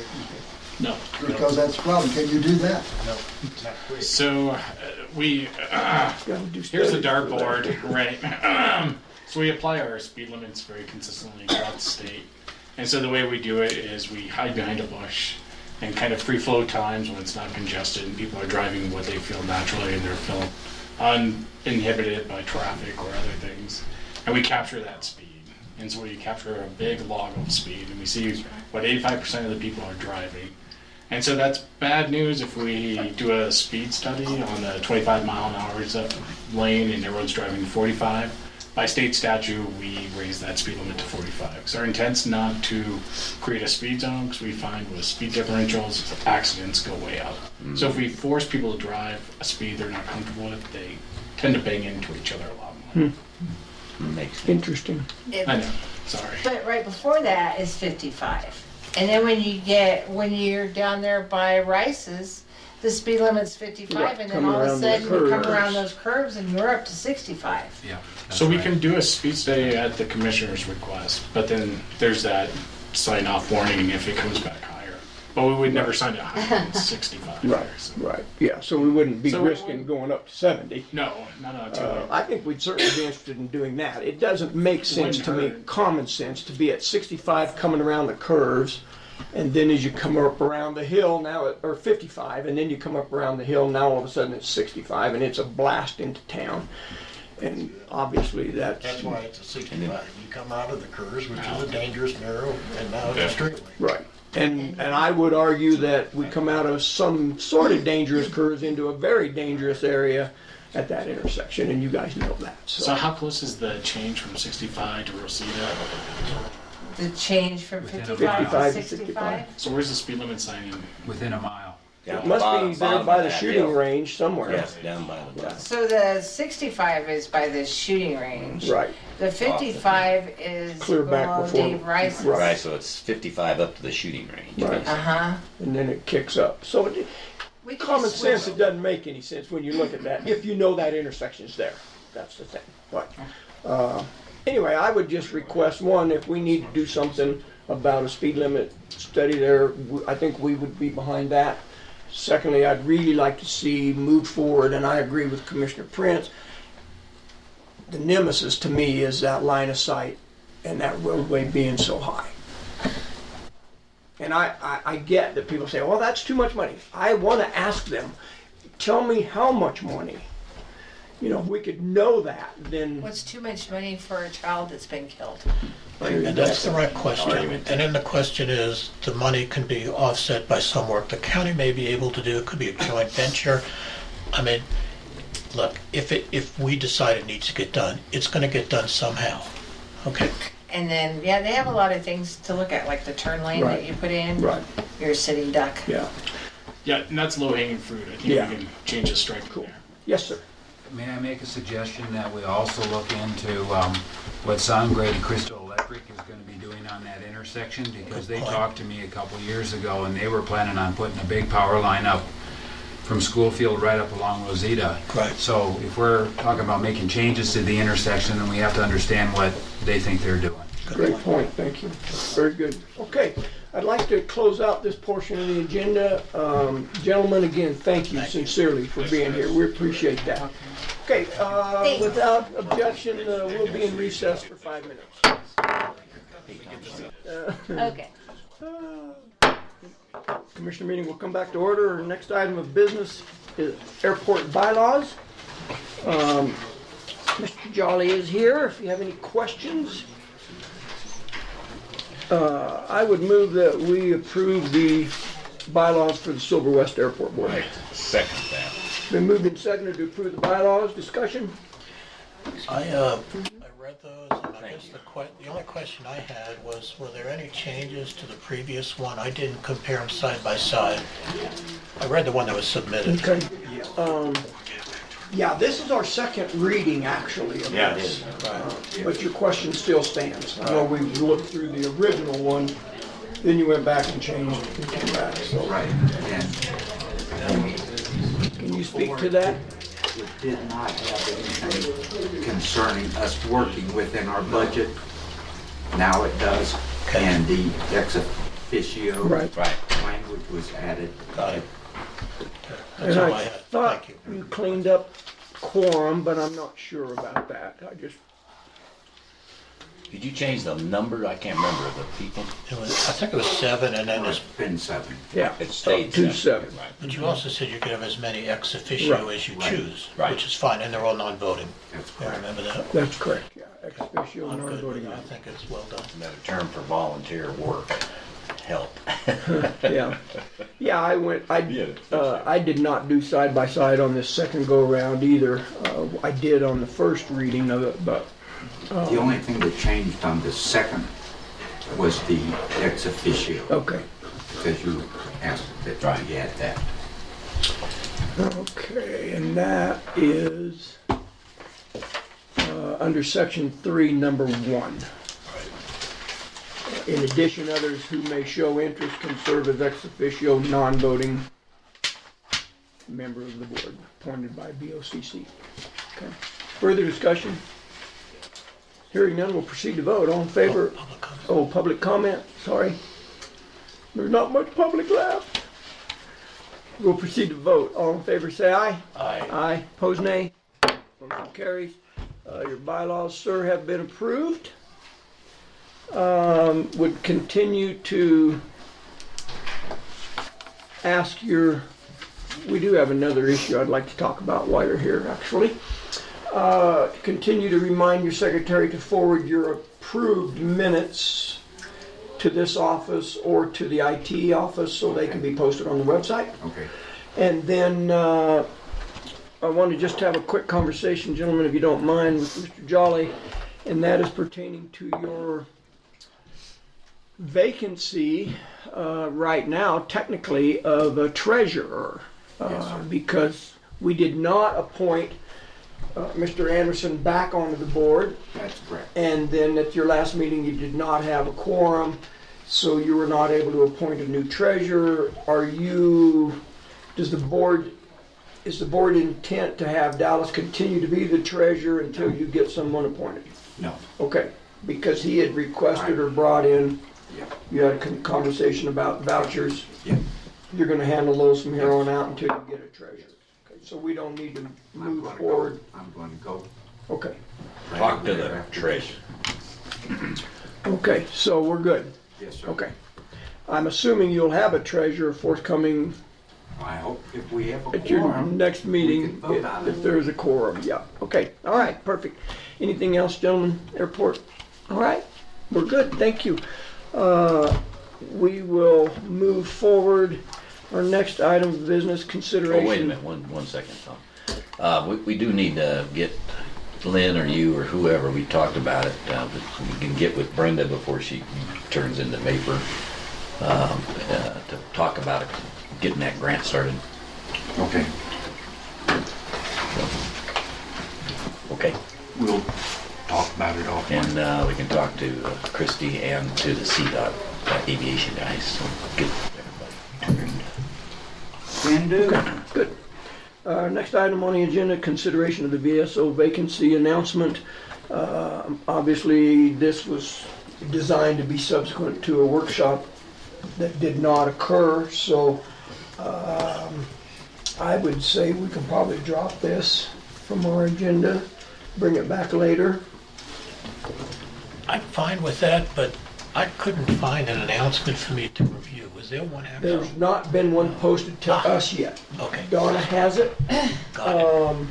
No. Because that's the problem. Can you do that? No, not quick. So here's a dartboard, right? So we apply our speed limits very consistently throughout the state. And so the way we do it is we hide behind a bush and kind of free flow times when it's not congested and people are driving what they feel naturally and they're feeling uninhibited by traffic or other things. And we capture that speed. And so we capture a big log of speed and we see what 85% of the people are driving. And so that's bad news if we do a speed study on the 25 mile an hour lane and everyone's driving 45. By state statute, we raise that speed limit to 45. So our intent's not to create a speed zone because we find with speed differentials, accidents go way up. Mm-hmm. So if we force people to drive a speed they're not comfortable with, they tend to bang into each other a lot more. Makes sense. Interesting. I know, sorry. But right before that is 55. And then when you're down there by Rice's, the speed limit's 55, Right, and then all of a sudden you come around those curves and you're up to 65. Yeah. So we can do a speed study at the commissioner's request, but then there's that sign off warning if it comes back higher. But we would never sign it higher than 65. Right, right. Yeah, so we wouldn't be risking going up to 70. No, not too late. I think we'd certainly be interested in doing that. It doesn't make sense to me, common sense, to be at 65 coming around the curves, and then as you come up around the hill now, or 55, and then you come up around the hill, now all of a sudden it's 65, and it's a blast into town. And obviously That's why it's a 65. You come out of the curves, which is a dangerous narrow, and now it's a straight lane. Right. And I would argue that we come out of some sort of dangerous curves into a very dangerous area at that intersection, and you guys know that. So how close is the change from 65 to Rosita? The change from 55 to 65? So where's the speed limit sign in? Within a mile. It must be there by the shooting range somewhere. Yes, down by the bus. So the 65 is by the shooting range. Right. The 55 is Clear back below before- Dave Rice's. Right, so it's 55 up to the shooting range. Right. Uh-huh. And then it kicks up. So We can common just switch. sense, it doesn't make any sense when you look at that, if you know that intersection's there. That's the thing. But anyway, I would just request, one, if we need to do something about a speed limit study there, I think we would be behind that. Secondly, I'd really like to see move forward, and I agree with Commissioner Prince, the nemesis to me is that line of sight and that roadway being so high. And I get that people say, well, that's too much money. I want to ask them, tell me how much money. You know, if we could know that, then... What's too much money for a child that's been killed? And that's the right question. And then the question is, the money can be offset by some work the county may be able to do. It could be a joint venture. I mean, look, if we decide it needs to get done, it's going to get done somehow. Okay. And then, yeah, they have a lot of things to look at, like the turn lane that you put in. Right. You're a sitting duck. Yeah. Yeah, and that's low-hanging fruit. I think we can change the stripe there. Yes, sir. May I make a suggestion that we also look into what SoundGrade and Crystal Electric is going to be doing on that intersection? Because they talked to me a couple years ago and they were planning on putting a big power line up from Schoolfield right up along Rosita. Right. So if we're talking about making changes to the intersection, then we have to understand what they think they're doing. Great point, thank you. Very good. Okay, I'd like to close out this portion of the agenda. Gentlemen, again, thank you sincerely for being here. We appreciate that. Okay, without objection, we'll be in recess for 5 minutes. Okay. Commissioner meeting will come back to order. Our next item of business is airport bylaws. Mr. Jolly is here. If you have any questions, I would move that we approve the bylaws for the Silver West Airport Board. Right, second that. Been moved and seconded to approve the bylaws. Discussion? I read those, and I guess the only question I had was, were there any changes to the previous one? I didn't compare them side by side. I read the one that was submitted. Okay. Yeah, this is our second reading, actually, of Yeah, it this. is. But your question still stands. I know we looked through the original one, then you went back and changed it and came back, so. Right, and Can you speak to that? it did not have anything concerning us working within our budget. Now it does, and the ex officio Right. language was added. Got it. That's And all I I had. thought Thank you. you cleaned up quorum, but I'm not sure about that. Did you change the number? I can't remember the people. I think it was 7, and then It's there's, been 7. Yeah, It stayed 2-7. Right. but you also said you could have as many ex officio Right. as you Right. choose, Right. which is fine, and they're all non-voting. That's I correct. remember that. That's correct, yeah. Ex officio, I'm good with non-voting. it. I think it's well done. Another term for volunteer work. Help. Yeah. Yeah, Yeah. I did not do side by side on this second go around either. I did on the first reading of it, but The only thing that changed on the second was the ex officio, okay. because you asked that we add that. Okay, and that is under section 3, number 1. In addition, others who may show interest can serve as ex officio non-voting member of the board, appointed by BOCC. Okay. Further discussion? Hearing none, we'll proceed to vote. All in favor? Public comment. Oh, public comment, sorry. There's not much public left. We'll proceed to vote. All in favor, say aye. Aye. Aye. Pose nay. Motion carries. Your bylaws, sir, have been approved. Would continue to ask we do have another issue I'd like to talk about while you're here, actually. Continue to remind your secretary to forward your approved minutes to this office or to the IT office so they can be posted on the website. Okay. And then I want to just have a quick conversation, gentlemen, if you don't mind, with Mr. Jolly, and that is pertaining to your vacancy right now, technically, of a treasurer. Because we did not appoint Mr. Anderson back onto the board. That's correct. And then at your last meeting, you did not have a quorum, so you were not able to appoint a new treasurer. Is the board intent to have Dallas continue to be the treasurer until you get someone appointed? No. Okay, because he had requested or brought in, Yeah. you had a conversation about vouchers. Yeah. You're gonna handle those from here on out until you get a treasurer. Okay, so we don't need to move forward. I'm going to go. Okay, Talk to the treasurer. okay, so we're good. Yes, sir. Okay. I'm assuming you'll have a treasurer forthcoming I hope if we have a at your quorum, next meeting, we can vote on if it. there's a quorum, yeah. Okay, all right, perfect. Anything else, gentlemen, airport? All right, we're good, thank you. We will move forward. Our next item of business, consideration. Oh, wait a minute, one second, Tom. We do need to get Lynn or you or whoever, we talked about it, but we can get with Brenda before she turns into vapor, to talk about it, getting that grant started. Okay. Okay? We'll talk about it all. And we can talk to Christie and to the CDOT aviation guys, so get everybody turned. Can do. Okay, good. Next item on the agenda, consideration of the VSO vacancy announcement. Obviously, this was designed to be subsequent to a workshop that did not occur, so I would say we could probably drop this from our agenda, bring it back later. I'm fine with that, but I couldn't find an announcement for me to review. Was there one after? There's not been one posted to us yet. Okay. Donna has it. Got it.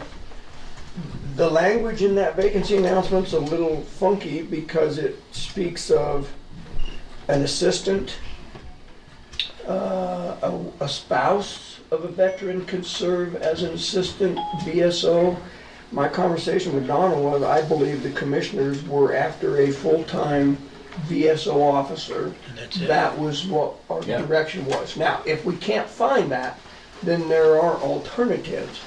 The language in that vacancy announcement's a little funky because it speaks of an assistant, a spouse of a veteran could serve as an assistant VSO. My conversation with Donna was, I believe the commissioners were after a full-time VSO officer. And that's it. That was what our Yeah. direction was. Now, if we can't find that, then there are alternatives.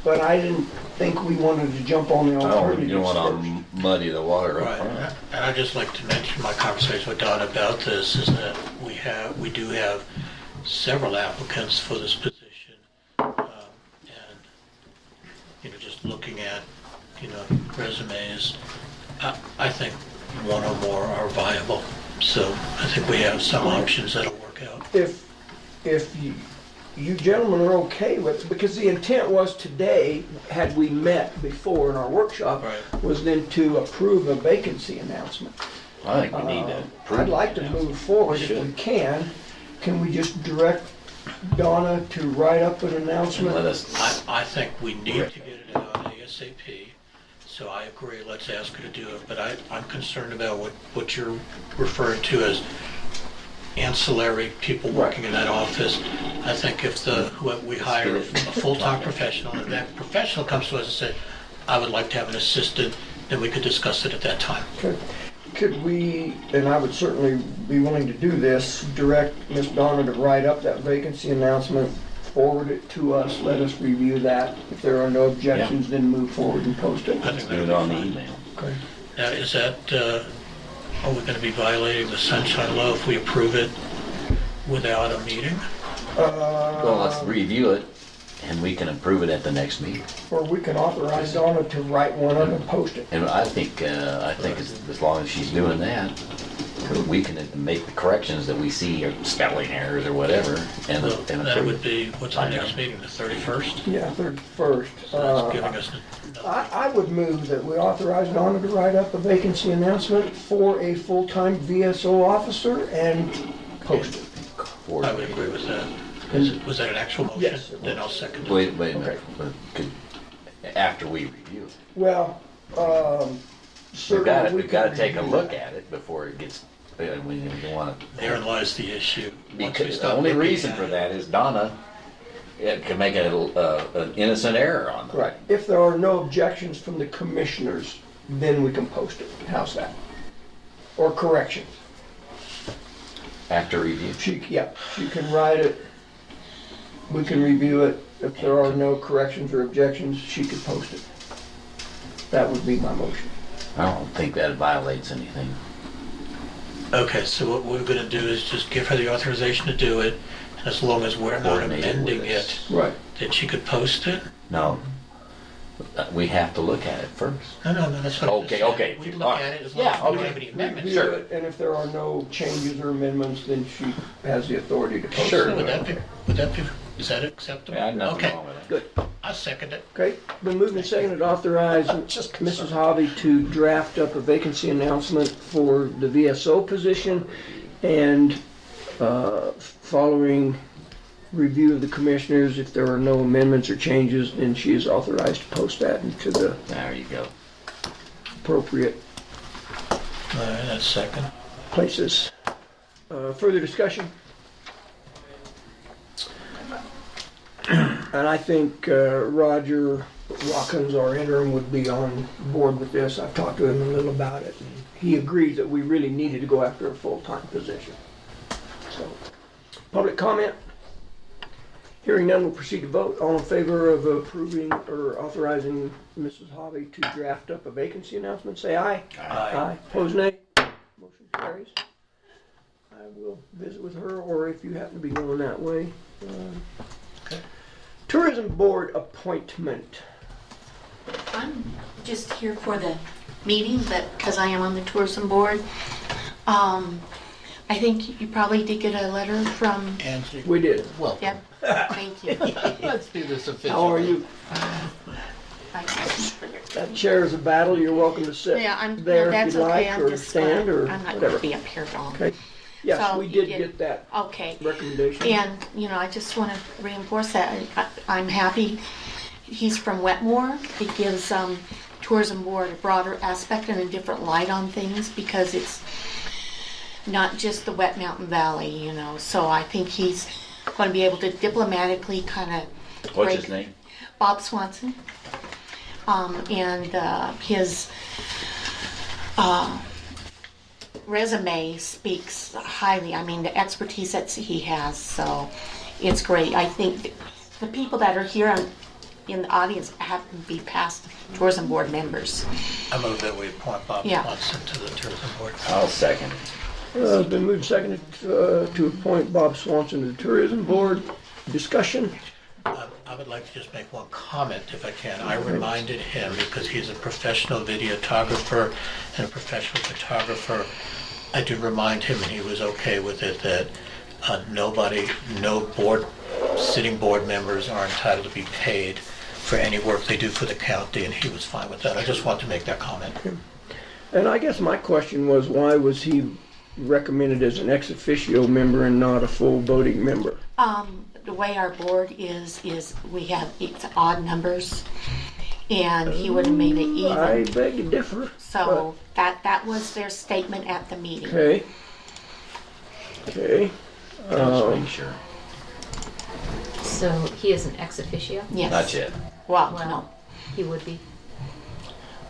But I didn't think we wanted to jump on the Oh, alternatives you don't want first. to muddy the water up Right, front. and I'd just like to mention my conversation with Don about this is that we do have several applicants for this position. And, just looking at, resumes, I think one or more are viable. So I think we have some options that'll work out. If you gentlemen are okay with, because the intent was today, had we met before in our workshop, Right. was then to approve a vacancy announcement. I think we need to approve I'd like to it. move forward if we can. Can we just direct Donna to write up an And announcement? let us, I think we need to get it out ASAP, so I agree, let's ask her to do it, but I'm concerned about what you're referring to as ancillary people working in that office. I think if we hire a full-time professional, and that professional comes to us and says, I would like to have an assistant, then we could discuss it at that time. Could we, and I would certainly be willing to do this, direct Miss Donna to write up that vacancy announcement, forward it to us, let us review that. If there are no objections, then move forward and post it. I think do it that'll on be the fine. email. Okay. Now, is that, are we going to be violating the sunshine law if we approve it without a meeting? Well, let's review it, and we can approve it at the next meeting. Or we can authorize Donna to write one up and post it. And I think as long as she's doing that, we can make the corrections that we see, or spelling errors or whatever, and That approve would it. be, what's our next meeting, the 31st? Yeah, 31st. So that's giving us, I would move that we authorize Donna to write up a vacancy announcement for a full-time VSO officer and post it. I would agree with that. Was that an actual motion? Yes, it was. Then I'll second it. Wait a minute, after we review it. Well, certainly We've got to take a look at it before it gets, we don't want to. Therein lies the issue. Once we Because the start only looking reason at for it- that is Donna can make an innocent error on them. Right. If there are no objections from the commissioners, then we can post it. How's that? Or corrections. After review. She can write it. We can review it. If there are no corrections or objections, she could post it. That would be my motion. I don't think that violates anything. Okay, so what we're going to do is just give her the authorization to do it, and as long as we're not Coordinate it amending with it, us. Right. then she could post it? No. We have to look at it first. No, that's what I'm just saying. Okay. We All look right. at it as long Yeah, as we don't okay. have any amendments. Review it, and if there are no changes or amendments, then she has the authority to post Sure. it. Would that be, is that acceptable? Yeah, nothing Okay, wrong with that. Good. I'll second it. Okay, been moved and seconded to authorize Mrs. Hobby to draft up a vacancy announcement for the VSO position, and following review of the commissioners, if there are no amendments or changes, then she is authorized to post that into the There you go. appropriate All right, that's second. places. Further discussion? And I think Roger Watkins, our interim, would be on board with this. I've talked to him a little about it. And he agrees that we really needed to go after a full-time position. So, public comment? Hearing none, we'll proceed to vote. All in favor of approving or authorizing Mrs. Hobby to draft up a vacancy announcement, say aye. Aye. Opposed, nay. Motion carries. I will visit with her, or if you happen to be going that way. Tourism Board appointment. I'm just here for the meeting, but because I am on the tourism board, I think you probably did get a letter from. Angie. We did. Yep. Thank you. Let's do this officially. How are you? That chair is a battle. You're welcome to sit Yeah, I'm, there no, if that's you'd okay. like, I'm or just stand, or I'm not whatever. going to be up here long. Okay. Yes, So we you did did- get that Okay. recommendation. And, you know, I just want to reinforce that. I'm happy he's from Wetmore. It gives tourism board a broader aspect and a different light on things because it's not just the Wet Mountain Valley, you know. So I think he's going to be able to diplomatically kind of What's his name? Bob Swanson. And his resume speaks highly. I mean, the expertise that he has, so it's great. I think the people that are here in the audience happen to be past tourism board members. I move that we appoint Bob Yeah. Swanson to the tourism board. I'll second. Been moved and seconded to appoint Bob Swanson to the tourism board. Discussion? I would like to just make one comment if I can. I reminded him, because he's a professional videographer and a professional photographer, I did remind him, and he was okay with it, that no sitting board members are entitled to be paid for any work they do for the county, and he was fine with that. I just want to make that comment. And I guess my question was, why was he recommended as an ex officio member and not a full voting member? The way our board is it's odd numbers, and he would have made it even. I beg to differ. So that was their statement at the meeting. Okay. Okay. Just make sure. So he is an ex officio? Yes. Not yet. Well, no. He would be.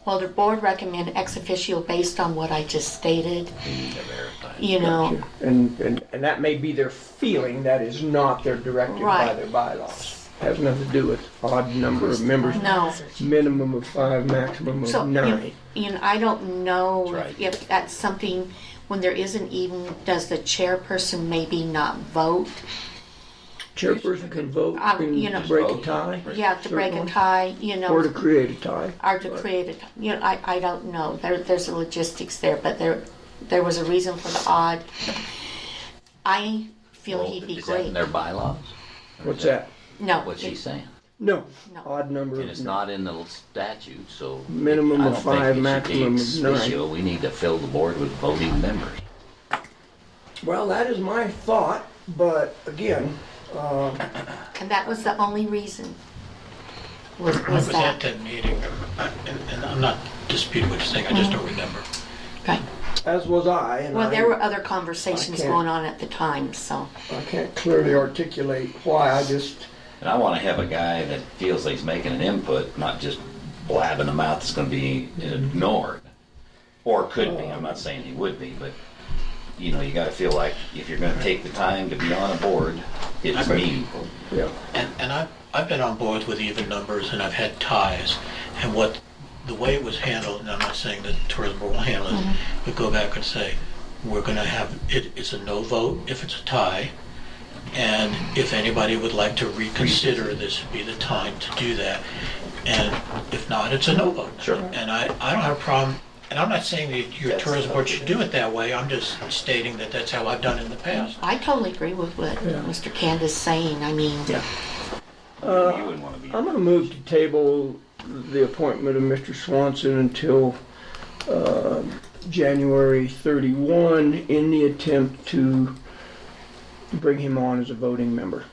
Well, the board recommended ex officio based on what I just stated. You know, Gotcha. And that may be their feeling. That is not their directive by Right. their bylaws. Has nothing to do with odd number of members. No. Minimum of 5, maximum of so 9. you know, I don't know That's right. if that's something when there isn't even. Does the chairperson maybe not vote? Chairperson can vote, You can know, break a tie. Yeah, to break a certainly. tie. You know, Or to create a tie. or to create a. You know, I don't know. There's a logistics there, but there was a reason for the odd. I feel he'd be Is that in great. their bylaws? Or What's is that? No. What's she saying? No. No. Odd number And of it's not in the statute, so. Minimum I of don't think 5, it should be maximum of ex 9. officio. We need to fill the board with voting members. Well, that is my thought, but again, And that was the only reason. I was at that meeting, and I'm not disputing what you're saying, I just don't remember. Okay. as was I. And Well, I, there were other conversations can't- going on at the time, so. I can't clearly articulate why. I just. And I want to have a guy that feels like he's making an input, not just blabbing them out that's going to be ignored. Or could be, I'm not saying he would be, but you know, you got to feel like if you're going to take the time to be on a board, it's meaningful. Yeah. And I've been on boards with even numbers, and I've had ties, and the way it was handled, and I'm not saying that the tourism board will handle it, but go back and say, we're going to have, it's a no vote if it's a tie, and if anybody would like to reconsider, this would be the time to do that, and if not, it's a no vote. Sure. And I don't have a problem, and I'm not saying that your tourism board should do it that way, I'm just stating that that's how I've done it in the past. I totally agree with what Mr. Candace is saying. I mean, You wouldn't want to be. I'm going to move to table the appointment of Mr. Swanson until January 31 in the attempt to bring him on as a voting member.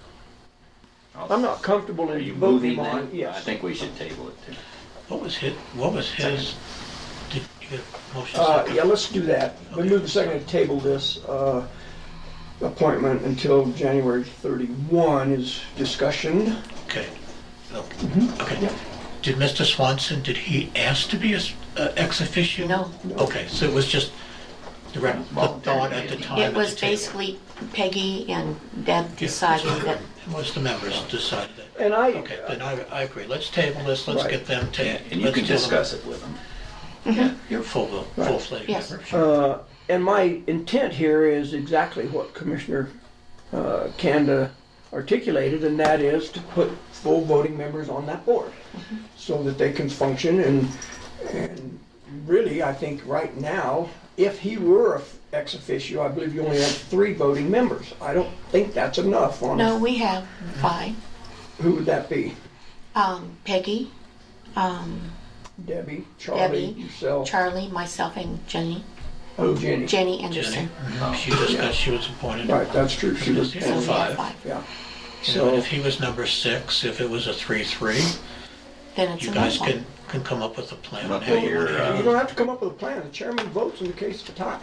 I'm not comfortable Are in you voting moving on. that? Yes. I think we should table it too. What was his, did you get a motion? Yeah, let's do that. We move the second to table this appointment until January 31 is discussion. Okay. Okay. Did Mr. Swanson, did he ask to be a ex officio? No. Okay, so it was just the thought at the time. it at was the table. basically Peggy and Deb decided that. Most of the members decided that. And I. Okay, then I agree. Let's table this, let's Right. get them to. And you can discuss it with them. Yeah, you're full-fledged Yes. member. And my intent here is exactly what Commissioner Kanda articulated, and that is to put full voting members on that board so that they can function. And really, I think right now, if he were an ex officio, I believe you only have 3 voting members. I don't think that's enough. No, we have 5. Who would that be? Peggy, Debbie, Charlie, Debbie, yourself. Charlie, myself, and Jenny. Oh, Jenny. Jenny Anderson. She was appointed. Right, that's true. She was So So we have 5. Yeah. So if he was number 6, if it was a 3-3, Then it's you a guys no vote. can come up with a plan Come on up how with you want your, to handle You it. don't have to come up with a plan. The chairman votes in the case of a tie.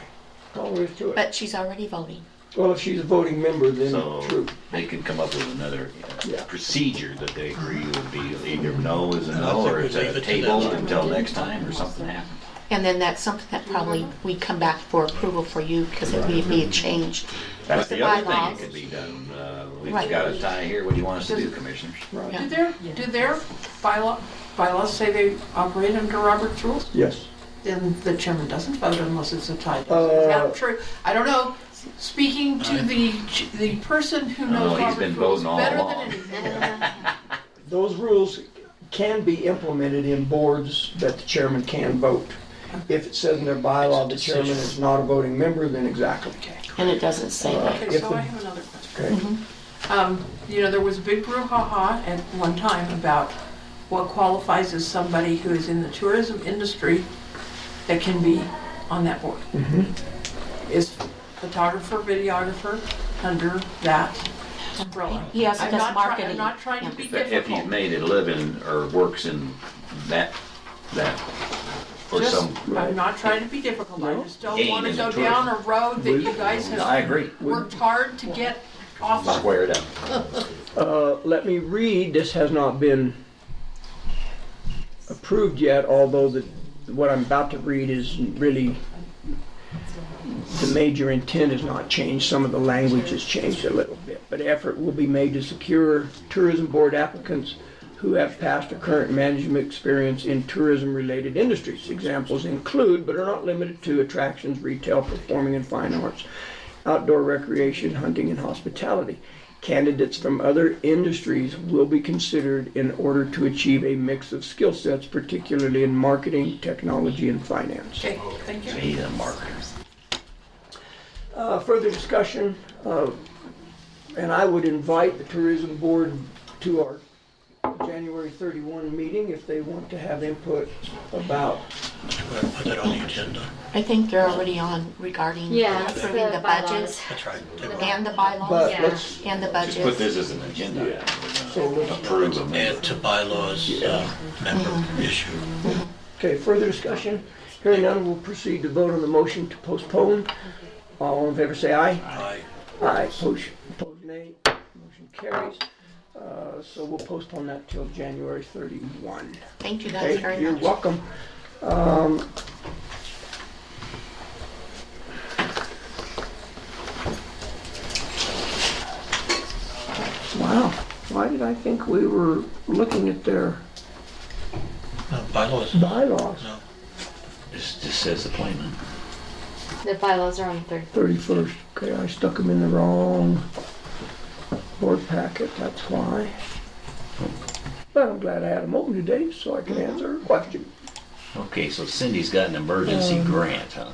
That's all there is to it. But she's already voting. Well, if she's a voting member, then So true. they could come up with another Yeah. procedure that they agree would be either no is a I no, think or we it's leave a it to table them. until next time, or something happens. And then that's something that probably we come back for approval for you because it would be a change. That's the other thing bylaws. that could be done. We've Right. got a tie here. What do you want us to do, commissioners? Yeah. Do their bylaws say they operate under Robert's rules? Yes. Then the chairman doesn't vote unless it's a tie. Uh, Is that true? I don't know. Speaking to the person who knows he's been Robert's rules voting all better along. than anyone. Those rules can be implemented in boards that the chairman can vote. If it says in their bylaw the chairman is not a voting member, then exactly. And it doesn't say that. Okay, If so the- I have another question. Okay. You know, there was a big brouhaha at one time about what qualifies as somebody who is in the tourism industry that can be on that board. Is photographer, videographer under that umbrella? He also I'm does not marketing. I'm not trying to be If he's difficult. made a living or works in that, or some, I'm not trying to be difficult. I just don't Gain want to in go the down a road that you guys have I agree. worked hard to get off of. Square it up. Let me read, this has not been approved yet, although what I'm about to read is really, the major intent has not changed. Some of the language has changed a little bit. But effort will be made to secure tourism board applicants who have past or current management experience in tourism-related industries. Examples include, but are not limited to, attractions, retail, performing and fine arts, outdoor recreation, hunting, and hospitality. Candidates from other industries will be considered in order to achieve a mix of skill sets, particularly in marketing, technology, and finance. Okay, thank you. He's a marketer. Further discussion, and I would invite the tourism board to our January 31 meeting if they want to have input about. Put that on the agenda. I think they're already on regarding Yeah, it's approving the the budget bylaws. That's right. and the bylaws But Yeah. let's, and the Just put budget. this as an agenda. so let's, Approve them. Add to bylaws member issue. okay, further discussion. Hearing none, we'll proceed to vote on the motion to postpone. All in favor say aye. Aye. Aye. Opposed nay. Motion carries. So we'll postpone that till January 31. Thank you guys Okay, very you're much. welcome. Wow, why did I think we were looking at their No, bylaws. bylaws? No. This just says appointment. The bylaws are on the 31st. Okay, I stuck them in the wrong board packet, that's why. But I'm glad I had them open today so I can answer her question. Okay, so Cindy's got an emergency grant, huh?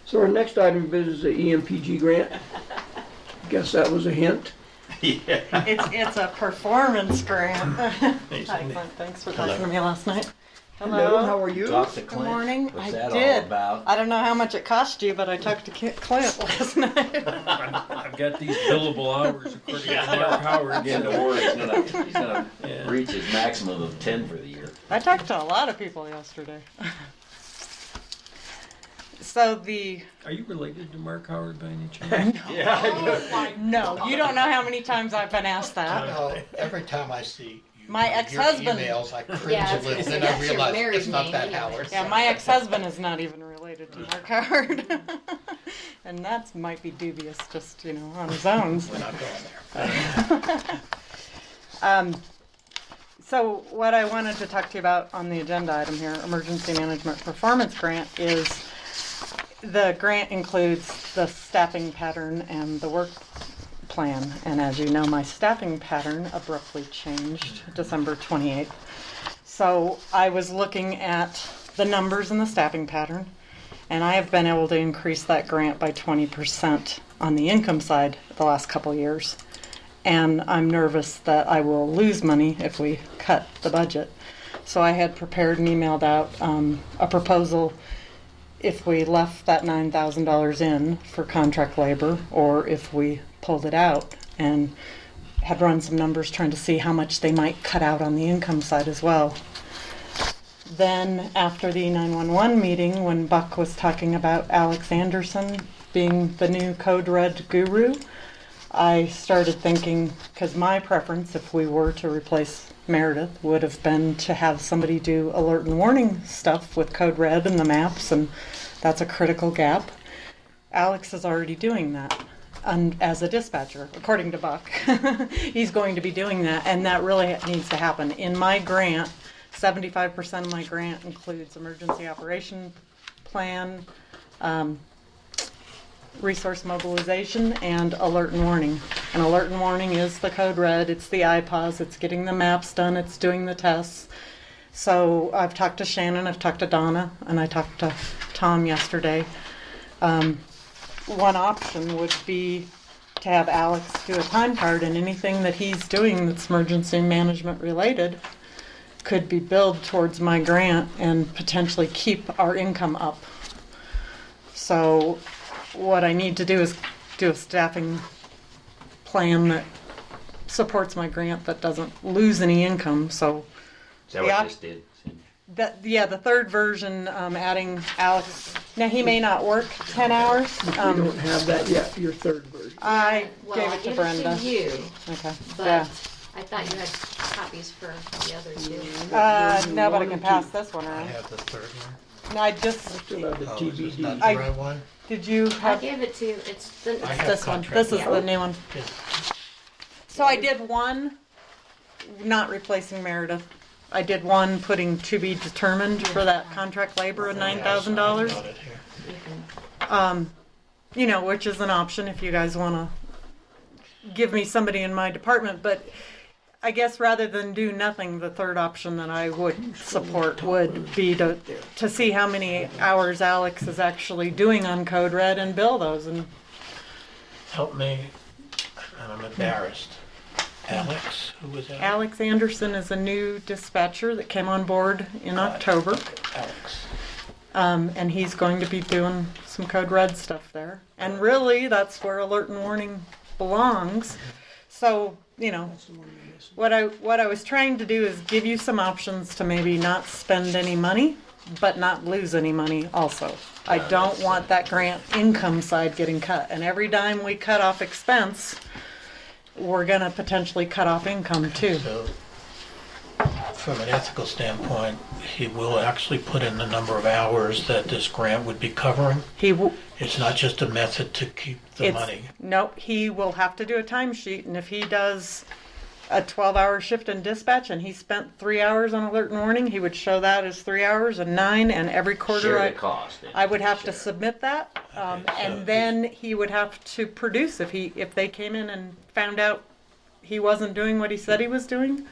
So our next item of business is the EMPG grant. Guess that was a hint. Yeah. It's a performance grant. Hi, Cindy. Clint. Thanks for Hello. talking to me last night. Hello, how are you? Talk to Good Clint. morning. What's I that did. all about? I don't know how much it cost you, but I talked to Clint last night. I've got these billable hours according to Mark Howard. I'm getting to worry. He's gonna reach his maximum of 10 for the year. I talked to a lot of people yesterday. So Are you related to Mark Howard by any chance? no, you don't know how many times I've been asked that. No, every time I see My your ex-husband. emails, I cringe Yeah, a little. it's- Then that's I your realize married it's not name that anyway. Howard. Yeah, my ex-husband is not even related to Mark Howard. And that might be dubious just, on his own. We're not going there. So what I wanted to talk to you about on the agenda item here, Emergency Management Performance Grant, is the grant includes the staffing pattern and the work plan. And as you know, my staffing pattern abruptly changed December 28th. So I was looking at the numbers in the staffing pattern, and I have been able to increase that grant by 20% on the income side the last couple of years. And I'm nervous that I will lose money if we cut the budget. So I had prepared and emailed out a proposal if we left that $9,000 in for contract labor, or if we pulled it out, and had run some numbers trying to see how much they might cut out on the income side as well. Then after the 911 meeting, when Buck was talking about Alex Anderson being the new Code Red guru, I started thinking, because my preference, if we were to replace Meredith, would have been to have somebody do alert and warning stuff with Code Red and the maps, and that's a critical gap. Alex is already doing that. And as a dispatcher, according to Buck, he's going to be doing that, and that really needs to happen. In my grant, 75% of my grant includes emergency operation plan, resource mobilization, and alert and warning. And alert and warning is the Code Red, it's the IPAWS, it's getting the maps done, it's doing the tests. So I've talked to Shannon, I've talked to Donna, and I talked to Tom yesterday. One option would be to have Alex do a time card, and anything that he's doing that's emergency management related could be billed towards my grant and potentially keep our income up. So what I need to do is do a staffing plan that supports my grant that doesn't lose any income. So Is that what this did? the third version, adding Alex. Now he may not work 10 hours. We don't have that yet, your third version. I Well, gave I it to gave Brenda. it to you, Okay. but Yeah. I thought you had copies for the other two. No, but I can pass this one I around. have the third one. No, I just. Still have the Oh, is this not TBD. the right one? Did you I have gave it to you. It's the. I it's have this one? contract. This is the new one. Yeah. So I did one, not replacing Meredith. I did one putting to be determined for that contract labor of $9,000. Got it here. You know, which is an option if you guys want to give me somebody in my department. But I guess rather than do nothing, the third option that I would support would be to see how many hours Alex is actually doing on Code Red and bill those. And Help me, and I'm embarrassed. Alex, who was that? Alex Anderson is a new dispatcher that came on board in October. Alex. And he's going to be doing some Code Red stuff there. And really, that's where alert and warning belongs. So, you know, what I was trying to do is give you some options to maybe not spend any money, but not lose any money also. I don't want that grant income side getting cut. And every dime we cut off expense, we're gonna potentially cut off income too. So, from an ethical standpoint, he will actually put in the number of hours that this grant would be covering? It's not just a method to keep the money? Nope, he will have to do a timesheet, and if he does a 12-hour shift in dispatch and he spent 3 hours on alert and warning, he would show that as 3 hours and 9, and every quarter Share the cost. I would have to submit that, and then he would have to produce if they came in and found out he wasn't doing what he said he was doing,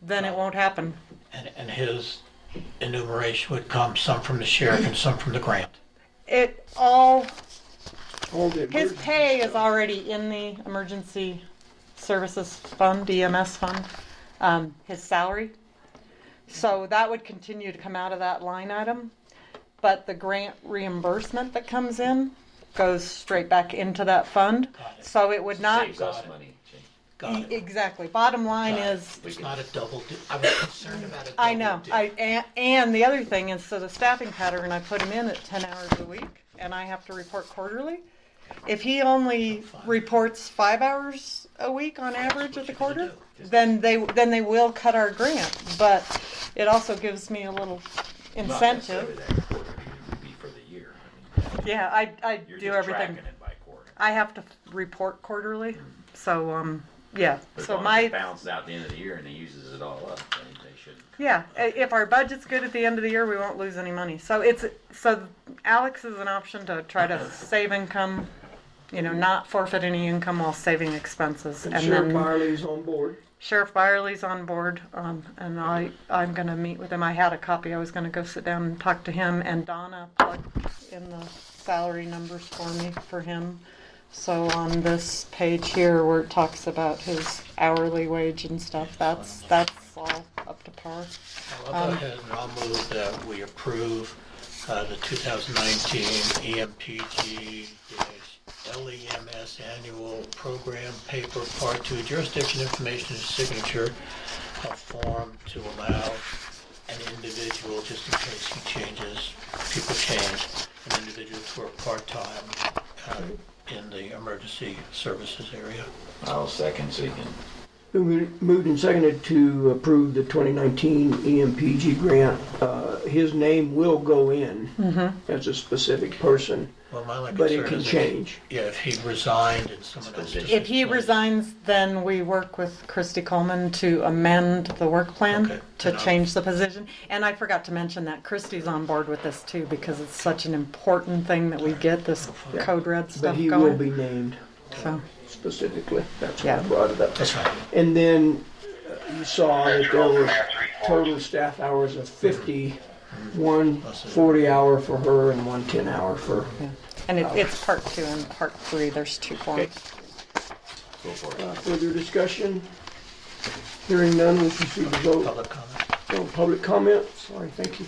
then it won't happen. And his enumeration would come some from the sheriff and some from the grant? His pay is already in the emergency services fund, EMS fund, his salary. So that would continue to come out of that line item. But the grant reimbursement that comes in goes straight back into that fund. So it would not. Saves us money. Exactly. Bottom line is. It's not a double dip. I was concerned about a double I know. dip. And the other thing is, so the staffing pattern, I put him in at 10 hours a week, and I have to report quarterly. If he only reports 5 hours a week on average at the quarter, then they will cut our grant. But it also gives me a little incentive. Yeah, I do everything. I have to report quarterly, so yeah. But So as long as it balances out at the end of the year and he uses it all up, then they shouldn't. Yeah, if our budget's good at the end of the year, we won't lose any money. So Alex is an option to try to save income, you know, not forfeit any income while saving expenses. And Sheriff Byerly's on board. Sheriff Byerly's on board, and I'm going to meet with him. I had a copy. I was going to go sit down and talk to him, and Donna plugged in the salary numbers for me for him. So on this page here where it talks about his hourly wage and stuff, that's all up up to par. I'll go ahead and I'll move that we approve the 2019 EMPG-LEMS Annual Program Paper Part 2 Jurisdiction Information and Signature form to allow an individual, just in case he changes, people change, an individual to work part-time in the emergency services area. I'll second so you can. Moved and seconded to approve the 2019 EMPG grant. His name will go in as a specific person, Well, my only but it concern can is change. if he resigned and someone else took If he resigns, then we work with Christy Coleman to amend the work plan to change the position. And I forgot to mention that Christy's on board with this too, because it's such an important thing that we get this code red stuff But he going. will be named So. specifically. That's why I brought it up. That's right. And then you saw that there were total staff hours of 50, one 40-hour for her and one 10-hour for. Yeah. And it's part 2 and part 3. There's 2 forms. Go for it. Further discussion? Hearing none, we'll proceed to vote. Public comment. Oh, public comment? Sorry, thank you.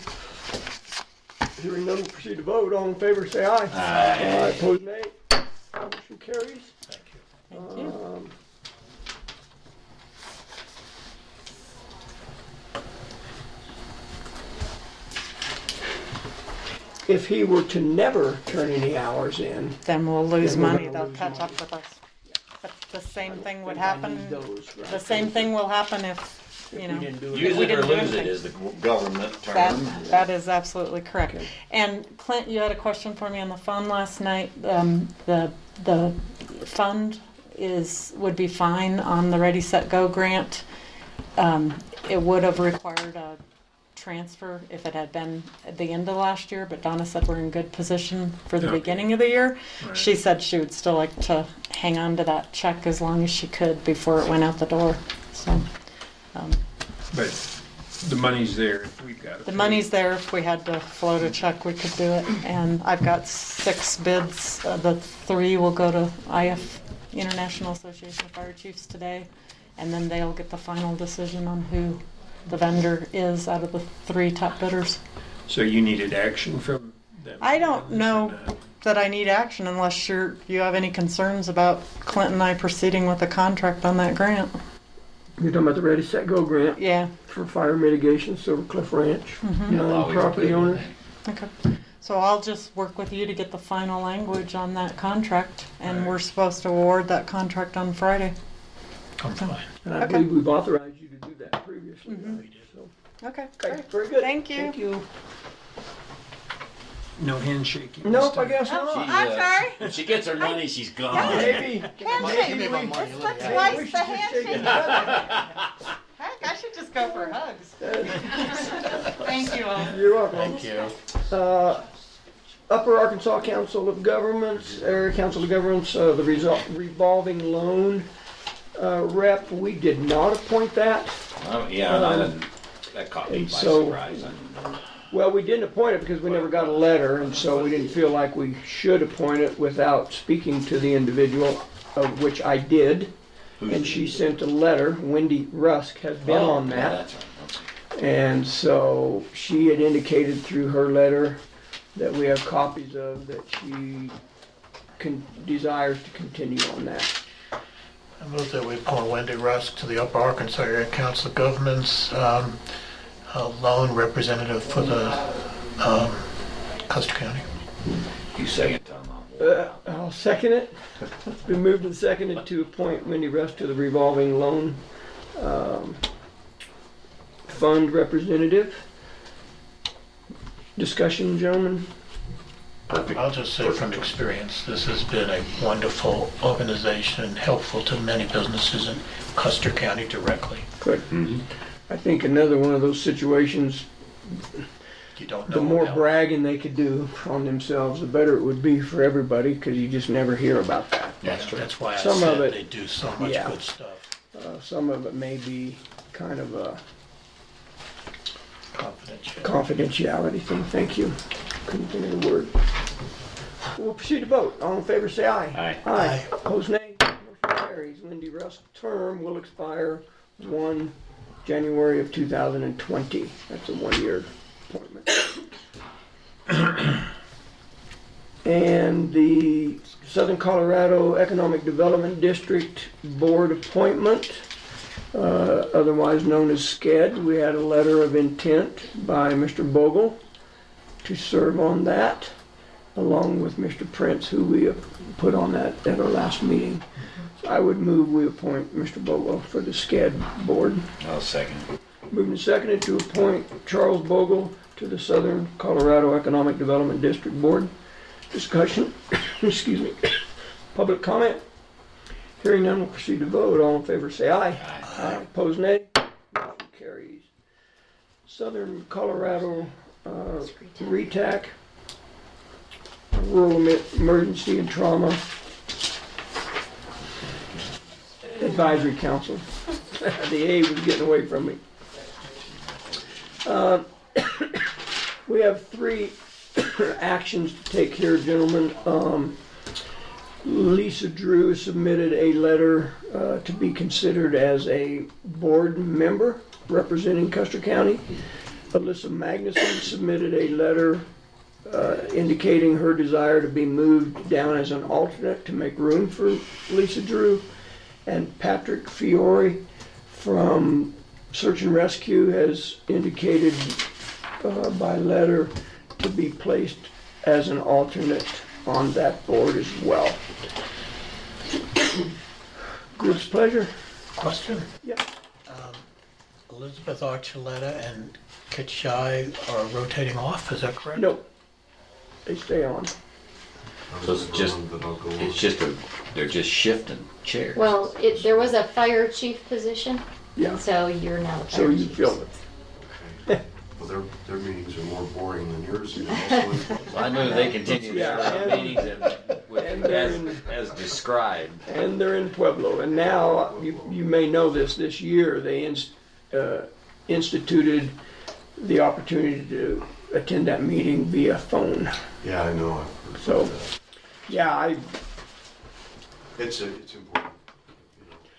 Hearing none, we'll proceed to vote. All in favor, say aye. Aye. Opposed, nay. Motion carries. Thank you. Thank you. If he were to never turn any hours in, Then we'll lose Then we're money. gonna They'll lose catch money. up with us. But the same thing would I happen. need those, right? The same thing will happen if, you know. we didn't do it. Use we it or didn't do lose it anything. is the government term. That is absolutely correct. Okay. And Clint, you had a question for me on the phone last night. The fund would be fine on the Ready, Set, Go grant. It would have required a transfer if it had been at the end of last year, but Donna said we're in good position for the beginning of the year. Right. She said she would still like to hang on to that check as long as she could before it went out the door. So. But the money's there if we've got it. The money's there. If we had to float a check, we could do it. And I've got 6 bids. The 3 will go to IF, International Association of Fire Chiefs, today. And then they'll get the final decision on who the vendor is out of the 3 top bidders. So you needed action from them? I don't know that I need action unless you have any concerns about Clint and I proceeding with the contract on that grant. You're talking about the Ready, Set, Go grant? Yeah. For fire mitigation, Silver Cliff Ranch, Mm-hmm. non-property owners. Okay. So I'll just work with you to get the final language on that contract, and we're supposed to award that contract on Friday. I'm fine. And I Okay. believe we've authorized you to do that previously. Mhm. We did. So, Okay. okay, very good. Thank you. Thank you. No handshaking? Nope, I guess Oh, not. I'm sorry. If she gets her money, she's gone. Maybe. Handshake. Maybe we- That's maybe we twice should the just shake handshake. each other. Heck, I should just go for hugs. Thank you all. You're welcome. Thank you. Upper Arkansas Council of Governments, Area Council of Governments, the revolving loan rep, we did not appoint that. That caught me And by so- surprise. Well, we didn't appoint it because we never got a letter, and so we didn't feel like we should appoint it without speaking to the individual, of which I did. And she sent a letter. Wendy Rusk has been on Yeah, that. that's right. And so she had indicated through her letter that we have copies of that she desires to continue on that. I move that we appoint Wendy Rusk to the Upper Arkansas Area Council of Governments loan representative for the Custer County. You second, Tom. I'll second it. It's been moved and seconded to appoint Wendy Rusk to the revolving loan fund representative. Discussion, gentlemen? I'll just say from experience, this has been a wonderful organization, helpful to many businesses in Custer County directly. Good. I think another one of those situations, You don't know. the more how- bragging they could do on themselves, the better it would be for everybody, because you just never hear about that. That's why I Some of said it- they do so much yeah. good stuff. Some of it may be kind of a Confidential. confidentiality thing. Thank you. Couldn't think of the word. We'll proceed to vote. All in favor, say aye. Aye. Aye. Opposed, nay. Motion carries. Wendy Rusk's term will expire 1/30/2020. January of 2020. That's a one-year appointment. And the Southern Colorado Economic Development District Board appointment, otherwise known as SCED. We had a letter of intent by Mr. Bogle to serve on that, along with Mr. Prince, who we put on that at our last meeting. So I would move we appoint Mr. Bogle for the SCED board. I'll second. Moved and seconded to appoint Charles Bogle to the Southern Colorado Economic Development District Board. Discussion, excuse me, public comment. Hearing none, we'll proceed to vote. All in favor say aye. Aye. Opposed nay. Motion carries. Southern Colorado RETAC, Rural Emergency and Trauma Advisory Council. The A was getting away from me. We have 3 actions to take here, gentlemen. Lisa Drew submitted a letter to be considered as a board member representing Custer County. Alyssa Magnuson submitted a letter indicating her desire to be moved down as an alternate to make room for Lisa Drew. And Patrick Fiore from Search and Rescue has indicated by letter to be placed as an alternate on that board as well. Group's pleasure. Question? Yeah. Elizabeth Archuleta and Kit Shy are rotating off, is that correct? No, they stay on. So they're just shifting chairs. Well, there was a fire chief position, Yeah. and so you're now the So fire you chief. filled it. Well, their meetings are more boring than yours. You know, I move they continue their meetings as described. And they're in Pueblo. And now, you may know this year, they instituted the opportunity to attend that meeting via phone. Yeah, I know. So, yeah, It's important.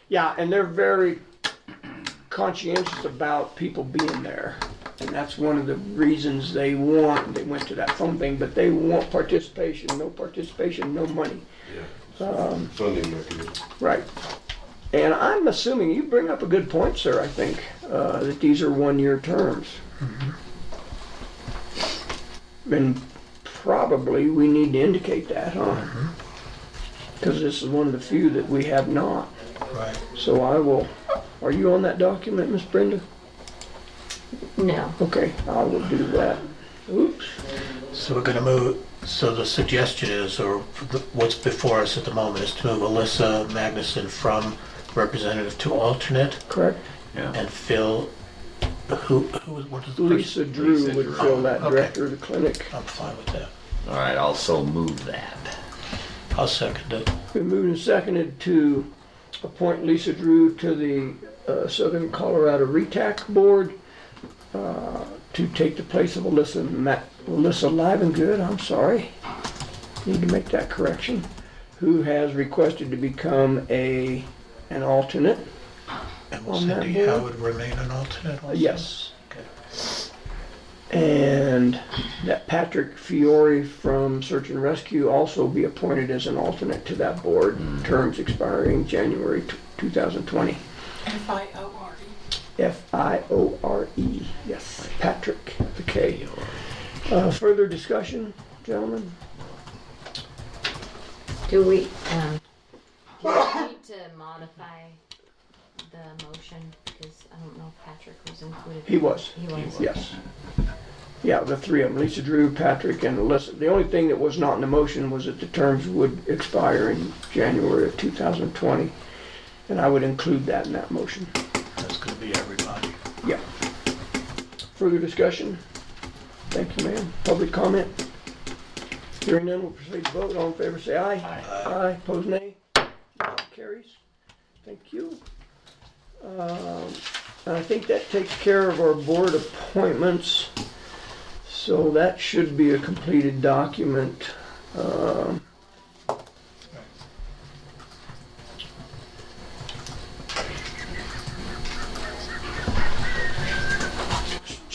yeah, and they're very conscientious about people being there. And that's one of the reasons they went to that phone thing, but they want participation. No participation, no money. Yeah. Funding mechanism. Right. And I'm assuming you bring up a good point, sir, I think, that these are one-year terms. And probably we need to indicate that, huh? Because this is one of the few that we have not. Right. So I will, are you on that document, Miss Brenda? No. Okay, I will do that. Oops. So we're going to move, so the suggestion is, or what's before us at the moment, is to move Alyssa Magnuson from representative to alternate. Correct. Yeah. And fill, what is the Lisa person? Drew Lisa would Drew. fill that Okay. director of the clinic. I'm fine with that. All right, I'll so move that. I'll second it. Been moved and seconded to appoint Lisa Drew to the Southern Colorado RETAC Board to take the place of Alyssa Livengood, I'm sorry. Need to make that correction. Who has requested to become an alternate. And will On that Cindy board? Howard remain an alternate also? Yes. Okay. And that Patrick Fiore from Search and Rescue also be appointed as an alternate to that board, terms expiring January 2020. FIORE. Fiore, yes, Patrick, the K. Further discussion, gentlemen? Do we need to modify the motion? Because I don't know if Patrick was included. He was. He was. Yes. Yeah, the 3 of them, Lisa Drew, Patrick, and Alyssa. The only thing that was not in the motion was that the terms would expire in January of 2020. And I would include that in that motion. That's going to be everybody. Yeah. Further discussion? Thank you, ma'am. Public comment? Hearing none, we'll proceed to vote. All in favor say aye. Aye. Opposed nay. Motion carries. Thank you. And I think that takes care of our board appointments. So that should be a completed document.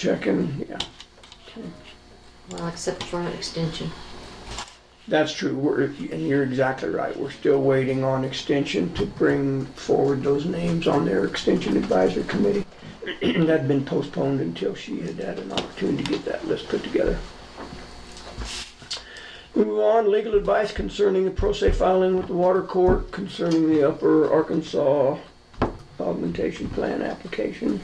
checking, yeah. Well, except for an extension. That's true, and you're exactly right. We're still waiting on extension to bring forward those names on their extension advisory committee. That'd been postponed until she had had an opportunity to get that list put together. Move on, legal advice concerning the pro se filing with the water court concerning the Upper Arkansas augmentation plan application.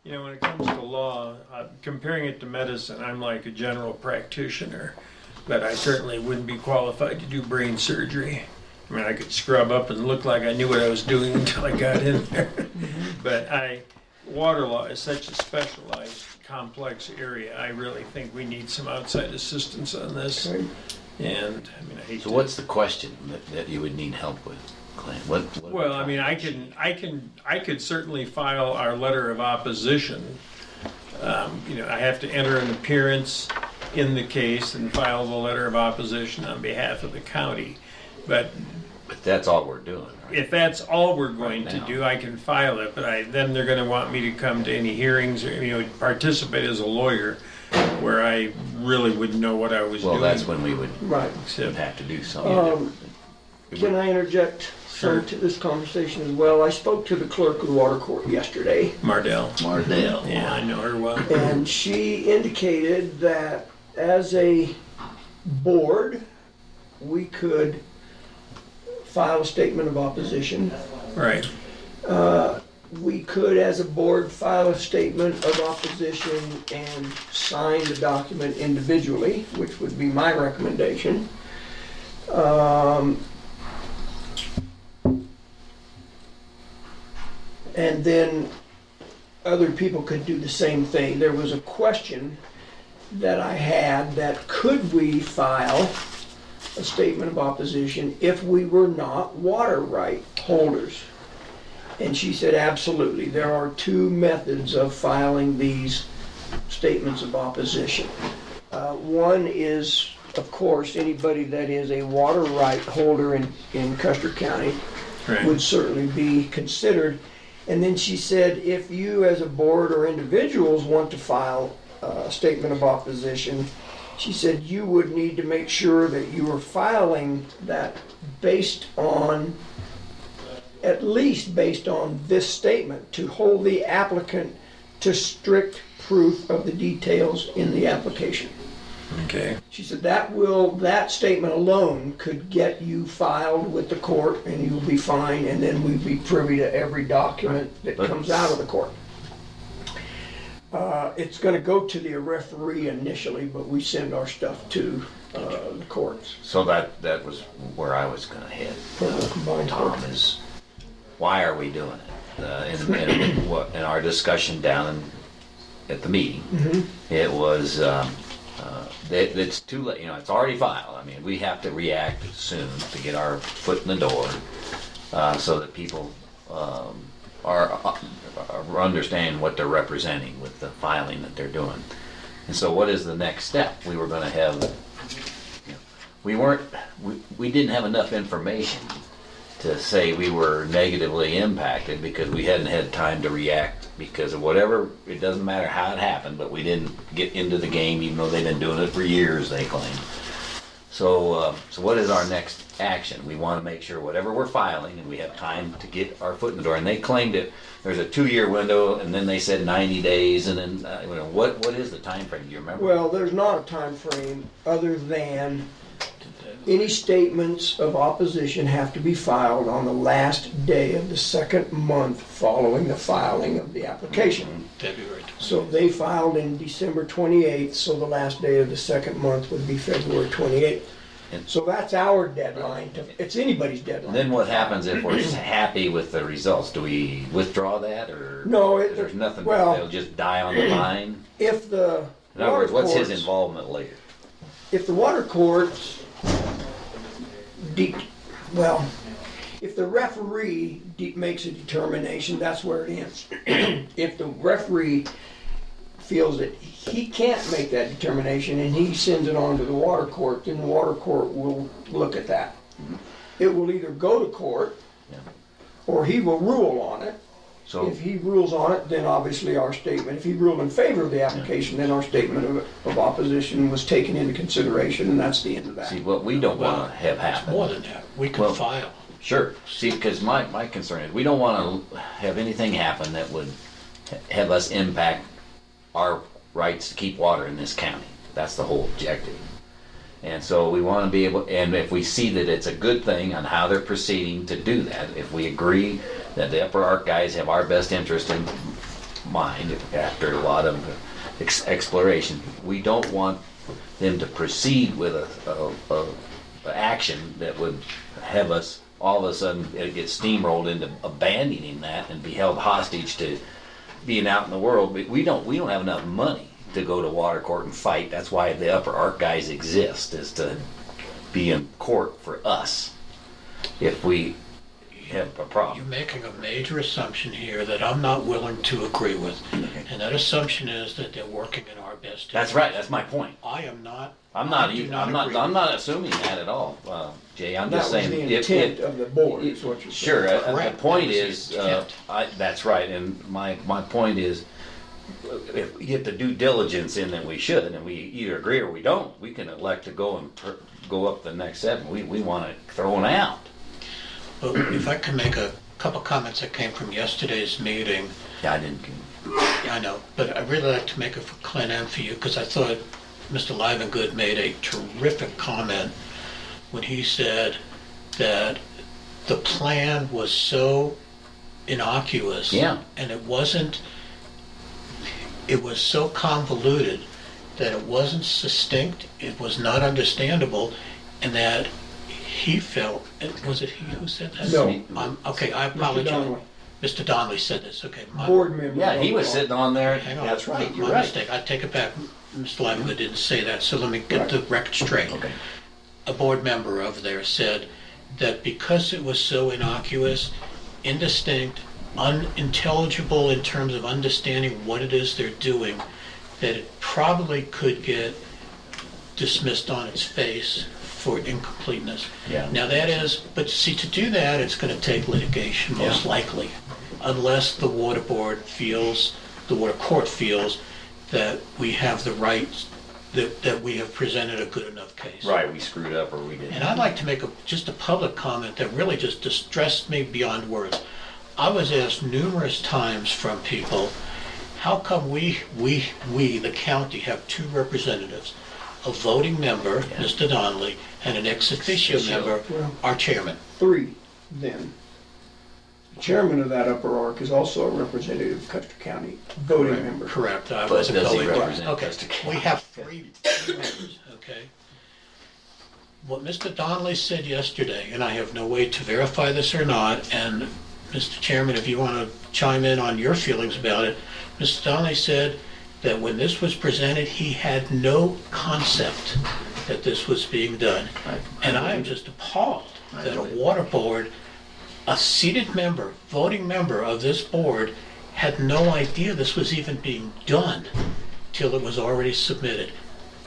You know, when it comes to law, comparing it to medicine, I'm like a general practitioner, but I certainly wouldn't be qualified to do brain surgery. I mean, I could scrub up and look like I knew what I was doing until I got in there. But water law is such a specialized, complex area. I really think we need some outside assistance on this. Okay. And I mean, I hate So to. what's the question that you would need help with, Clint? What Well, I mean, I could certainly file our letter of opposition. You know, I have to enter an appearance in the case and file the letter of opposition on behalf of the county. But that's all we're doing, right? if that's all we're going Right to now. do, I can file it. But then they're going to want me to come to any hearings or participate as a lawyer, where I really wouldn't know what I was doing. Well, that's when we would Right. have to do something. Can I interject some to this conversation as well? I spoke to the clerk of the water court yesterday. Mardell. Yeah, I know her well. And she indicated that as a board, we could file a statement of opposition. Right. We could, as a board, file a statement of opposition and sign the document individually, which would be my recommendation. And then other people could do the same thing. There was a question that I had that could we file a statement of opposition if we were not water right holders? And she said, absolutely. There are two methods of filing these statements of opposition. One is, of course, anybody that is a water right holder in Custer County would certainly be considered. And then she said, if you as a board or individuals want to file a statement of opposition, she said you would need to make sure that you are filing that based on, at least based on this statement, to hold the applicant to strict proof of the details in the application. Okay. She said that statement alone could get you filed with the court and you'll be fine, and then we'd be privy to every document that comes out of the court. It's going to go to the referee initially, but we send our stuff to the courts. So that was where I was going to head. Tom, is why are we doing it? In our discussion down at the meeting, it was it's too late. You know, it's already filed. I mean, we have to react soon to get our foot in the door, so that people are understanding what they're representing with the filing that they're doing. And so, what is the next step? We were going to have. We didn't have enough information to say we were negatively impacted because we hadn't had time to react because of whatever. It doesn't matter how it happened, but we didn't get into the game, even though they've been doing it for years, they claim. So what is our next action? We want to make sure whatever we're filing, and we have time to get our foot in the door. And they claimed it. There's a 2-year window, and then they said 90 days, and then what is the time frame? Do you remember? Well, there's not a time frame other than any statements of opposition have to be filed on the last day of the second month following the filing of the application. February. So they filed in December 28th, so the last day of the second month would be February 28th. So that's our deadline. It's anybody's deadline. And then what happens if we're happy with the results? Do we withdraw that, or no? There's nothing. Well, they'll just die on the vine. If the in other words, what's his involvement later? If the water courts, if the referee makes a determination, that's where it ends. If the referee feels that he can't make that determination and he sends it on to the water court, then the water court will look at that. It will either go to court or he will rule on it, So If he rules on it, then obviously our statement, if he ruled in favor of the application, then our statement of opposition was taken into consideration, and that's the end of that. see, what we don't want to have happen. More than that, we can Well, file. Sure. See, because my concern is we don't want to have anything happen that would have us impact our rights to keep water in this county. That's the whole objective. And so we want to be able, and if we see that it's a good thing on how they're proceeding to do that, if we agree that the Upper Ark guys have our best interest in mind after a lot of exploration, we don't want them to proceed with a action that would have us all of a sudden get steamrolled into abandoning that and be held hostage to being out in the world. But we don't have enough money to go to water court and fight. That's why the Upper Ark guys exist, is to be in court for us if we have a problem. You're making a major assumption here that I'm not willing to agree with. And that assumption is that they're working in our best interest. That's right. That's my point. I am not. I'm not I do even. agree. I'm not assuming that at all, Jay. I'm That just was saying. the intent of the board, is what you're saying. Sure. The Correct. point That was is, the intent. that's right. And my point is, if we get the due diligence in that we should, and we either agree or we don't, we can elect to go and go up the next step. We want it thrown out. But if I can make a couple comments that came from yesterday's meeting. Yeah, I didn't. Yeah, I know, but I'd really like to make it for Clint and for you, because I thought Mr. Livengood made a terrific comment when he said that the plan was so innocuous. Yeah. And it was so convoluted that it wasn't succinct, it was not understandable, and that he felt, was it he who said that? No. Okay, I Mr. apologize. Donnelly. Mr. Donnelly said this, okay. Board member. Yeah, he was sitting on there. Hang on. That's right. You're My right. mistake. I take it back. Mr. Livengood didn't say that, so let me get the record straight. Okay. A board member over there said that because it was so innocuous, indistinct, unintelligible in terms of understanding what it is they're doing, that it probably could get dismissed on its face for incompleteness. Yeah. Now that is, but see, to do that, it's going to take litigation, most likely, unless the water board feels, the water court feels that we have the rights, that we have presented a good enough case. Right, we screwed up or we didn't. And I'd like to make just a public comment that really just distressed me beyond words. I was asked numerous times from people, how come we, the county, have two representatives? A voting member, Mr. Donnelly, and an ex officio member, our chairman. 3, then. The chairman of that Upper Ark is also a representative of Custer County, voting member. Correct. I But wasn't does he going there. represent Okay, Custer County? we have three members, okay? What Mr. Donnelly said yesterday, and I have no way to verify this or not, and Mr. Chairman, if you want to chime in on your feelings about it, Mr. Donnelly said that when this was presented, he had no concept that this was being done. And I am just appalled that a water board, a seated member, voting member of this board, had no idea this was even being done till it was already submitted.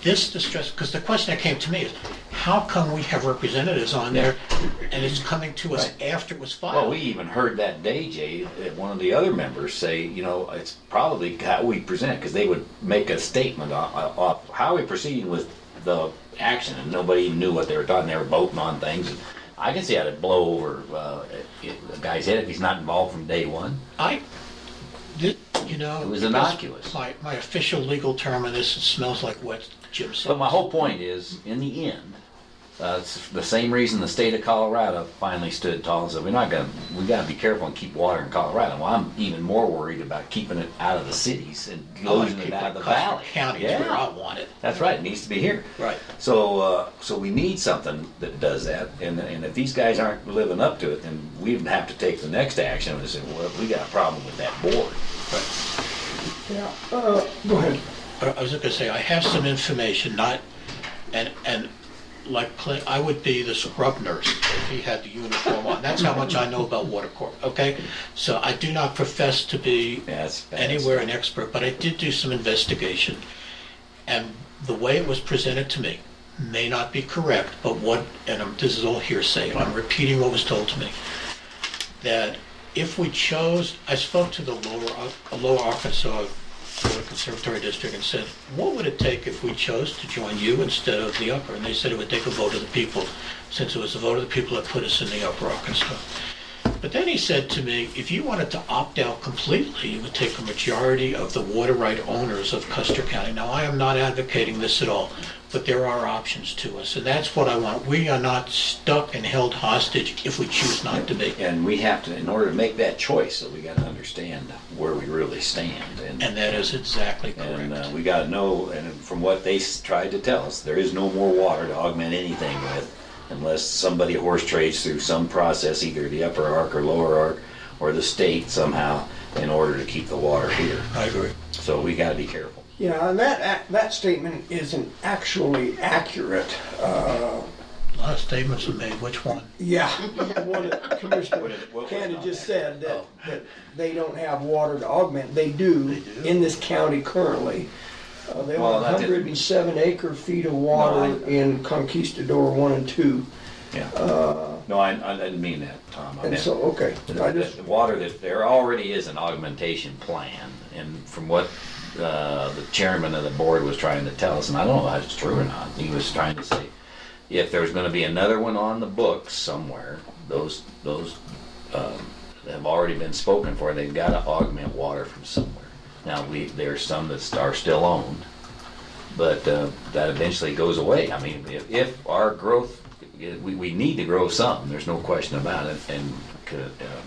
This distress, because the question that came to me is, how come we have representatives on there and it's coming to us after it was filed? Well, we even heard that day, Jay, that one of the other members say, you know, it's probably how we present, because they would make a statement off how we proceeding with the action, and nobody knew what they were talking. They were voting on things. And I can see how it'd blow over a guy's head if he's not involved from day one. You know, it was innocuous. My official legal term on this, it smells like wet Jim Simmons. But my whole point is, in the end, it's the same reason the state of Colorado finally stood tall and said, we got to be careful and keep water in Colorado. Well, I'm even more worried about keeping it out of the cities and losing it out of the valley. County is where I want it. That's right. It needs to be here. Right. So we need something that does that. And if these guys aren't living up to it, then we have to take the next action and say, well, we got a problem with that board. Yeah. Go ahead. I was just going to say, I have some information, and like Clint, I would be the scrub nurse if he had the uniform on. That's how much I know about water court, okay? So I do not profess to be anywhere an expert, but I did do some investigation. And the way it was presented to me may not be correct, but this is all hearsay. I'm repeating what was told to me. That if we chose, I spoke to the Lower Arkansas Water Conservatory District and said, what would it take if we chose to join you instead of the upper? And they said it would take a vote of the people, since it was a vote of the people that put us in the Upper Arkansas. But then he said to me, if you wanted to opt out completely, it would take a majority of the water right owners of Custer County. Now, I am not advocating this at all, but there are options to us, and that's what I want. We are not stuck and held hostage if we choose not to be. And we have to, in order to make that choice, so we got to understand where we really stand. And that is exactly correct. And we got to know, and from what they tried to tell us, there is no more water to augment anything with unless somebody horse trades through some process, either the Upper Ark or Lower Ark or the state somehow, in order to keep the water here. I agree. So we got to be careful. Yeah, and that statement isn't actually accurate. A lot of statements are made. Which one? Yeah, the one that Commissioner Canada just said, that they don't have water to augment. They do in this county currently. They have 107 acre feet of water in Conquistador 1 and 2. Yeah. No, I didn't mean that, Tom. I meant so, okay. The water, that there already is an augmentation plan, and from what the chairman of the board was trying to tell us, and I don't know if it's true or not, he was trying to say, if there's going to be another one on the books somewhere, those have already been spoken for. They've got to augment water from somewhere. Now, there's some that are still owned, but that eventually goes away. I mean, if our growth, we need to grow some, there's no question about it, and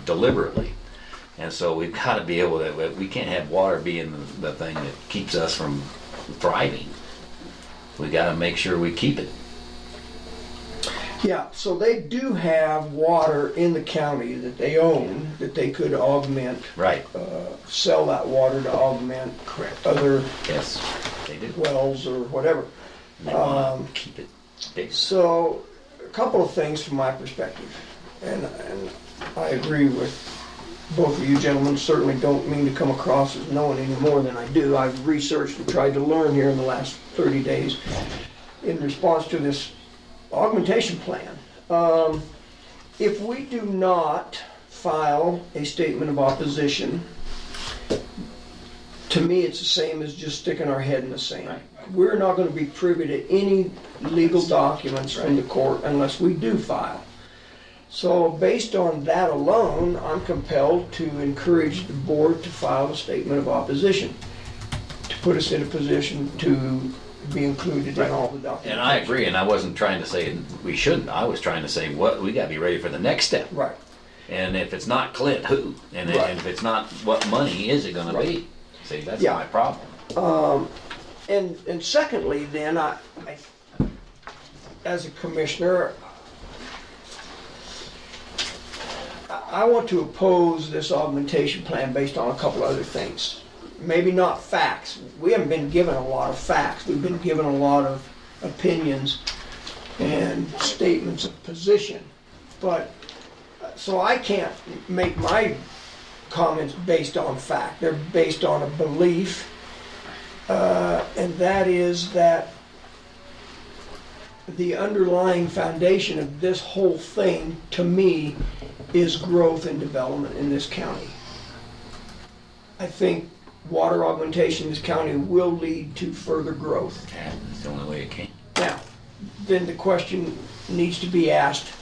deliberately. And so we've got to be able to, we can't have water being the thing that keeps us from thriving. We got to make sure we keep it. Yeah, so they do have water in the county that they own that they could augment. Right. Sell that water to augment other yes, they do. wells or whatever. They want to keep it big. So, a couple of things from my perspective, and I agree with both of you gentlemen. Certainly don't mean to come across as knowing any more than I do. I've researched and tried to learn here in the last 30 days in response to this augmentation plan. If we do not file a statement of opposition, to me it's the same as just sticking our head in the sand. Right. We're not going to be privy to any legal documents from the court unless we do file. So based on that alone, I'm compelled to encourage the board to file a statement of opposition to put us in a position to be included in all the documents. And I agree, and I wasn't trying to say we shouldn't. I was trying to say we got to be ready for the next step. Right. And if it's not Clint, who? And if it's not, what money is it going to be? See, that's my problem. And secondly, then I, as a commissioner, I want to oppose this augmentation plan based on a couple other things. Maybe not facts. We haven't been given a lot of facts. We've been given a lot of opinions and statements of position. But, so I can't make my comments based on fact. They're based on a belief, and that is that the underlying foundation of this whole thing, to me, is growth and development in this county. I think water augmentation in this county will lead to further growth. Yeah, that's the only way it can. Now, then the question needs to be asked,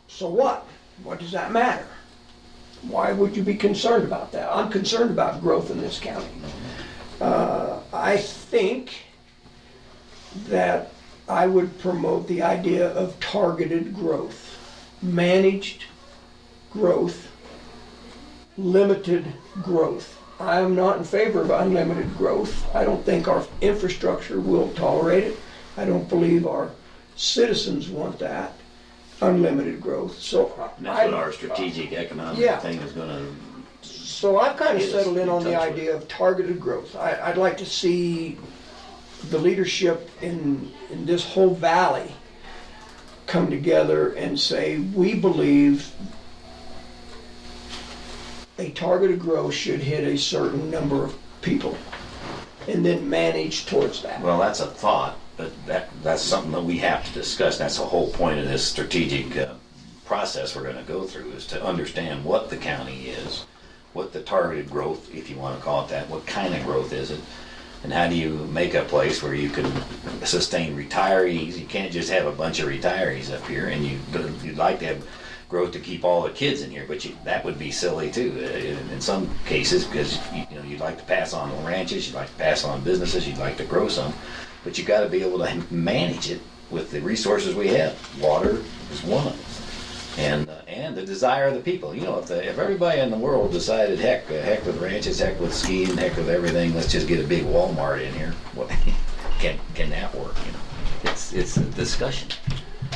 so what? What does that matter? Why would you be concerned about that? I'm concerned about growth in this county. I think that I would promote the idea of targeted growth, managed growth, limited growth. I am not in favor of unlimited growth. I don't think our infrastructure will tolerate it. I don't believe our citizens want that, unlimited growth. So that's what our strategic economic thing is going to. So I've kind of settled in on the idea of targeted growth. I'd like to see the leadership in this whole valley come together and say, we believe a targeted growth should hit a certain number of people, and then manage towards that. Well, that's a thought, but that's something that we have to discuss. That's the whole point of this strategic process we're gonna go through, is to understand what the county is, what the targeted growth, if you wanna call it that, what kind of growth is it, and how do you make a place where you can sustain retirees? You can't just have a bunch of retirees up here, and you'd like to have growth to keep all the kids in here, but that would be silly too in some cases, because you'd like to pass on ranches, you'd like to pass on businesses, you'd like to grow some, but you got to be able to manage it with the resources we have. Water is one of them, and the desire of the people. If everybody in the world decided heck with ranches, heck with skiing, heck with everything, let's just get a big Walmart in here. What can that work? It's a discussion.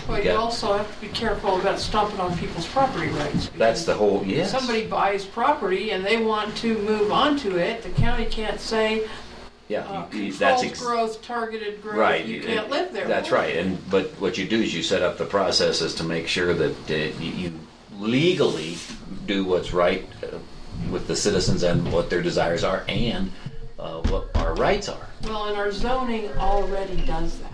Well, you also have to be careful about stomping on people's property rights. That's the whole, If yes. somebody buys property and they want to move onto it, the county can't say, Yeah, controlled growth, targeted growth, right. you can't live there. That's right. But what you do is you set up the processes to make sure that you legally do what's right with the citizens and what their desires are and what our rights are. Well, and our zoning already does that.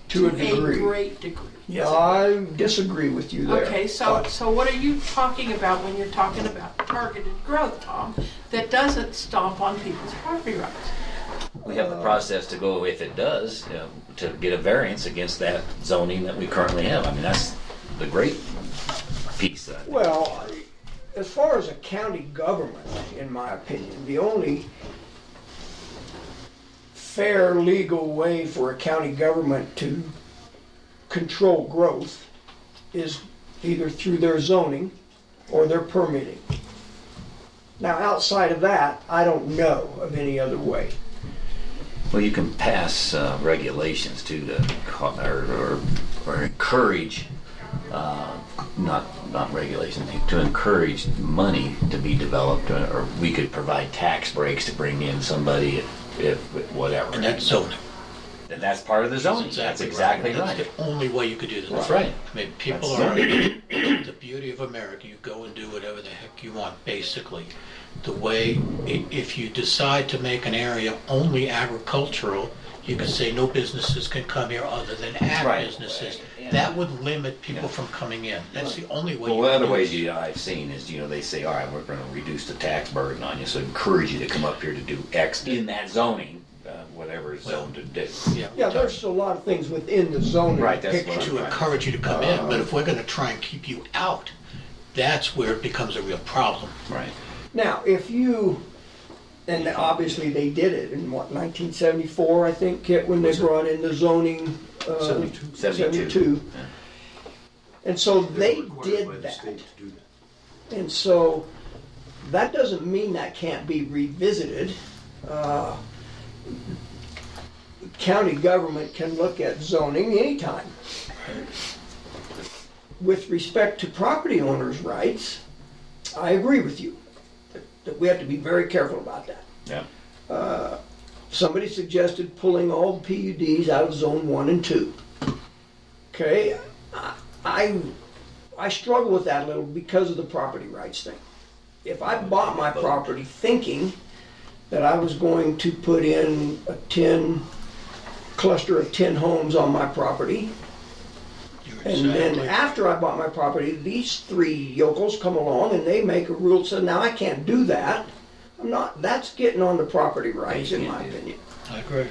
To a degree. Great degree. Yeah, I disagree with you there. Okay, so what are you talking about when you're talking about targeted growth, Tom, that doesn't stomp on people's property rights? We have the process to go, if it does, to get a variance against that zoning that we currently have. I mean, that's the great piece. Well, as far as a county government, in my opinion, the only fair legal way for a county government to control growth is either through their zoning or their permitting. Now, outside of that, I don't know of any other way. Well, you can pass regulations too or encourage, not regulations, to encourage money to be developed, or we could provide tax breaks to bring in somebody if whatever. And that's zoning. And that's part of the zoning. That's exactly right. That's the only way you could do that. That's right. I mean, people are, the beauty of America, you go and do whatever the heck you want, basically. The way, if you decide to make an area only agricultural, you can say no businesses can come here other than ag businesses. That would limit people from coming in. That's the only way. Well, one of the ways I've seen is, they say, all right, we're going to reduce the tax burden on you, so encourage you to come up here to do X in that zoning, whatever is zoned to do. Yeah, there's a lot of things within the zoning picture to encourage you to come in, but if we're going to try and keep you out, that's where it becomes a real problem. Right. Now, if you, and obviously they did it in 1974, I think, Kit, when they brought in the zoning. 72. Yeah. And so they did that. And so that doesn't mean that can't be revisited. County government can look at zoning anytime. With respect to property owners' rights, I agree with you that we have to be very careful about that. Yeah. Somebody suggested pulling all the PUDs out of zone 1 and 2. Okay, I struggle with that a little because of the property rights thing. If I bought my property thinking that I was going to put in a cluster of 10 homes on my property, and then after I bought my property, these 3 yokels come along and they make a rule that says, now I can't do that. That's getting on the property rights, in my opinion. I agree.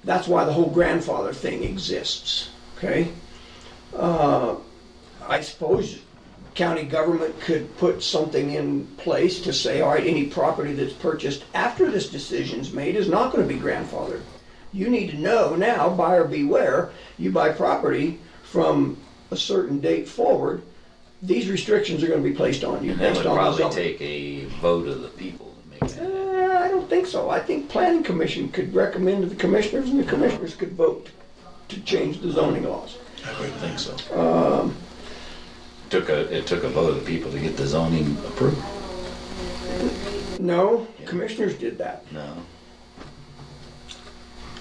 That's why the whole grandfather thing exists, okay? I suppose county government could put something in place to say, all right, any property that's purchased after this decision's made is not going to be grandfathered. You need to know now, buyer beware, you buy property from a certain date forward, these restrictions are going to be placed on you. And that based would on the probably zoning. take a vote of the people to make that. I don't think so. I think planning commission could recommend to the commissioners, and the commissioners could vote to change the zoning laws. I would think so. It took a vote of the people to get the zoning approved. No, commissioners did that. No.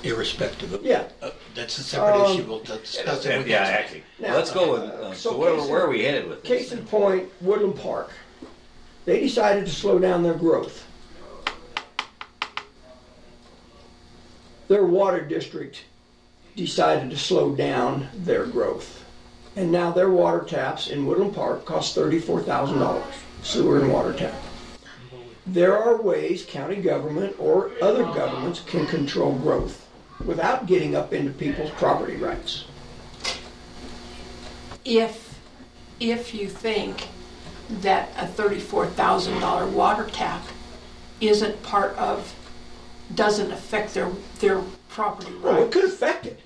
Irrespective of. Yeah. That's a separate issue. We'll discuss it. Yeah, actually. Now, Let's go with, so where are we headed with this? Case in point, Woodland Park. They decided to slow down their growth. Their water district decided to slow down their growth. And now their water taps in Woodland Park cost $34,000, sewer and water tap. There are ways county government or other governments can control growth without getting up into people's property rights. If you think that a $34,000 water tap isn't part of, doesn't affect their property rights. Well, it could affect it.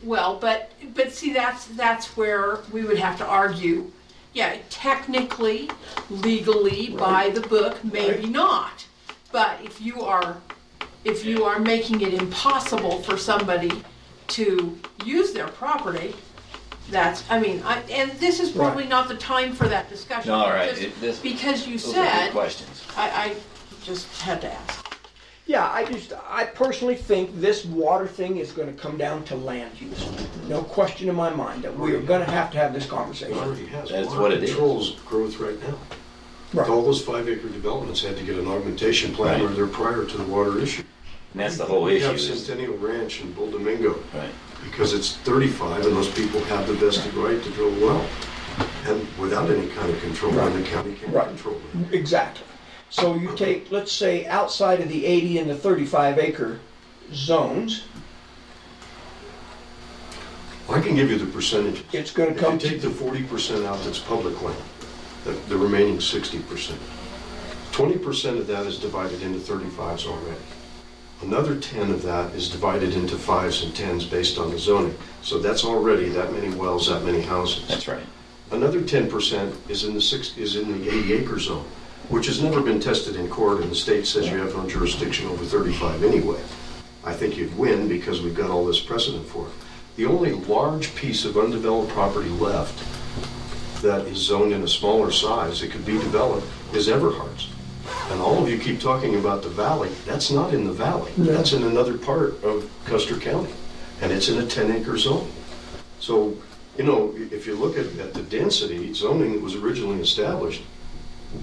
Well, but see, that's where we would have to argue. Yeah, technically, legally, by the book, maybe not. But if you are making it impossible for somebody to use their property, and this is probably not the time for that discussion. No, all right. Because you those are said, good questions. I just had to ask. Yeah, I personally think this water thing is going to come down to land use. No question in my mind that we are going to have this conversation. Already has. That's Water what it is. controls growth right now. Right. All those 5-acre developments had to get an augmentation plan or they're prior to the water issue. And that's the whole We issue. have Centennial Ranch in Bull Domingo. Right. Because it's 35 and those people have the vested right to drill a well. And without any kind of control, and the county can't control it. Exactly. So you take, let's say, outside of the 80 and the 35 acre zones, I can give you the percentages. It's going to come If you take the 40% out that's public land, the remaining 60%, 20% of that is divided into 35s already. Another 10 of that is divided into 5s and 10s based on the zoning. So that's already that many wells, that many houses. That's right. Another 10% is in the 80 acre zone, which has never been tested in court, and the state says you have no jurisdiction over 35 anyway. I think you'd win because we've got all this precedent for it. The only large piece of undeveloped property left that is zoned in a smaller size that could be developed is Everhart's. And all of you keep talking about the valley. That's not in the valley. No. That's in another part of Custer County, and it's in a 10-acre zone. So, if you look at the density zoning that was originally established,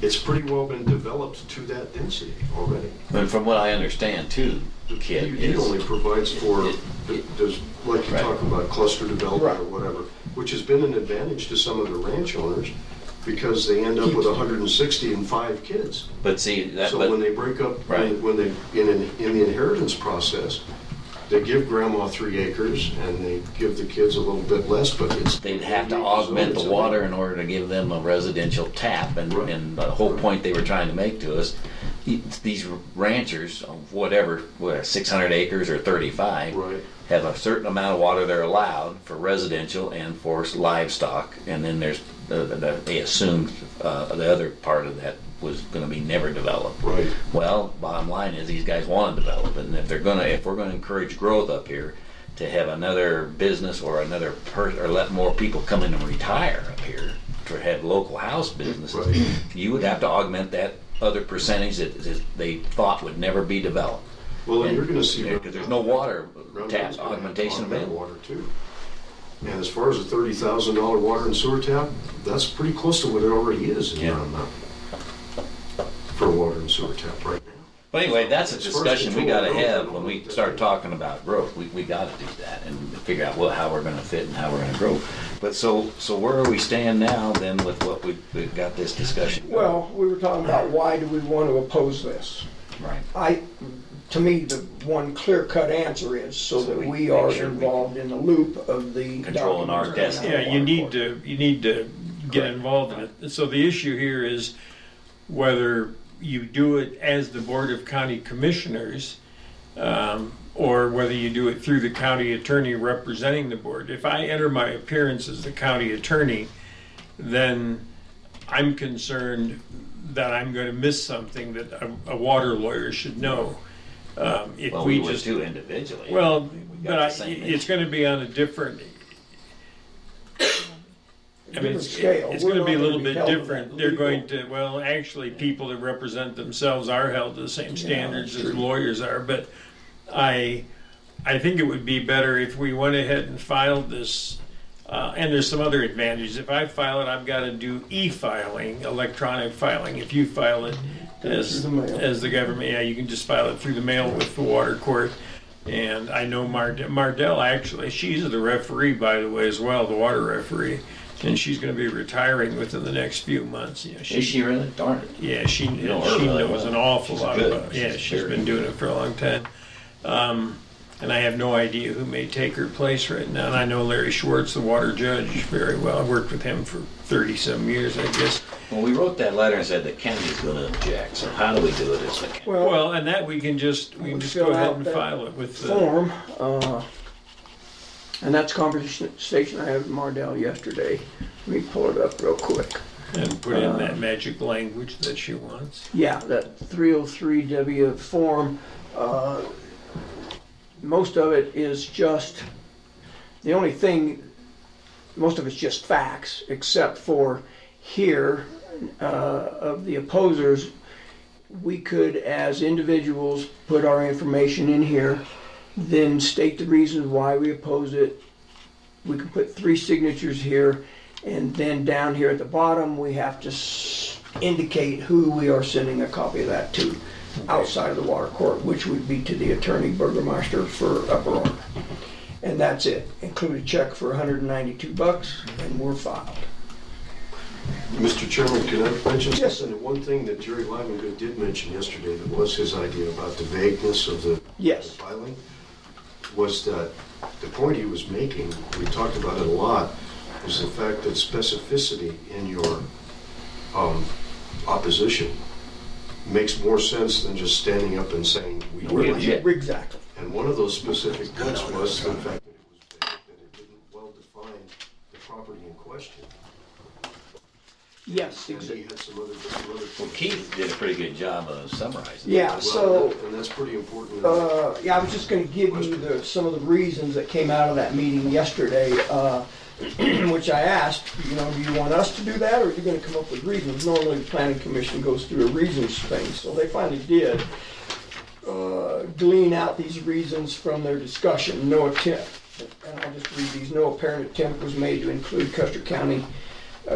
it's pretty well been developed to that density already. And from what I understand too, Kid, It only provides for, like you talk about cluster development or whatever, which has been an advantage to some of the ranch owners because they end up with 165 kids. But see, when they break up, when they in the inheritance process, they give grandma 3 acres and they give the kids a little bit less, but they'd have to augment the water in order to give them a residential tap. And the whole point they were trying to make to us, these ranchers, whatever 600 acres or 35, have a certain amount of water they're allowed for residential and for livestock, and then there's they assumed the other part of that was going to be never developed. Right. Well, bottom line is these guys want to develop it, and if we're going to encourage growth up here, to have another business or another or let more people come in and retire up here to have local house businesses, you would have to augment that other percentage that they thought would never be developed. Well, and you're going to see because there's no water taps augmentation available. Water too. And as far as a $30,000 water and sewer tap, that's pretty close to what it already is in Round Mountain for a water and sewer tap right now. But anyway, that's a discussion we got to have when we start talking about growth. We got to do that and figure out how we're going to fit and how we're going to grow. But so where are we stand now then with what we've got this discussion? Well, we were talking about why do we want to oppose this? Right. To me, the one clear-cut answer is so that we are involved in the loop of the controlling our destiny. Yeah, you need to get involved in it. So the issue here is whether you do it as the Board of County Commissioners or whether you do it through the county attorney representing the board. If I enter my appearance as the county attorney, then I'm concerned that I'm going to miss something that a water lawyer should know. If well, we just do individually. Well, but it's going to be on a different. I mean, it's going to be a little bit different. They're going to, actually, people that represent themselves are held to the same standards as lawyers are. But I think it would be better if we went ahead and filed this. And there's some other advantages. If I file it, I've got to do e-filing, electronic filing. If you file it as the government, you can just file it through the mail with the water court. And I know Mardell, actually, she's the referee, by the way, as well, the water referee. and she's going to be retiring within the next few months. You know, Is she really? Darn it. Yeah, she know her she really knows well. an awful She's lot good. about. Yeah, She's she's very been doing good. it for a long time. And I have no idea who may take her place right now. And I know Larry Schwartz, the water judge, very well. I worked with him for 30-some years, I guess. Well, we wrote that letter and said the county's going to object. So how do we do it as the county? Well, and that we can just fill go ahead out and that file it with the form, and that's a conversation I had with Mardell yesterday. Let me pull it up real quick. and put in that magic language that she wants. Yeah, that 303W form. Most of it is just, the only thing, most of it's just facts, except for here, of the opposers, we could, as individuals, put our information in here, then state the reasons why we oppose it. We can put 3 signatures here, and then down here at the bottom, we have to indicate who we are sending a copy of that to outside of the water court, which would be to the attorney burgomaster for Upper Ark. And that's it. Include a check for $192, and we're filed. Mr. Chairman, can I mention something? One thing that Jerry Livengood did mention yesterday that was his idea about the vagueness of the filing was that the point he was making, we talked about it a lot, was the fact that specificity in your opposition makes more sense than just standing up and saying we object. Exactly. And one of those specific points was the fact that it was vague, that it didn't well define the property in question. Yes, and he had some other Well, Keith did a pretty good job of summarizing. Yeah, so and that's pretty important. yeah, I was just going to give you some of the reasons that came out of that meeting yesterday, which I asked, you know, do you want us to do that, or are you going to come up with reasons? Normally, the planning commission goes through a reasons thing, so they finally did glean out these reasons from their discussion. No attempt, and I'll just read these. No apparent attempt was made to include Custer County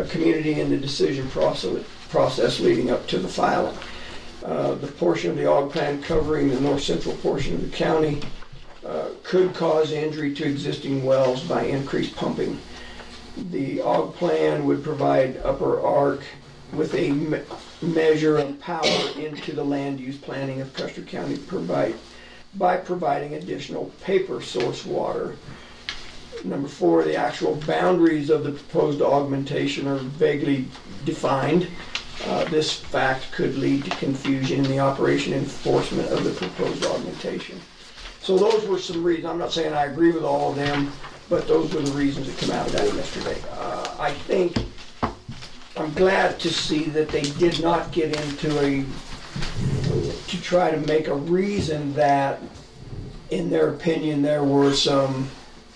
community in the decision process leading up to the filing. The portion of the OG plan covering the north central portion of the county could cause injury to existing wells by increased pumping. The OG plan would provide Upper Ark with a measure of power into the land use planning of Custer County by providing additional paper source water. Number 4, the actual boundaries of the proposed augmentation are vaguely defined. This fact could lead to confusion in the operation and enforcement of the proposed augmentation. So those were some reasons. I'm not saying I agree with all of them, but those were the reasons that came out of that yesterday. I think I'm glad to see that they did not get into to try to make a reason that, in their opinion, there were some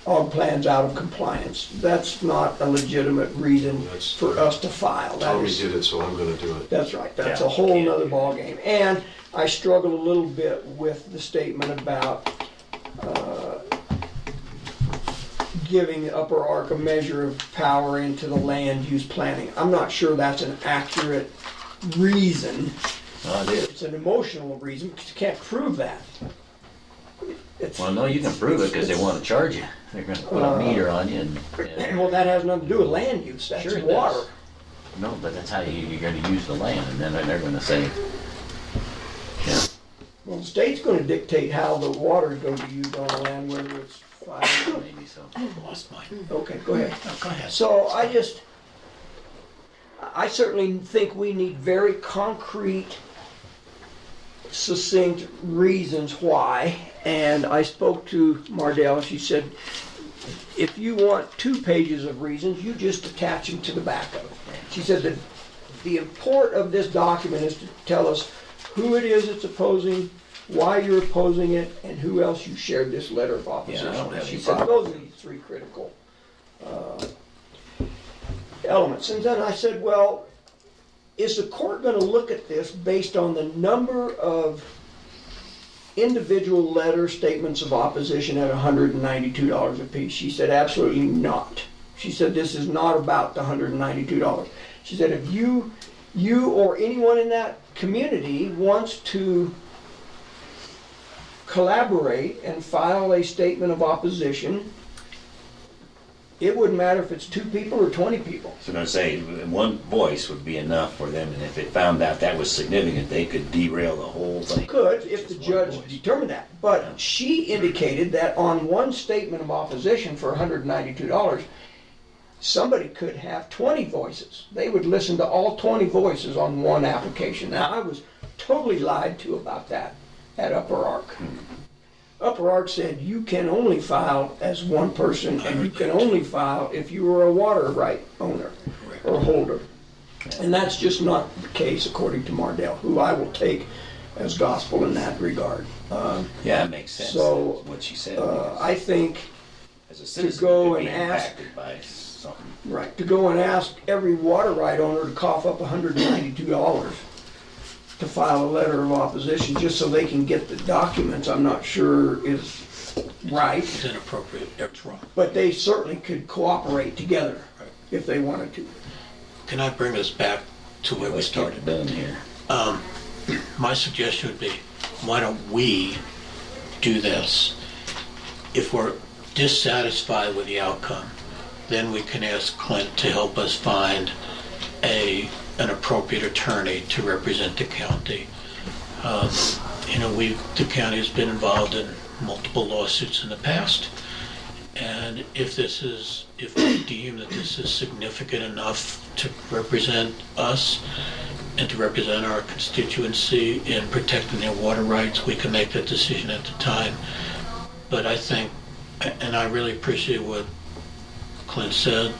OG plans out of compliance. That's not a legitimate reason for us to file. Tommy did it, so I'm going to do it. That's right. That's a whole nother ballgame. And I struggle a little bit with the statement about giving Upper Ark a measure of power into the land use planning. I'm not sure that's an accurate reason. It's an emotional reason because you can't prove that. Well, no, you can prove it because they want to charge you. They're going to put a meter on you. Well, that has nothing to do with land use. That's Sure it water. does. No, but that's how you're going to use the land, and then they're going to say, yeah. Well, the state's going to dictate how the water is going to be used on the land, whether it's fire. Maybe so. I lost mine. Okay, go ahead. Oh, go ahead. So I certainly think we need very concrete, succinct reasons why. And I spoke to Mardell. She said, if you want 2 pages of reasons, you just attach them to the back of it. She said that the import of this document is to tell us who it is that's opposing, why you're opposing it, and who else you shared this letter of opposition Yeah, I don't with. have She any said problem. those are the 3 critical elements. And then I said, well, is the court going to look at this based on the number of individual letter statements of opposition at $192 a piece? She said, absolutely not. She said, this is not about the $192. She said, if you or anyone in that community wants to collaborate and file a statement of opposition, It wouldn't matter if it's 2 people or 20 people. So I'm gonna say, one voice would be enough for them, and if it found out that was significant, they could derail the whole thing. Could, if the judge determined that. But she indicated that on one statement of opposition for $192, somebody could have 20 voices. They would listen to all 20 voices on one application. Now, I was totally lied to about that at Upper Ark. Upper Ark said you can only file as one person, and you can only file if you were a water right owner or holder. And that's just not the case according to Mardell, who I will take as gospel in that regard. Yeah, that makes sense. So, what she said. I think As a to citizen, go you could and be ask, impacted by something. right, to go and ask every water right owner to cough up $192 to file a letter of opposition just so they can get the documents, I'm not sure is right. It's inappropriate, it's wrong. But they certainly could cooperate together if they wanted to. Can I bring us back to where we started? Done here. My suggestion would be, why don't we do this? If we're dissatisfied with the outcome, then we can ask Clint to help us find an appropriate attorney to represent the county. The county has been involved in multiple lawsuits in the past, and if we deem that this is significant enough to represent us and to represent our constituency in protecting their water rights, we can make that decision at the time. But I think, and I really appreciate what Clint said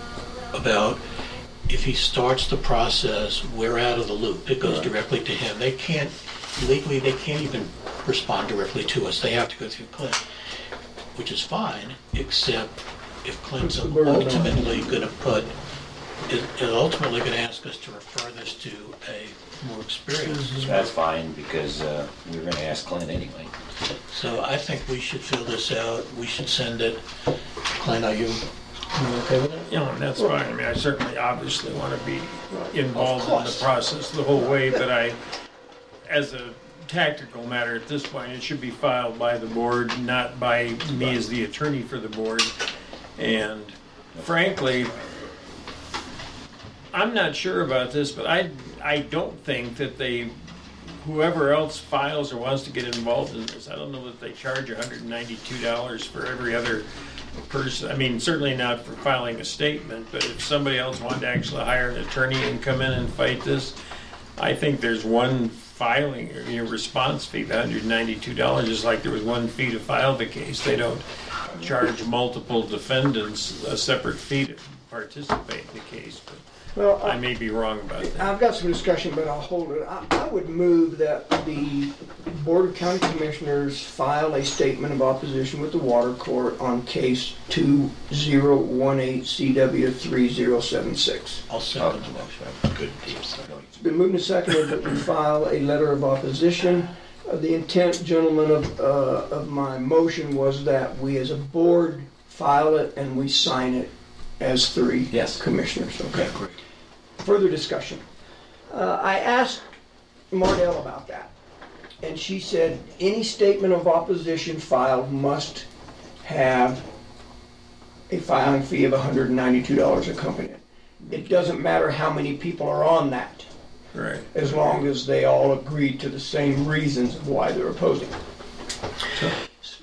about if he starts the process, we're out of the loop. It goes directly to him. Legally, they can't even respond directly to us. They have to go through Clint, which is fine, except if Clint's ultimately going to ask us to refer this to a more experienced. That's fine, because we were gonna ask Clint anyway. So I think we should fill this out. We should send it. Clint, are you okay with it? Yeah, that's fine. I mean, I certainly obviously want to be involved in the process the whole way, but as a tactical matter at this point, it should be filed by the board, not by me as the attorney for the board. And frankly, I'm not sure about this, but I don't think that whoever else files or wants to get involved in this, I don't know that they charge $192 for every other person. I mean, certainly not for filing a statement, but if somebody else wanted to actually hire an attorney and come in and fight this, I think there's one filing or response fee, $192, just like there was one fee to file the case. They don't charge multiple defendants a separate fee to participate in the case. But Well, I may be wrong about that. I've got some discussion, but I'll hold it. I would move that the Board of County Commissioners file a statement of opposition with the Water Court on case 2018CW3076. I'll second the motion. Good. It's been moved and seconded that we file a letter of opposition. The intent, gentlemen, of my motion was that we as a board file it and we sign it as 3 commissioners. Okay. Great. Further discussion. I asked Mardell about that, and she said any statement of opposition filed must have a filing fee of $192 accompanied. It doesn't matter how many people are on that, right? As long as they all agree to the same reasons of why they're opposing.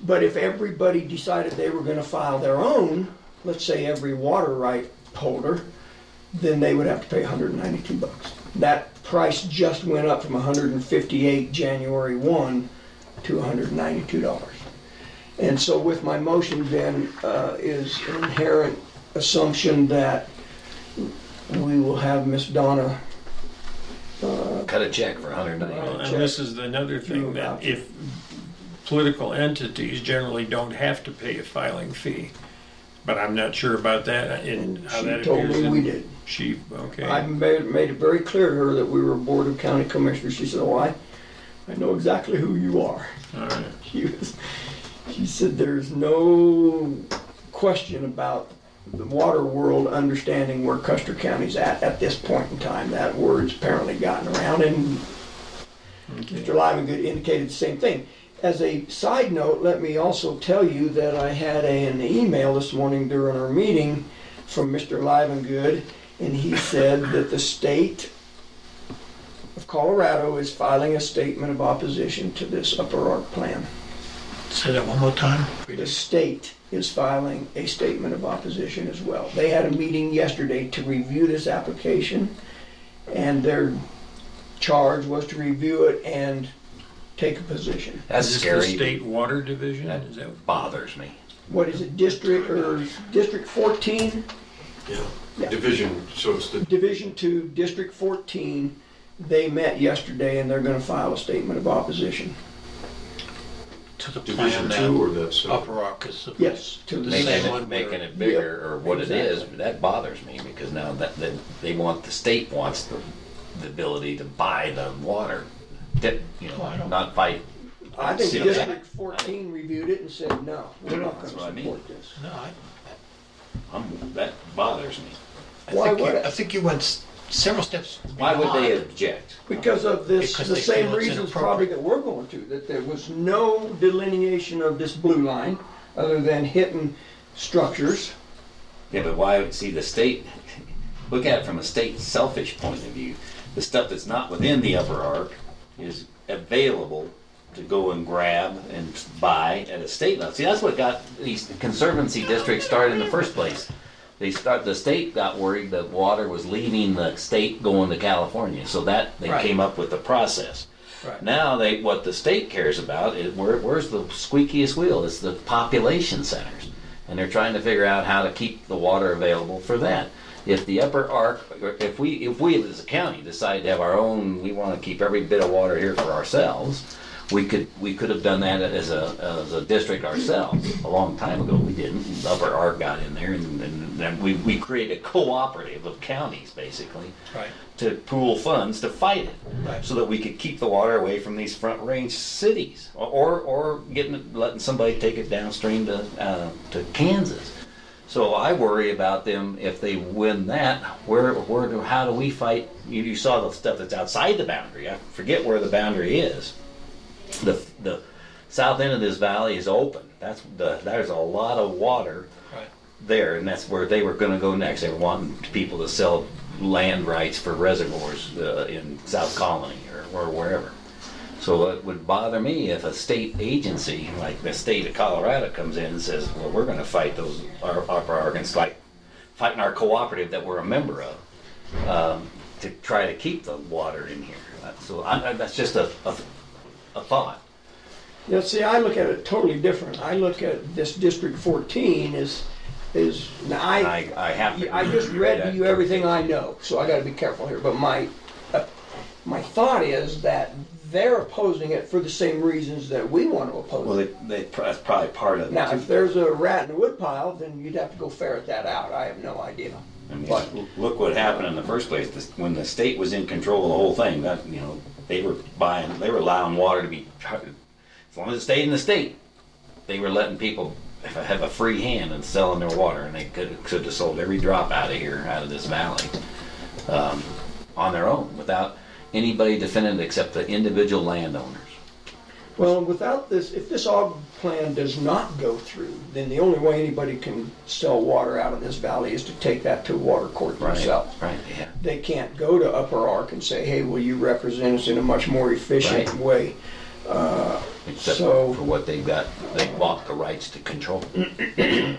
But if everybody decided they were going to file their own, let's say every water right holder, then they would have to pay $192. That price just went up from $158 January 1 to $192. And so with my motion then is an inherent assumption that we will have Miss Donna cut a check for $190. And this is another thing, that if political entities generally don't have to pay a filing fee, but I'm not sure about that and how that She told appears me in. we did. Okay. I made it very clear to her that we were a Board of County Commissioners. She said, oh, I know exactly who you are. All right. She said there's no question about the water world understanding where Custer County's at this point in time. That word's apparently gotten around, and Mr. Livengood indicated the same thing. As a side note, let me also tell you that I had an email this morning during our meeting from Mr. Livengood, and he said that the state of Colorado is filing a statement of opposition to this Upper Ark plan. Say that one more time. The state is filing a statement of opposition as well. They had a meeting yesterday to review this application, and their charge was to review it and take a position. That's Is this scary. the state water division? That Is that bothers me. What is it, District 14? Yeah. Division, so it's the Division 2, District 14, they met yesterday and they're gonna file a statement of opposition. To the Division plan 2 or that that's Upper Ark is supposed. Yes, to the same Making one it, where- making it bigger or what it is, exactly. that bothers me because now that they want, the state wants the ability to buy the water, not fight. I think See, District 14 reviewed it and said, no, we're not That's gonna what I mean. support this. No, That bothers me. Why would it? I think you went several steps Why would they beyond. object? Because of this, Because the they same feel it's reasons probably that we're going to, that there was no delineation of this blue line other than hitting structures. Yeah, but why, see, the state, look at it from a state selfish point of view. The stuff that's not within the Upper Ark is available to go and grab and buy at a state level. See, that's what got these conservancy districts started in the first place. The state got worried that water was leaving the state going to California, so that they Right. came up with the process. Right. Now what the state cares about is where's the squeakiest wheel? It's the population centers, and they're trying to figure out how to keep the water available for that. If the Upper Ark, or if we as a county decide to have our own, we want to keep every bit of water here for ourselves. We could have done that as a district ourselves a long time ago. We didn't. The Upper Ark got in there, and then we created a cooperative of counties basically Right. to pool funds to fight it, Right. so that we could keep the water away from these Front Range cities, or letting somebody take it downstream to Kansas. So I worry about them if they win that. How do we fight? You saw the stuff that's outside the boundary. I forget where the boundary is. The south end of this valley is open. There's a lot of water Right. there, and that's where they were going to go next. They were wanting people to sell land rights for reservoirs in South Colony or wherever. So it would bother me if a state agency like the state of Colorado comes in and says, well, we're going to fight those Upper Ark, and it's like fighting our cooperative that we're a member of to try to keep the water in here. So that's just a thought. Yeah, see, I look at it totally different. I look at this District 14 is now I have to. I just read to you everything I know, so I got to be careful here. But my thought is that they're opposing it for the same reasons that we want to oppose Well, it. that's probably part of it. Now, too. if there's a rat in the woodpile, then you'd have to go ferret that out. I have no idea. I mean, But look what happened in the first place. When the state was in control of the whole thing, they were allowing water to be, as long as it stayed in the state, they were letting people have a free hand in selling their water, and they could have sold every drop out of this valley, on their own, without anybody defending it except the individual landowners. well, without this, if this AUG plan does not go through, then the only way anybody can sell water out of this valley is to take that to a water court themselves. Right, yeah. They can't go to Upper Ark and say, hey, will you represent us in a much more efficient Right. way? Except So- for what they've got, they bought the rights to control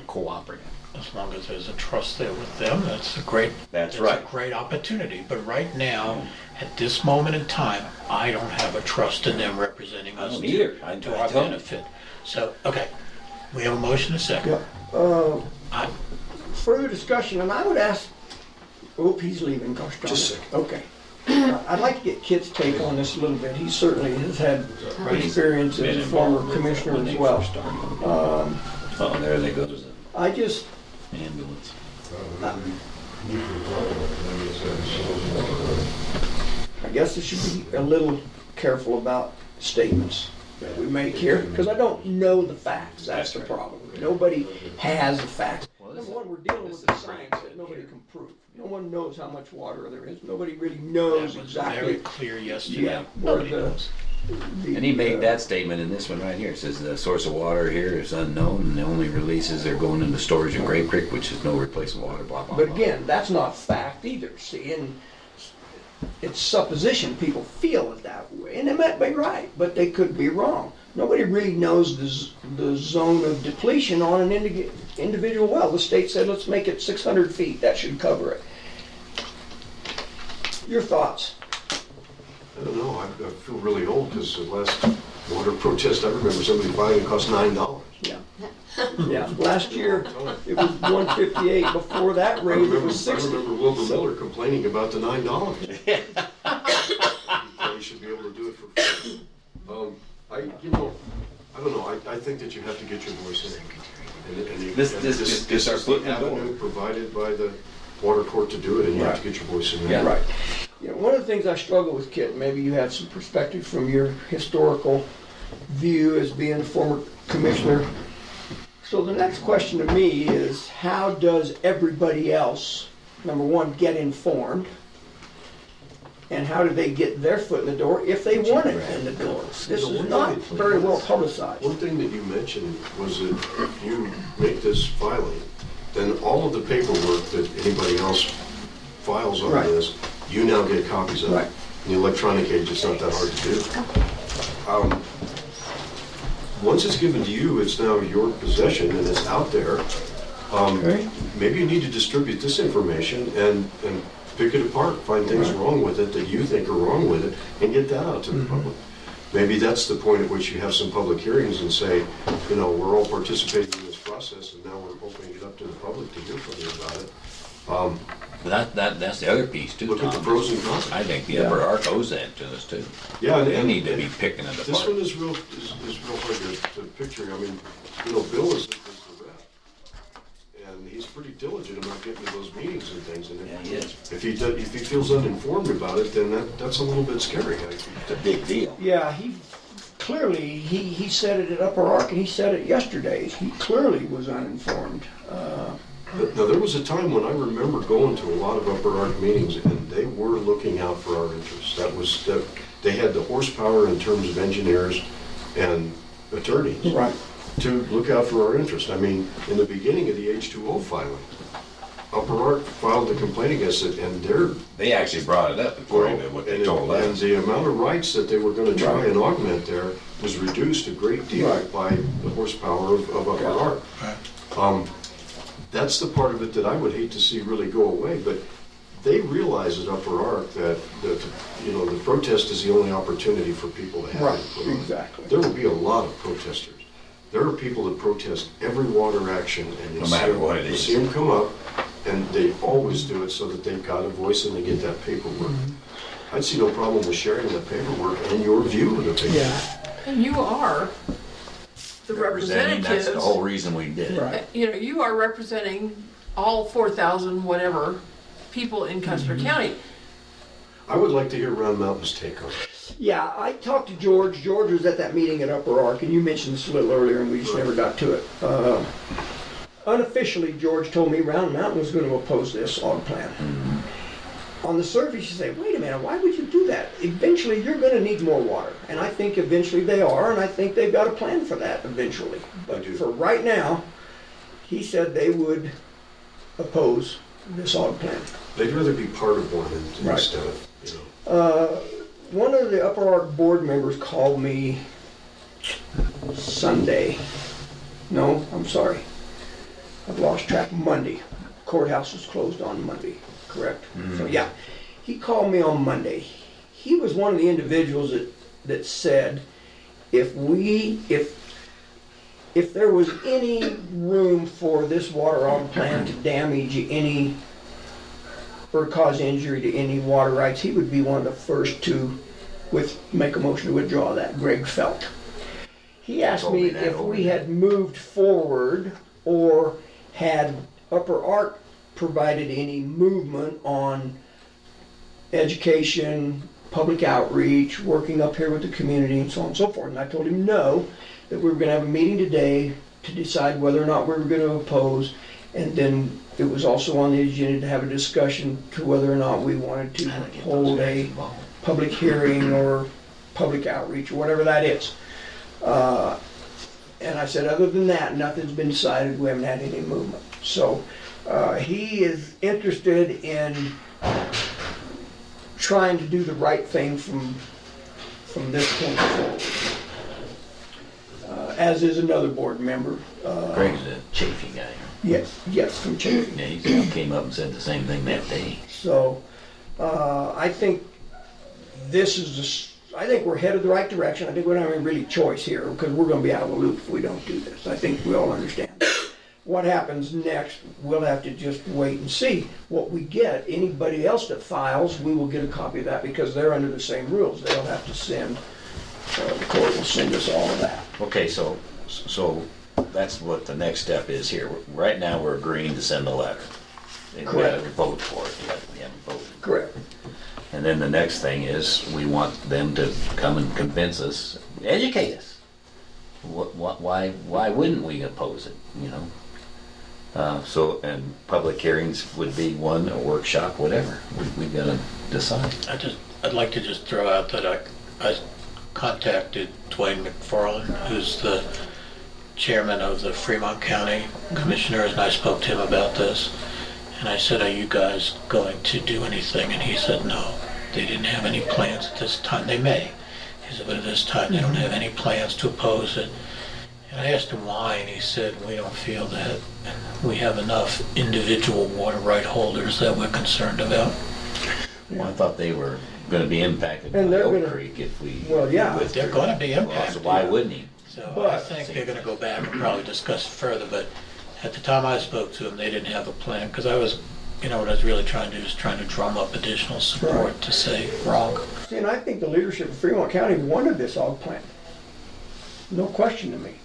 cooperative. As long as there's a trust there with them, that's a great. That's a right. great opportunity. But right now, at this moment in time, I don't have a trust in them representing us don't either. to our don't. benefit. So, okay, we have a motion, a second. Yeah. Further discussion, and I would ask, he's leaving, gosh darn it. Just a second. Okay. I'd like to get Kit's take on this a little bit. He certainly has had experience as a former commissioner as well. Oh, there they go. There's an I just, ambulance. I guess I should be a little careful about statements that we make here, because I don't know the facts. That's the problem. Nobody has the facts. Number one, we're dealing with the science that nobody can prove. No one knows how much water there is. Nobody really knows That was exactly. very clear yesterday. Yeah, where Nobody the, knows. And he made that statement in this one right here. It says the source of water here is unknown and the only releases are going into storage in Grape Creek, which is no replacement water, blah, blah, But blah. again, that's not fact either, see, and it's supposition. People feel it that way, and they might be right, but they could be wrong. Nobody really knows the zone of depletion on an individual well. The state said, let's make it 600 feet. That should cover it. Your thoughts? I don't know, I feel really old because the last water protest I remember somebody buying it cost $9. Yeah. Yeah, last year it was 158. Before that rate, it was 60. I remember Wilbur Miller complaining about the $9. You should be able to do it for free. I don't know, I think that you have to get your voice in. And This is the avenue provided by the water court to do it, and you have to get your voice in there. Yeah, right. You know, one of the things I struggle with, Kit, maybe you have some perspective from your historical view as being a former commissioner. So the next question to me is, how does everybody else, number one, get informed? And how do they get their foot in the door if they want it in the door? This is not very well publicized. One thing that you mentioned was that if you make this filing, then all of the paperwork that anybody else files on this, you now get copies of it. In the electronic age, it's not that hard to do. Once it's given to you, it's now your possession and it's out there. Maybe you need to distribute this information and pick it apart, find things wrong with it that you think are wrong with it, and get that out to the public. Maybe that's the point at which you have some public hearings and say, you know, we're all participating in this process, and now we're opening it up to the public to hear from you about it. But that's the other piece too, Look at the pros and cons. I think the upper arc owes that to us too. Yeah, They need to be picking it apart. This one is real hard to picture. I mean, you know, Bill is the rep, and he's pretty diligent about getting to those meetings and things. And if he feels uninformed about it, then that's a little bit scary. It's a big deal. Yeah, he said it at Upper Ark, and he said it yesterday. He clearly was uninformed. Now, there was a time when I remember going to a lot of Upper Ark meetings, and they were looking out for our interests. That they had the horsepower in terms of engineers and attorneys to look out for our interests. I mean, in the beginning of the H2O filing, Upper Ark filed a complaint against it, and they actually brought it up according to what they told us. And the amount of rights that they were going to try and augment there was reduced a great deal by the horsepower of Upper Ark. That's the part of it that I would hate to see really go away, but they realize at Upper Ark that you know, the protest is the only opportunity for people to have input on it. Exactly. There will be a lot of protesters. There are people that protest every water action, and No matter what it is. you see them come up, and they always do it so that they've got a voice and they get that paperwork. I'd see no problem with sharing the paperwork and your view of the paperwork. Yeah. And you are the representatives. That's the whole reason we did it. You know, you are representing all 4,000 whatever people in Custer County. I would like to hear Round Mountain's take on it. Yeah, I talked to George. George was at that meeting at Upper Ark, and you mentioned this a little earlier, and we just never got to it. Unofficially, George told me Round Mountain was going to oppose this aug plan. On the surface, you say, wait a minute, why would you do that? Eventually, you're going to need more water. And I think eventually they are, and I think they've got a plan for that eventually. But for right now, he said they would oppose this aug plan. They'd rather be part of one instead of, you know. One of the Upper Ark board members called me Sunday. No, I'm sorry. I've lost track. Monday. Courthouse was closed on Monday, correct? So yeah, he called me on Monday. He was one of the individuals that said if there was any room for this water aug plan to damage any or cause injury to any water rights, he would be one of the first to make a motion to withdraw that, Greg Felt. He asked me if we had moved forward or had Upper Ark provided any movement on education, public outreach, working up here with the community, and so on and so forth. And I told him no, that we were going to have a meeting today to decide whether or not we were going to oppose, And then it was also on the agenda to have a discussion to whether or not we wanted to hold a public hearing or public outreach, or whatever that is. And I said, other than that, nothing's been decided. We haven't had any movement. So he is interested in trying to do the right thing from this point forward. As is another board member. Greg's a Chafee guy. Yes, from Chafee. Yeah, he came up and said the same thing that day. So I think I think we're headed the right direction. I think we don't have any really choice here because we're going to be out of the loop if we don't do this. I think we all understand. What happens next, we'll have to just wait and see what we get. Anybody else that files, we will get a copy of that because they're under the same rules. They'll have to send, the court will send us all of that. Okay, so that's what the next step is here. Right now, we're agreeing to send a letter. We have to vote for it yet. We haven't voted. Correct. And then the next thing is we want them to come and convince us, educate us. Why wouldn't we oppose it? You know. And public hearings would be one, a workshop, whatever. We've got to decide. I'd like to just throw out that I contacted Dwayne McFarland, who's the chairman of the Fremont County Commissioners, and I spoke to him about this. And I said, are you guys going to do anything? And he said, no. They didn't have any plans at this time. They may. He said, but at this time, they don't have any plans to oppose it. And I asked him why, and he said, we don't feel that we have enough individual water right holders that we're concerned about. Well, I thought they were going to be impacted by Oak Creek if we... Well, yeah. But they're going to be impacted. So why wouldn't he? So I think they're going to go back and probably discuss it further, but at the time I spoke to them, they didn't have a plan, because I was, what I was really trying to do is trying to drum up additional support to say wrong. See, and I think the leadership of Fremont County wanted this hog plant. No question to me.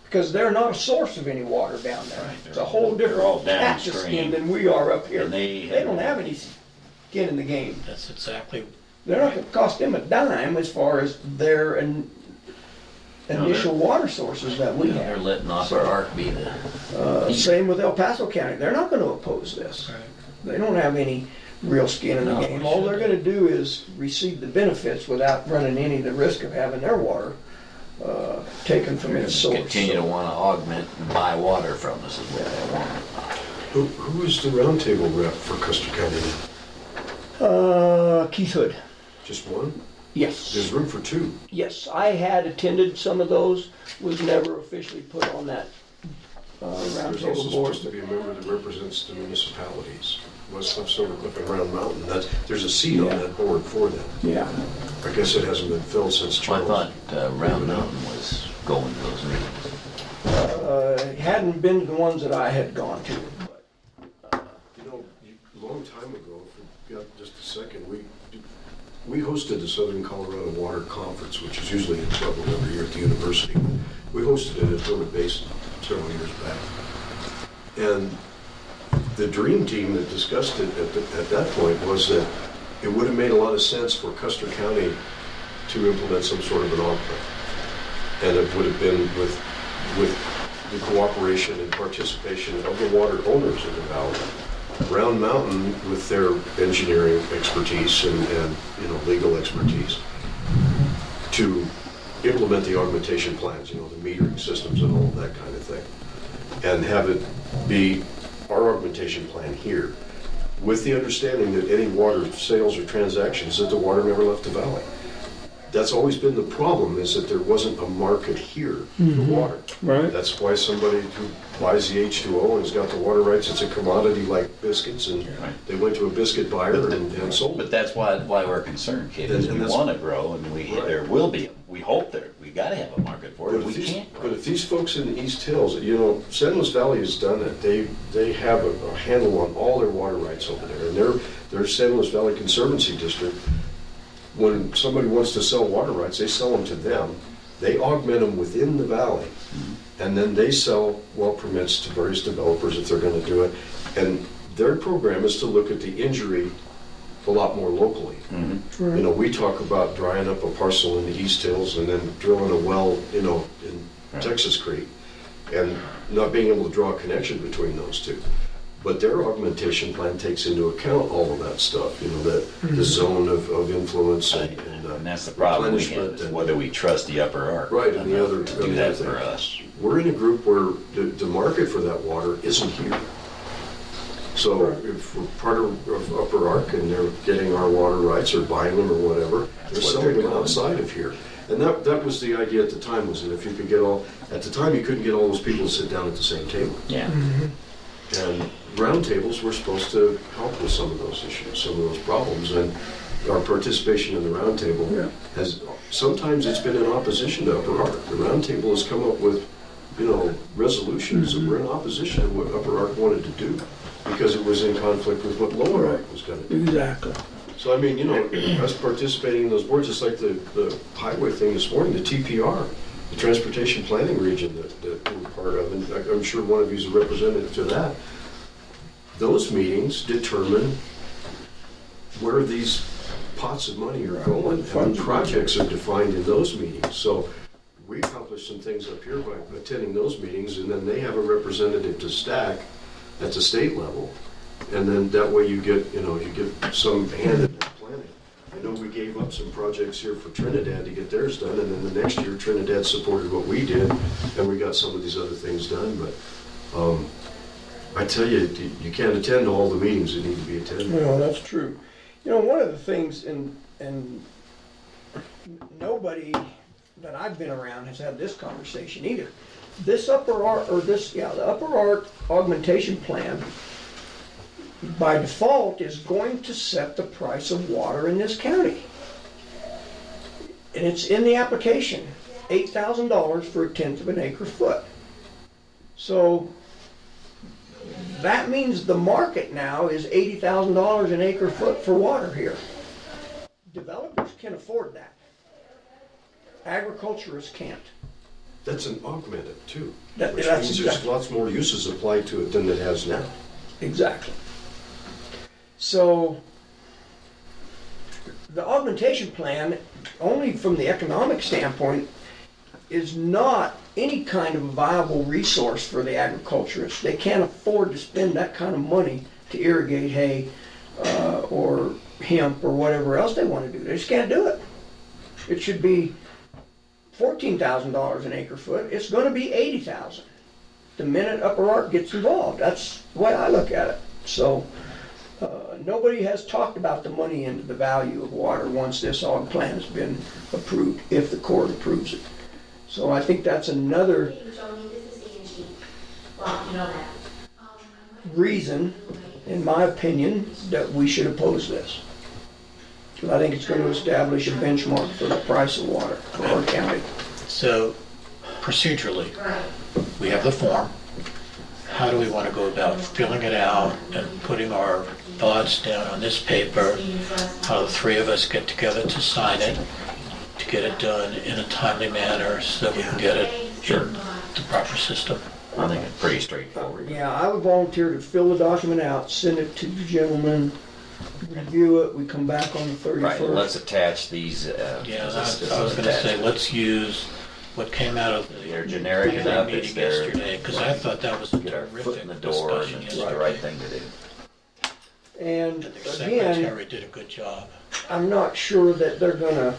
Because they're not a source of any water down there. Right. It's a whole different cactus skin than we are up here. They don't have any skin in the game. That's exactly... They're not going to cost them a dime as far as their initial water sources that we have. They're letting off our arc be the... Same with El Paso County. They're not going to oppose this. Right. They don't have any real skin in the game. All they're going to do is receive the benefits without running any of the risk of having their water taken from its source. Continue to want to augment and buy water from us is what they want. Who is the roundtable rep for Custer County? Keith Hood. Just one? Yes. There's room for two. Yes, I had attended some of those, was never officially put on that There's roundtable also board. supposed to be a member that represents the municipalities. West Cliff, Silver Cliff, and Round Mountain. There's a seat on that board for them. Yeah. I guess it hasn't been filled since Charles. I thought Round Mountain was going to those meetings. It hadn't been to the ones that I had gone to. A long time ago, if we got just a second, we hosted the Southern Colorado Water Conference, which is usually in Pueblo every year at the university. We hosted it at Willard Basin several years back. And the dream team that discussed it at that point was that it would have made a lot of sense for Custer County to implement some sort of an aug plan. And it would have been with the cooperation and participation of the water owners in the valley. Round Mountain with their engineering expertise and legal expertise to implement the augmentation plans, the metering systems and all of that kind of thing, and have it be our augmentation plan here, with the understanding that any water sales or transactions, that the water never left the valley. That's always been the problem, is that there wasn't a market here for water. Right. That's why somebody who buys the H2O and has got the water rights, it's a commodity like biscuits, and they went to a biscuit buyer and sold it. But that's why we're concerned, kid, is we want to grow, and there will be, we hope we got to have a market for it, but we can't grow. But if these folks in the East Hills, San Luis Valley has done it. They have a handle on all their water rights over there, and their San Luis Valley Conservancy District, when somebody wants to sell water rights, they sell them to them. They augment them within the valley, and then they sell well permits to various developers if they're going to do it. And their program is to look at the injury a lot more locally. We talk about drying up a parcel in the East Hills and then drilling a well, in Texas Creek. and not being able to draw a connection between those two. But their augmentation plan takes into account all of that stuff, the zone of influence and that's the problem we have, replenishment is and- whether we trust the upper arc. Right, and the other to do that thing. for us. We're in a group where the market for that water isn't here. So if we're part of Upper Ark and they're getting our water rights or buying them or whatever, they're what selling they're them doing. outside of here. And that was the idea at the time, was that if you could get at the time you couldn't get all those people to sit down at the same table. Yeah. And roundtables were supposed to help with some of those issues, some of those problems. And our participation in the roundtable has, sometimes it's been in opposition to Upper Ark. The roundtable has come up with, resolutions that were in opposition to what Upper Ark wanted to do, because it was in conflict with what Lower Ark was going to do. Exactly. So I mean, us participating in those boards, it's like the highway thing this morning, the TPR, the Transportation Planning Region that we're part of, and I'm sure one of you is a representative to that. Those meetings determine where these pots of money are going, and the projects are defined in those meetings. So we accomplish some things up here by attending those meetings, and then they have a representative to stack at the state level. And then that way you get some hand in that planning. I know we gave up some projects here for Trinidad to get theirs done, and then the next year Trinidad supported what we did, and we got some of these other things done. But I tell you, you can't attend all the meetings that need to be attended. No, that's true. One of the things, and nobody that I've been around has had this conversation either. The Upper Ark augmentation plan, by default, is going to set the price of water in this county. And it's in the application, $8,000 for 1/10 of an acre foot. So that means the market now is $80,000 an acre foot for water here. Developers can afford that. Agriculturists can't. That's an augmented too, That's which means there's exactly. lots more uses applied to it than it has now. Exactly. So the augmentation plan, only from the economic standpoint, is not any kind of viable resource for the agriculturists. They can't afford to spend that kind of money to irrigate hay or hemp or whatever else they want to do. They just can't do it. It should be $14,000 an acre foot. It's going to be $80,000 the minute Upper Ark gets involved. That's the way I look at it. So nobody has talked about the money into the value of water once this aug plan has been approved, if the court approves it. So I think that's another reason, in my opinion, that we should oppose this. Because I think it's going to establish a benchmark for the price of water for our county. So procedurally, we have the form. How do we want to go about filling it out and putting our thoughts down on this paper? How the three of us get together to sign it, to get it done in a timely manner so that we can get it in the proper system? I think it's pretty straightforward. Yeah, I would volunteer to fill the document out, send it to the gentleman, review it, we come back on the 31st. Right, and let's attach these. Yeah, I was going to say, let's use what came out of They're generic the enough, it's meeting there. yesterday, because I thought that was a Get our foot in the terrific door, discussion and it's yesterday. the right thing to do. And The again, secretary did a good job. I'm not sure that they're gonna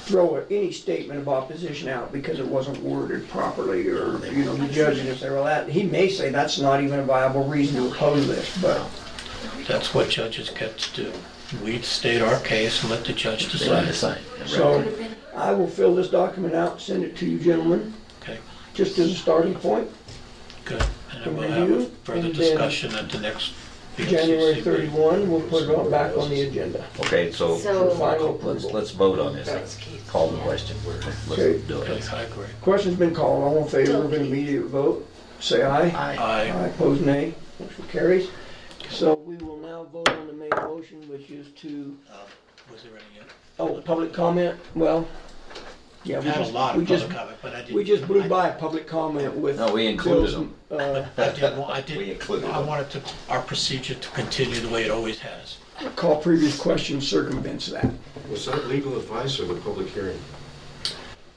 throw any statement of opposition out because it wasn't worded properly, or, the judge is gonna say, well, that, he may say that's not even a viable reason to oppose this, but. That's what judges get to do. We state our case and let the judge decide. So I will fill this document out, send it to you gentlemen. Okay. Just as a starting point. Good. And then we'll Review, have a further and then discussion at the next January BOCC 31, we'll put it on back on the agenda. Okay, so So- Final let's approval. vote on this. Let's call the question. Okay. Let's do Okay, it. I agree. Question's been called, all in favor of an immediate vote, say aye. Aye. Aye, opposed nay, motion carries. So we will now vote on the main motion, which is to, Was there any yet? oh, public comment, well, yeah, We've had a lot of public comment, but I didn't. we just blew by public comment with. No, we included Bill's, them. We included I them. wanted our procedure to continue the way it always has. Call previous question circumvents that. Was that legal advice or the public hearing?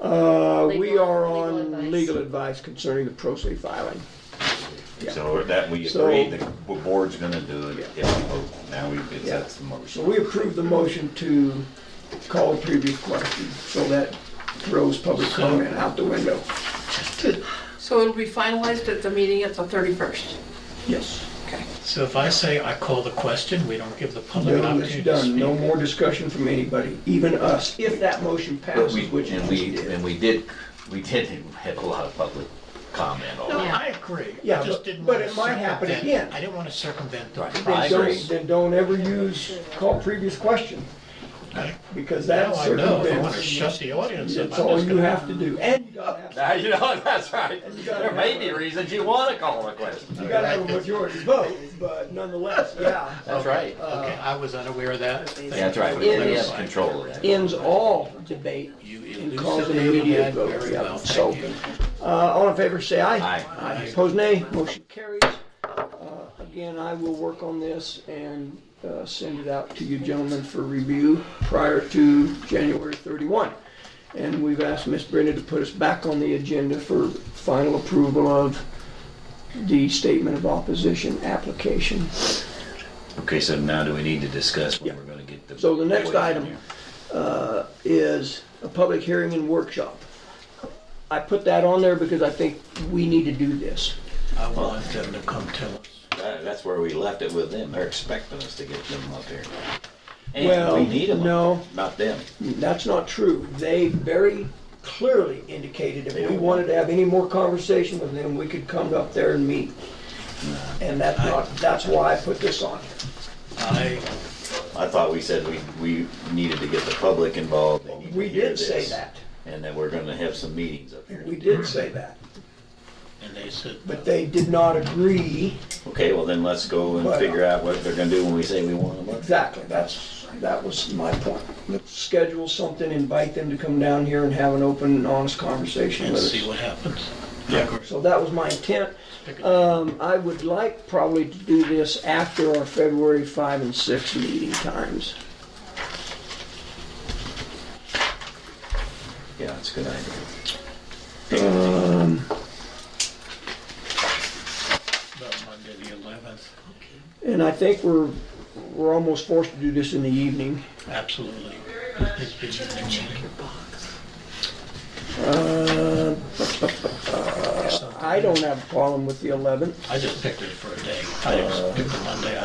We are on legal advice concerning the pro se filing. Yeah. So that we So- agree, the board's gonna do it if we vote. Now that's the motion. So we approved the motion to call the previous question, so that throws public comment out the window. So it'll be finalized at the meeting at the 31st? Yes. Okay. So if I say I call the question, we don't give the public an No, it's opportunity to done. speak? No more discussion from anybody, even us, if that motion passes, which it did. We did have a lot of public comment on No, it. I agree. Yeah, I just but- didn't but want it to might happen circumvent- again. I didn't want to circumvent the I process. agree. Then don't ever use call previous question, Okay. because Now that I know, if I want to circumvents. shut the audience up. That's I'm all just you gonna- have to do, and you gotta have. Now, you know, that's right. You gotta There may have be a- reasons you want to call a question. You gotta have a majority vote, but nonetheless, yeah. That's right. Okay, I was unaware of that. Thank That's you right. for We have clarifying. control of that. Ends all debate and calls an elucidated immediate that vote. very Yeah. well. So, Thank you. all in favor, say aye. Aye. Opposed, nay. Motion carries. Again, I will work on this and send it out to you gentlemen for review prior to January 31. And we've asked Miss Brenda to put us back on the agenda for final approval of the statement of opposition application. Okay, so now do we need to discuss when we're gonna get the... So the next boys in item here? is a public hearing and workshop. I put that on there because I think we need to do this. I want them to come tell us. That's where we left it with them. They're expecting us to get them up here. And Well, we need them, no. not them. That's not true. They very clearly indicated if They we don't wanted to have any more conversation with them, we could come up there and meet. And that's why I put this on here. I thought we said we needed to get the public involved. They need to We hear did say this, that. And that we're gonna have some meetings up here. We did say that. And they said, But they did not agree. Okay, well then let's go and But- figure out what they're gonna do when we say we want them up. Exactly, that was my point. Let's schedule something, invite them to come down here and have an open and honest conversation and with us. see what happens. So that was my intent. I would like probably to do this after our February 5 and 6 meeting times. Yeah, that's a good idea. About Monday the 11th. And I think we're almost forced to do this in the evening. Absolutely. It's been check your box. I don't have a problem with the 11th. I just picked it for a day. I just picked the Monday.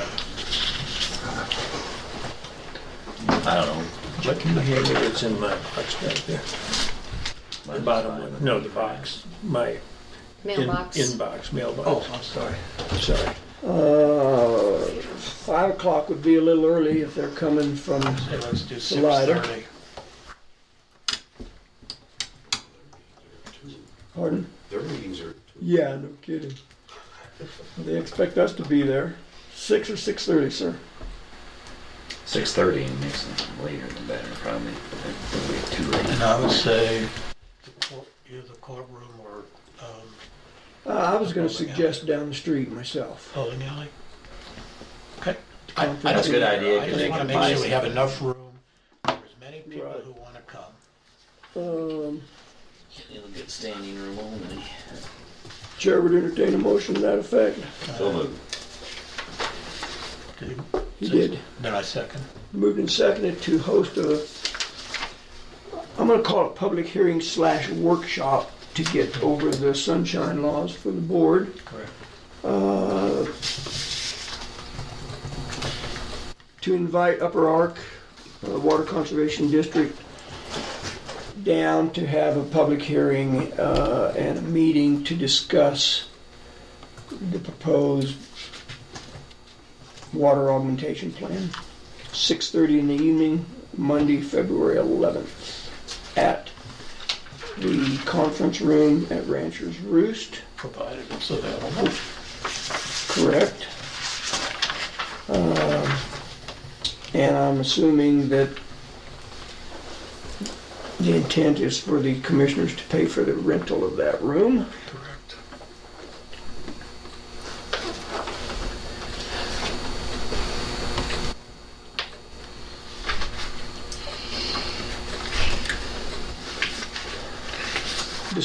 I don't know. What can you hand me that's in my box back there? The bottom one, no, the box, my Mailbox. inbox, mailbox. Oh, I'm sorry. Sorry. 5 o'clock would be a little early if they're coming from Hey, let's do Salida. 6:30. Pardon? Their meetings are. Yeah, no kidding. They expect us to be there. 6 or 6:30, sir. 6:30 and makes it later the better, probably. It'll be too late. And I would say either the courtroom or I was going to suggest down the street myself. bowling alley. Okay. That's a good idea, I 'cause just they want to can make buy sure we have something. enough room for as many people who want to come. It'll get standing room only. Chair would entertain a motion to that effect. So moved. He did. Then I second. Moved and seconded to host I'm going to call it public hearing / workshop to get over the sunshine laws for the board. Correct. To invite Upper Ark Water Conservation District down to have a public hearing and a meeting to discuss the proposed water augmentation plan. 6:30 in the evening, Monday, February 11th, at the conference room at Rancher's Roost. Provided it's available. Correct. And I'm assuming that the intent is for the commissioners to pay for the rental of that room. Correct.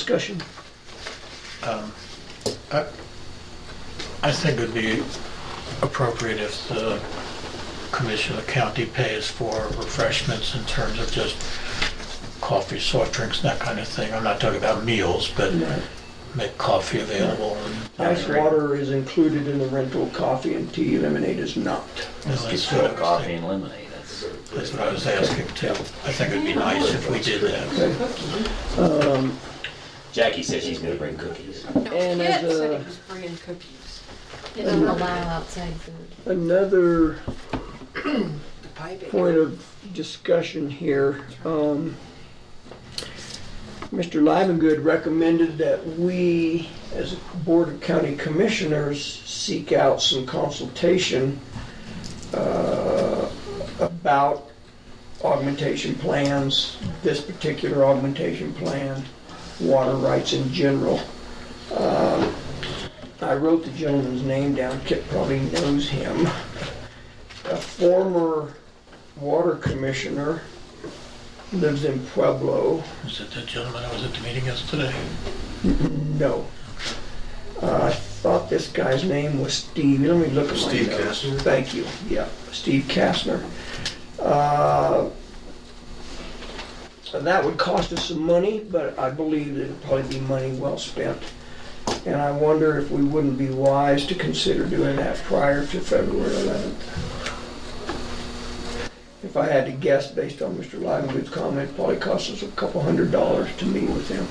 discussion? I think it would be appropriate if the commission, the county pays for refreshments in terms of just coffee, soft drinks, that kind of thing. I'm not talking about meals, but make coffee available. Ice water is included in the rental, coffee and tea, lemonade is not. That's what I was Coffee thinking. and lemonade. That's what I was asking too. I think it'd be nice if we did that. Jackie says she's gonna bring cookies. No, And Kit as said a- he was bringing cookies. They don't allow outside food. Another The pipe. point of discussion here. Mr. Livengood recommended that we, as a Board of County Commissioners, seek out some consultation about augmentation plans, this particular augmentation plan, water rights in general. I wrote the gentleman's name down, Kip probably knows him. A former water commissioner, lives in Pueblo. Was it the gentleman that was at the meeting yesterday? No. I thought this guy's name was Steve. Let me look at my Steve notes. Kastner? Thank you. Yeah, Steve Kastner. That would cost us some money, but I believe that it'd probably be money well spent. And I wonder if we wouldn't be wise to consider doing that prior to February 11th. If I had to guess, based on Mr. Livengood's comment, it probably cost us a couple $100 to meet with him.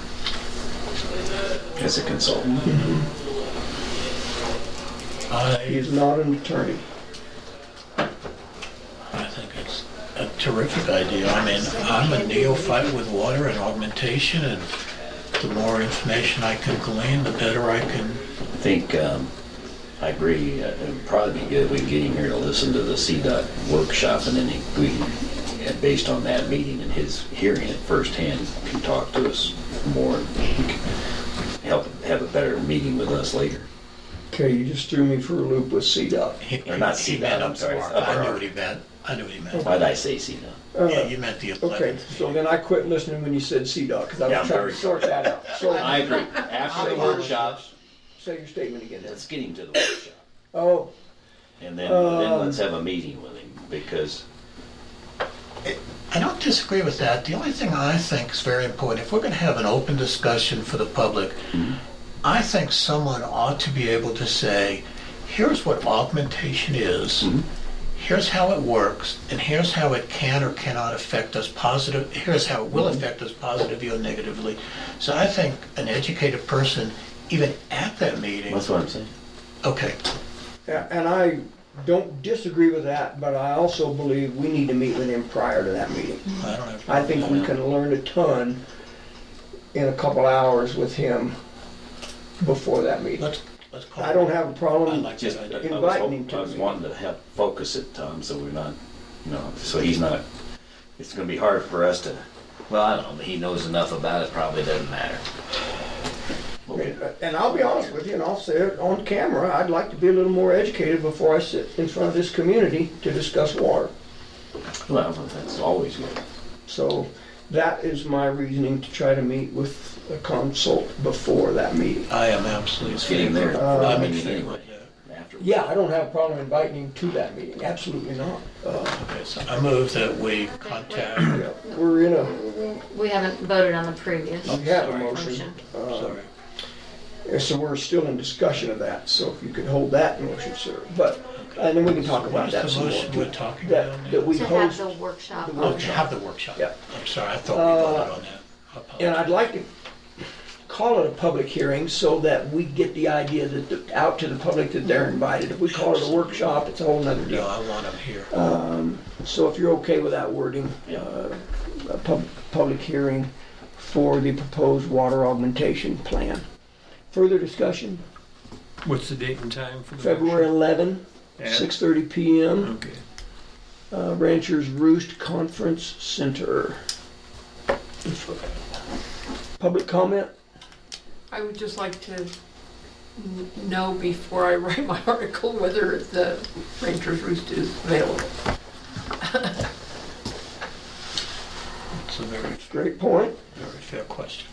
As a consultant. He is not an attorney. I think it's a terrific idea. I mean, I'm a neophyte with water and augmentation, and the more information I can glean, the better I can. I think, I agree, it'd probably be good, we can get him here to listen to the CDOT workshop, and then and based on that meeting and his hearing it firsthand, can talk to us more, and we can help have a better meeting with us later. Okay, you just threw me for a loop with CDOT. Or not He CDOT, meant I'm sorry. up I knew what he meant. I knew what he meant. Why did I say CDOT? Yeah, you meant the 11th. Okay, so then I quit listening when you said CDOT, because I Yeah, was trying to sort that out. So I agree. After the workshop, say your statement again. let's get him to the workshop. Oh, And then let's have a meeting with him, because I don't disagree with that. The only thing I think is very important, if we're going to have an open discussion for the public, I think someone ought to be able to say, here's what augmentation is, here's how it works, and here's how it can or cannot affect us positive, here's how it will affect us positively or negatively. So I think an educated person, even at that meeting. that's what I'm saying. Okay. and I don't disagree with that, but I also believe we need to meet with him prior to that meeting. I don't have. I think we can learn a ton in a couple hours with him before that meeting. Let's call I don't have a problem like Just, that I idea. inviting him to was me. wanting to help focus it, Tom, so we're not, so he's not, it's gonna be hard for us to, well, I don't know, but he knows enough about it, probably doesn't matter. And I'll be honest with you, and I'll say it on camera, I'd like to be a little more educated before I sit in front of this community to discuss water. Well, that's always good. So that is my reasoning to try to meet with a consult before that meeting. I am absolutely. Let's get him there. I'm I in mean, favor anyway. of that. After. Yeah, I don't have a problem inviting him to that meeting, absolutely not. Okay, so I move that we contact. Yeah, we're in a, We haven't voted on the previous. we have a motion. Sorry. So we're still in discussion of that, so if you could hold that motion, sir. But, and then we can talk about What that is the some more. motion we're talking That- about now? That we To have host, the workshop. the Oh, to workshop. have the workshop. Yeah. I'm sorry, I thought we voted on that. I apologize. And I'd like to call it a public hearing so that we get the idea that, out to the public that they're invited. If we call it a workshop, it's a whole nother No, deal. I want them here. So if you're okay with that wording, a public hearing for the proposed water augmentation plan. Further discussion, What's the date and time for the February 11, At? 6:30 PM, Okay. Ranchers Roost Conference Center. Public comment? I would just like to know before I write my article whether the Ranger's Roost is available. It's a very, Great point. very fair question.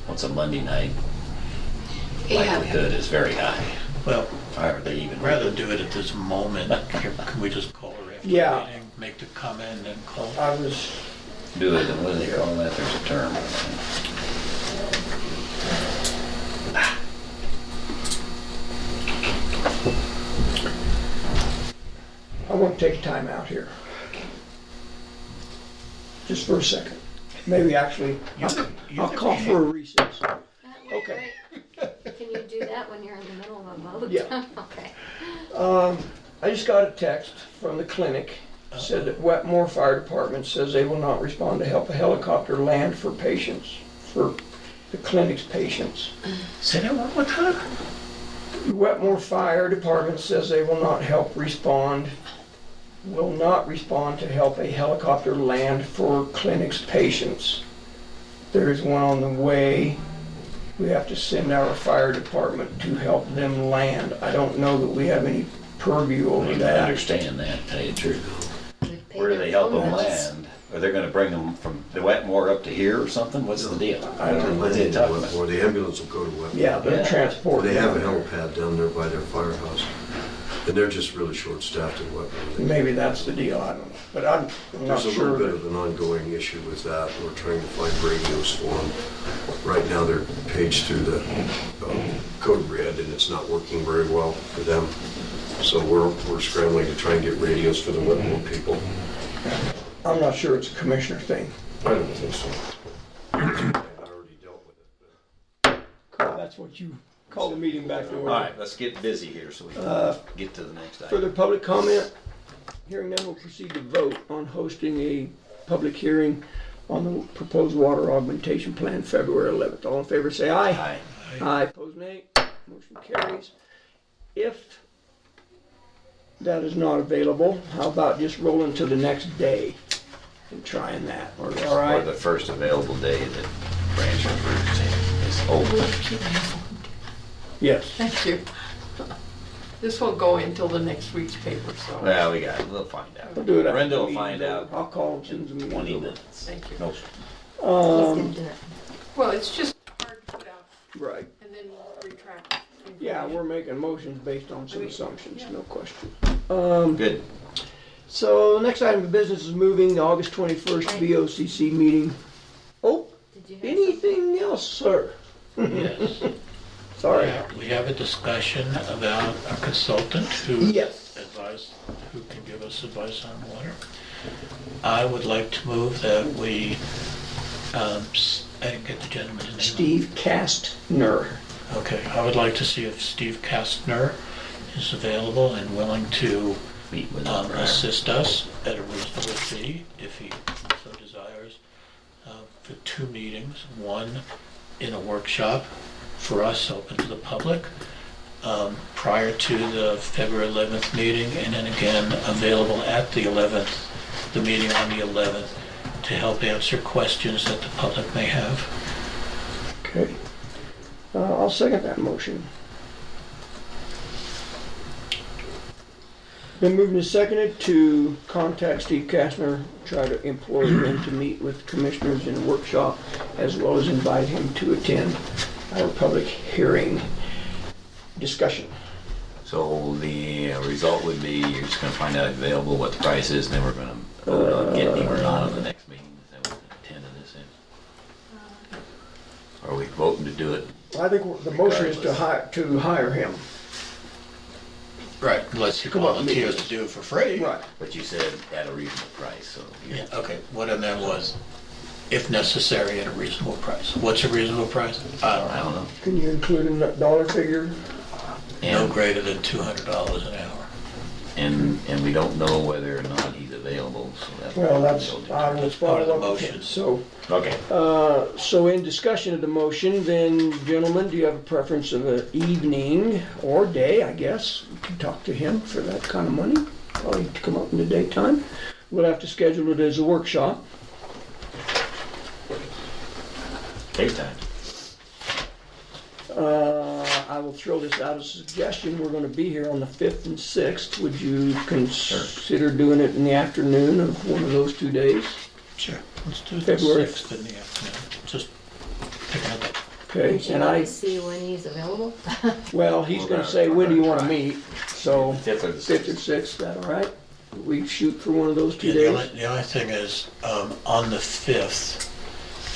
What's a Monday night? Yeah. Likelihood is very high. Well, Are they even? rather than do it at this moment, can we just call her after Yeah. the meeting, make the comment and then call? I was, Do it, and what do they call that? There's a term. I want to take time out here. Just for a second. Maybe actually, I'll call for a recess. Okay. Can you do that when you're in the middle of a vote? Yeah. Okay. I just got a text from the clinic. Said that Wetmore Fire Department says they will not respond to help a helicopter land for patients, for the clinic's patients. Say that one more time. Wetmore Fire Department says they will not respond to help a helicopter land for clinic's patients. There is one on the way. We have to send our fire department to help them land. I don't know that we have any purview over I that. understand that, to tell you the truth. Where do they help them land? Are they gonna bring them from the Wetmore up to here or something? What's the deal? I don't know. What are they talking about? Or the ambulance will go to Wetmore. Yeah, they're transporting. They have a helipad down there by their firehouse. And they're just really short-staffed at Wetmore. Maybe that's the deal, I don't know. But I'm not There's a sure. little bit of an ongoing issue with that. We're trying to find radios for them. Right now, they're paged through the code red, and it's not working very well for them. So we're scrambling to try and get radios for the Wetmore people. I'm not sure it's a commissioner thing. I don't think so. I already dealt with it. Carl, that's what you call the meeting back to order. All right, let's get busy here so we can get to the next item. Further public comment? Hearing none, we'll proceed to vote on hosting a public hearing on the proposed water augmentation plan February 11th. All in favor say aye. Aye. Aye, opposed nay. Motion carries. If that is not available, how about just rolling to the next day and trying that? All Or right? the first available day that Rancher Fruit is open. Yes. Thank you. This will go until the next week's paper, so. Well, we'll find out. We'll do it after Brenda the will meeting's find over. out I'll call as soon as the in meeting's 20 over. minutes. Thank you. No, Well, it's just hard to put out Right. and then retract. Yeah, we're making motions based on some assumptions, no question. Good. So the next item of business is moving the August 21st BOCC meeting. Oh, anything else, sir? Yes. Sorry. We have a discussion about a consultant who Yes. who can give us advice on water. I would like to move that we, I didn't get the gentleman's name. Steve Kastner. Okay, I would like to see if Steve Kastner is available and willing to Meet with assist us at a reasonable fee, if he so desires, for 2 meetings. One in a workshop for us, open to the public, prior to the February 11th meeting, and then again available at the 11th, the meeting on the 11th, to help answer questions that the public may have. Okay. I'll second that motion. Been moved and seconded to contact Steve Kastner, try to employ him to meet with commissioners in a workshop, as well as invite him to attend our public hearing discussion. So the result would be you're just gonna find out available what the price is, and then we're gonna vote on getting him or not on the next meeting. Is that what the intent of this is? Are we voting to do it? I think the motion is to hire him. Right, unless he Come on, volunteers meet to do it for free. Right. But you said at a reasonable price, so. Yeah, okay, what I meant was, if necessary, at a reasonable price. What's a reasonable price? I don't know. Can you include a dollar figure? No greater than $200 an hour. And we don't know whether or not he's available, so that's. Well, I will part of the follow up with him. motion. So, Okay. so in discussion of the motion, then, gentlemen, do you have a preference of an evening or day, I guess? We can talk to him for that kind of money, probably to come up in the daytime. We'll have to schedule it as a workshop. Daytime. I will throw this out as a suggestion. We're going to be here on the 5th and 6th. Would you consider doing it in the afternoon of one of those 2 days? Sure. Let's do the February. 6th in the afternoon. Just picking it up. Okay, Do you and want I, to see when he's available? well, he's gonna say, when do you wanna meet? So, 5th or the 5th or 6th, is that all right? We shoot for one of those 2 Yeah, days? the only thing is, on the 5th,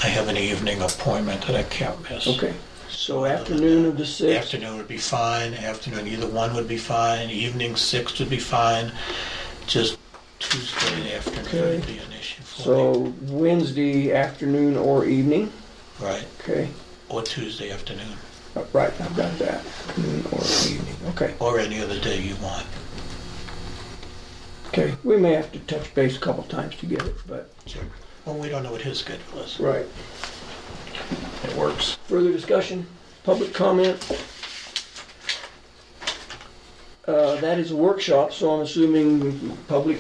I have an evening appointment that I can't miss. Okay, so afternoon of the 6th. Afternoon would be fine, afternoon, either one would be fine, evening 6th would be fine, just Tuesday afternoon Okay. would be an issue for me. So Wednesday afternoon or evening, Right, okay? or Tuesday afternoon, Right, I've got that, afternoon or evening, okay. or any other day you want. Okay, we may have to touch base a couple times to get it, but. Sure. Well, we don't know what his schedule is. Right. It works. Further discussion, public comment? That is a workshop, so I'm assuming public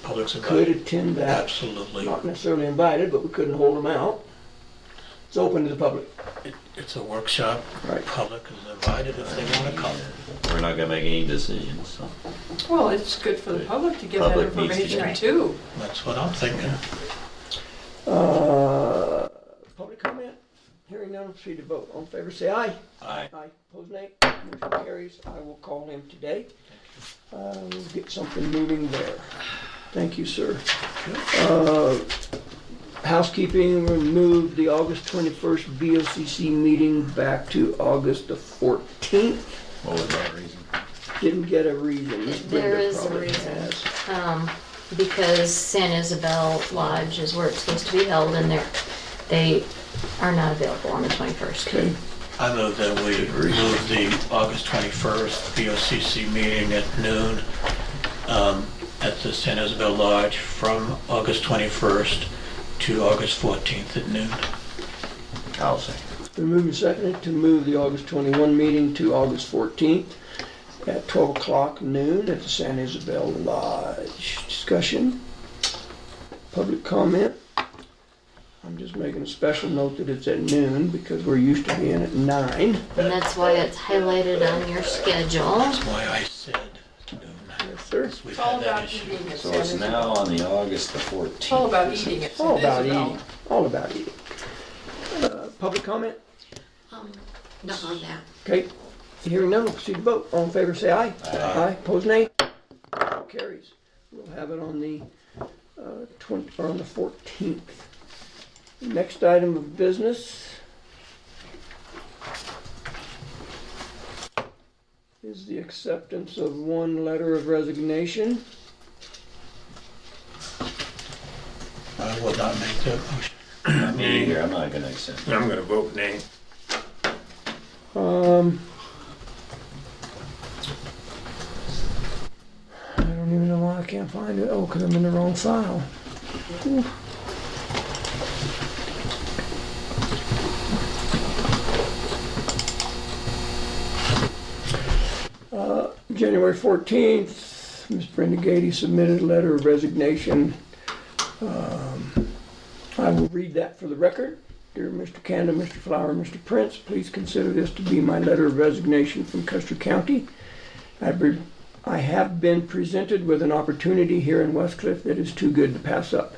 Public's could invited. attend that. Absolutely. Not necessarily invited, but we couldn't hold them out. It's open to the public. It's a workshop, Right. public is invited if they want to come. We're not gonna make any decisions, so. Well, it's good for the public to get that Public needs to information get- too. That's what I'm thinking. Public comment? Hearing none, proceed to vote. All in favor, say aye. Aye. Aye. Opposed, nay. Motion carries. I will call him today. We'll get something moving there. Thank you, sir. Housekeeping, we moved the August 21st BOCC meeting back to August the 14th. What was that reason? Didn't get a reason. Miss There Brenda is a probably reason. has. Because San Isabel Lodge is where it's supposed to be held, and they are not available on the 21st. Okay. I move that we move the August 21st BOCC meeting at noon at the San Isabel Lodge from August 21st to August 14th at noon. I'll say. Been moved and seconded to move the August 21 meeting to August 14th at 12 o'clock noon at the San Isabel Lodge. Discussion? Public comment? I'm just making a special note that it's at noon because we're used to being at 9. And that's why it's highlighted on your schedule. That's why I said noon. Yes, sir. We've It's all had that about issue. eating at So San it's Isabel. now on the August the 14th. It's all about eating at All San about Isabel. eating. All about eating. Public comment? Not on that. Okay. Hearing none, we'll proceed to vote. All in favor, say aye. Aye. Opposed, nay. Motion carries. We'll have it on the 14th. Next item of business is the acceptance of one letter of resignation. I will not make that motion. Me either, I'm not gonna accept it. I'm gonna vote nay. I don't even know why I can't find it. Oh, because I'm in the wrong file. Ooh. January 14th, Ms. Brenda Gady submitted a letter of resignation. I will read that for the record. Dear Mr. Kanda, Mr. Flower, Mr. Prince, please consider this to be my letter of resignation from Custer County. I have been presented with an opportunity here in Westcliff that is too good to pass up.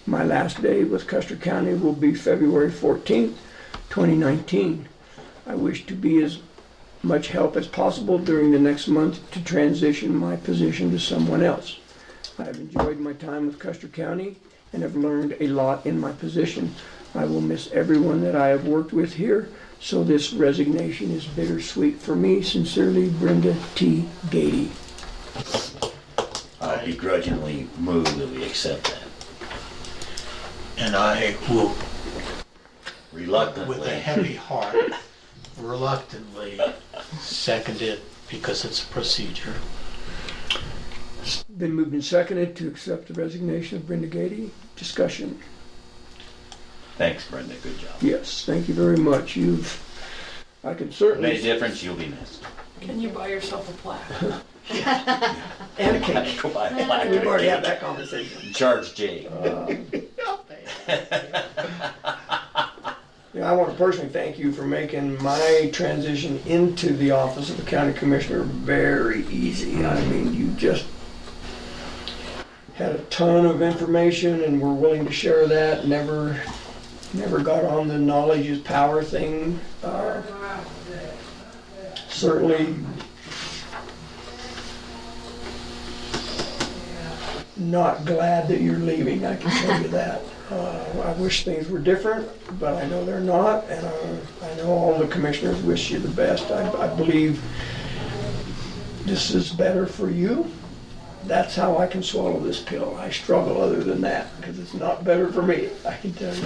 My last day with Custer County will be February 14th, 2019. I wish to be as much help as possible during the next month to transition my position to someone else. I have enjoyed my time with Custer County and have learned a lot in my position. I will miss everyone that I have worked with here, so this resignation is bittersweet for me. Sincerely, Brenda T. Gady. I'll begrudgingly move that we accept that. And I will, Reluctantly. with a heavy heart, reluctantly second it because it's a procedure. Been moved and seconded to accept the resignation of Brenda Gady. Discussion. Thanks, Brenda, good job. Yes, thank you very much. I can Made a certainly, difference, you'll be missed. Can you buy yourself a plaque? and a cake. Go buy a plaque. We've already had that conversation. Charge Jay. Yeah, I want to personally thank you for making my transition into the office of the county commissioner very easy. I mean, you just had a ton of information and were willing to share that. Never got on the knowledge is power thing. Certainly not glad that you're leaving, I can tell you that. I wish things were different, but I know they're not, and I know all the commissioners wish you the best. I believe this is better for you. That's how I can swallow this pill. I struggle other than that, because it's not better for me. I can tell you,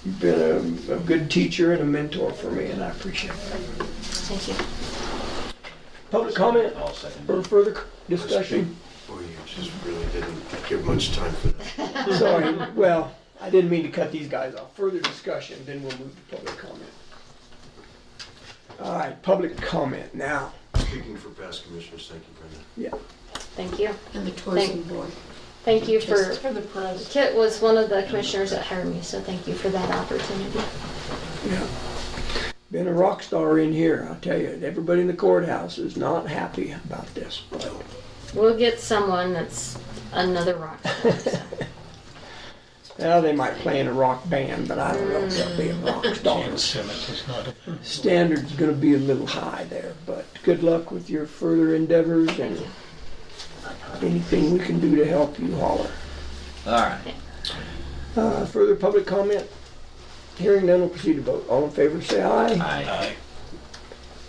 you've been a good teacher and a mentor for me, and I appreciate that. Thank you. Public comment or further discussion? Boy, you just really didn't give much time for that. Sorry, well, I didn't mean to cut these guys off. Further discussion, then we'll move to public comment. All right, public comment now. Speaking for past commissioners, thank you, Brenda. Yeah. Thank you. And the tourism board. Thank you Just for the press. Kit was one of the commissioners that hired me, so thank you for that opportunity. Yeah. Been a rock star in here, I'll tell you. Everybody in the courthouse is not happy about this. But We'll get someone that's another rock star. So. well, they might play in a rock band, but I don't know if they'll be a rock star. Gene Simmons is not a... Standard's going to be a little high there, but good luck with your further endeavors, and anything we can do to help you, holler. All right. Further public comment? Hearing none, we'll proceed to vote. All in favor say aye. Aye.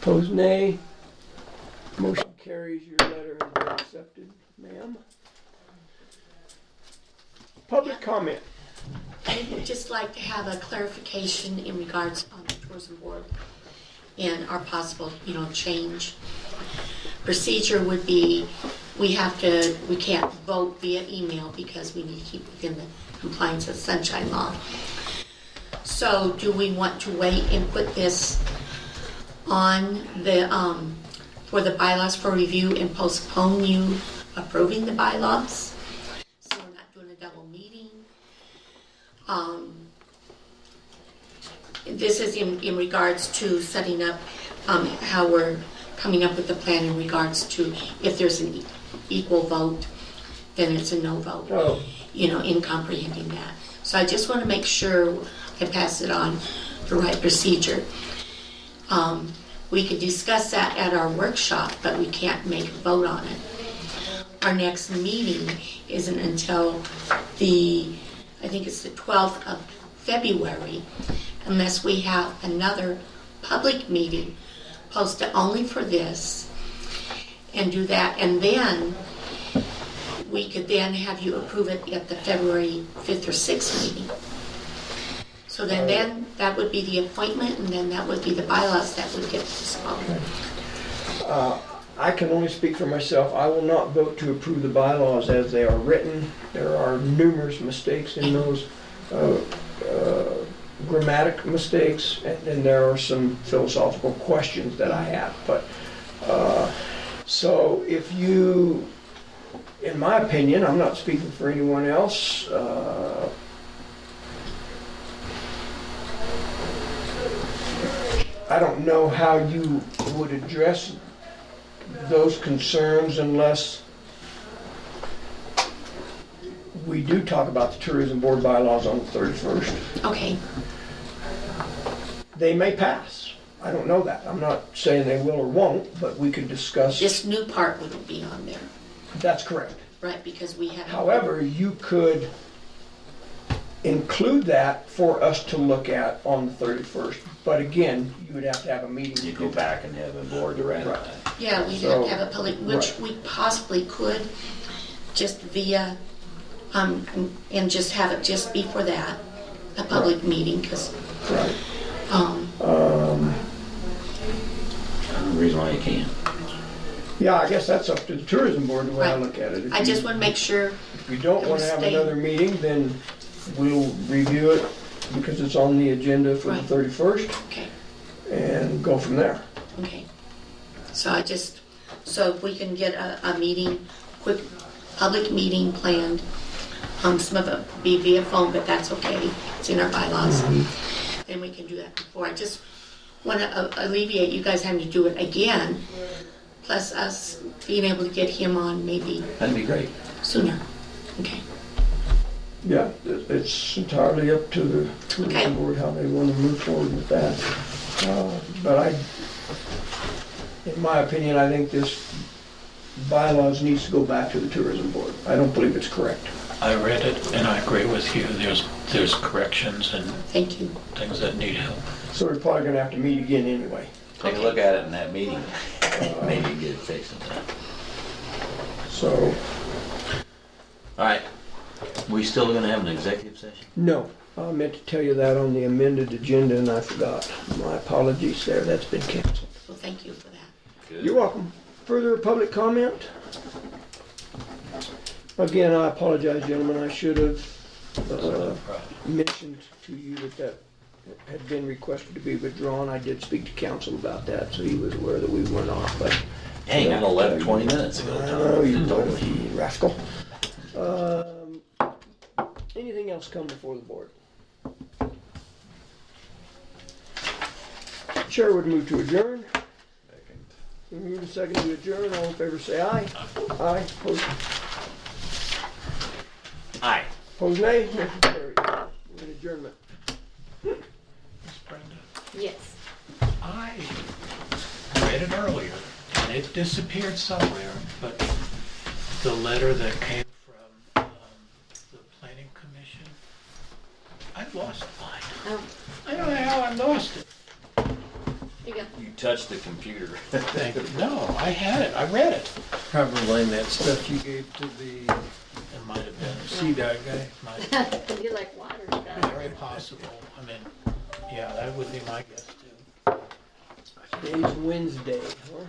Opposed, nay. Motion carries. Your letter has been accepted, ma'am. Public comment. I would just like to have a clarification in regards on the tourism board and our possible, change. Procedure would be, we can't vote via email because we need to keep within the compliance of sunshine law. So do we want to wait and put this on the, for the bylaws for review and postpone you approving the bylaws? So we're not doing a double meeting. This is in regards to setting up how we're coming up with the plan in regards to if there's an equal vote, then it's a no vote. Oh. In comprehending that. So I just want to make sure I pass it on the right procedure. We could discuss that at our workshop, but we can't make a vote on it. Our next meeting isn't until I think it's the 12th of February, unless we have another public meeting posted only for this and do that. And then we could then have you approve it at the February 5th or 6th meeting. So then that would be the appointment, and then that would be the bylaws that would get postponed. I can only speak for myself. I will not vote to approve the bylaws as they are written. There are numerous mistakes in those, grammatic mistakes, and then there are some philosophical questions that I have. But so if you, in my opinion, I'm not speaking for anyone else, I don't know how you would address those concerns unless we do talk about the tourism board bylaws on the 31st. Okay. They may pass. I don't know that. I'm not saying they will or won't, but we could discuss. This new part wouldn't be on there, That's correct. right? Because we have. However, you could include that for us to look at on the 31st. But again, you would have to have a meeting. You go back and have a board to ratify. Yeah, we'd have to have a public, which we possibly could, just via, and just have it just be for that, a public meeting, because. Right. The reason why you can't. Yeah, I guess that's up to the tourism board the way I look at it. I just want to make sure. If we don't that want to we have stay- another meeting, then we'll review it because it's on the agenda for the 31st. Okay. And go from there. Okay. So if we can get a meeting, quick public meeting planned, some of it will be via phone, but that's okay. It's in our bylaws. Then we can do that before. I just want to alleviate you guys having to do it again, plus us being able to get him on maybe. That'd be great. sooner. Okay. Yeah, it's entirely up to the tourism board how they want to move forward with that. But in my opinion, I think this bylaws needs to go back to the tourism board. I don't believe it's correct. I read it and I agree with you. There's corrections and Thank you. things that need help. So we're probably gonna have to meet again anyway. Take a look at it in that meeting. Maybe get it fixed in time. So, All right. We still gonna have an executive session? no, I meant to tell you that on the amended agenda and I forgot. My apologies there, that's been canceled. Well, thank you for that. Good. You're welcome. Further public comment? Again, I apologize, gentlemen. I should have mentioned to you that had been requested to be withdrawn. I did speak to council about that, so he was aware that we went off, but... Hang on, 11, 20 minutes ago, Tom. Oh, you told me, you rascal. Anything else come before the board? Chair would move to adjourn. We move to second to adjourn. All in favor say aye. Aye. Opposed? Aye. Opposed nay. Motion carried. We're in adjournment. Miss Brenda, Yes. I read it earlier and it disappeared somewhere, but the letter that came from the planning commission, I lost mine. Oh, I don't know how I lost it. you go. You touched the computer. Thank you. No, I had it. I read it. Probably that stuff you gave to the It might have been. CDOT guy. Might have been. You like water stuff. Very possible. I mean, yeah, that would be my guess too. Today's Wednesday, huh?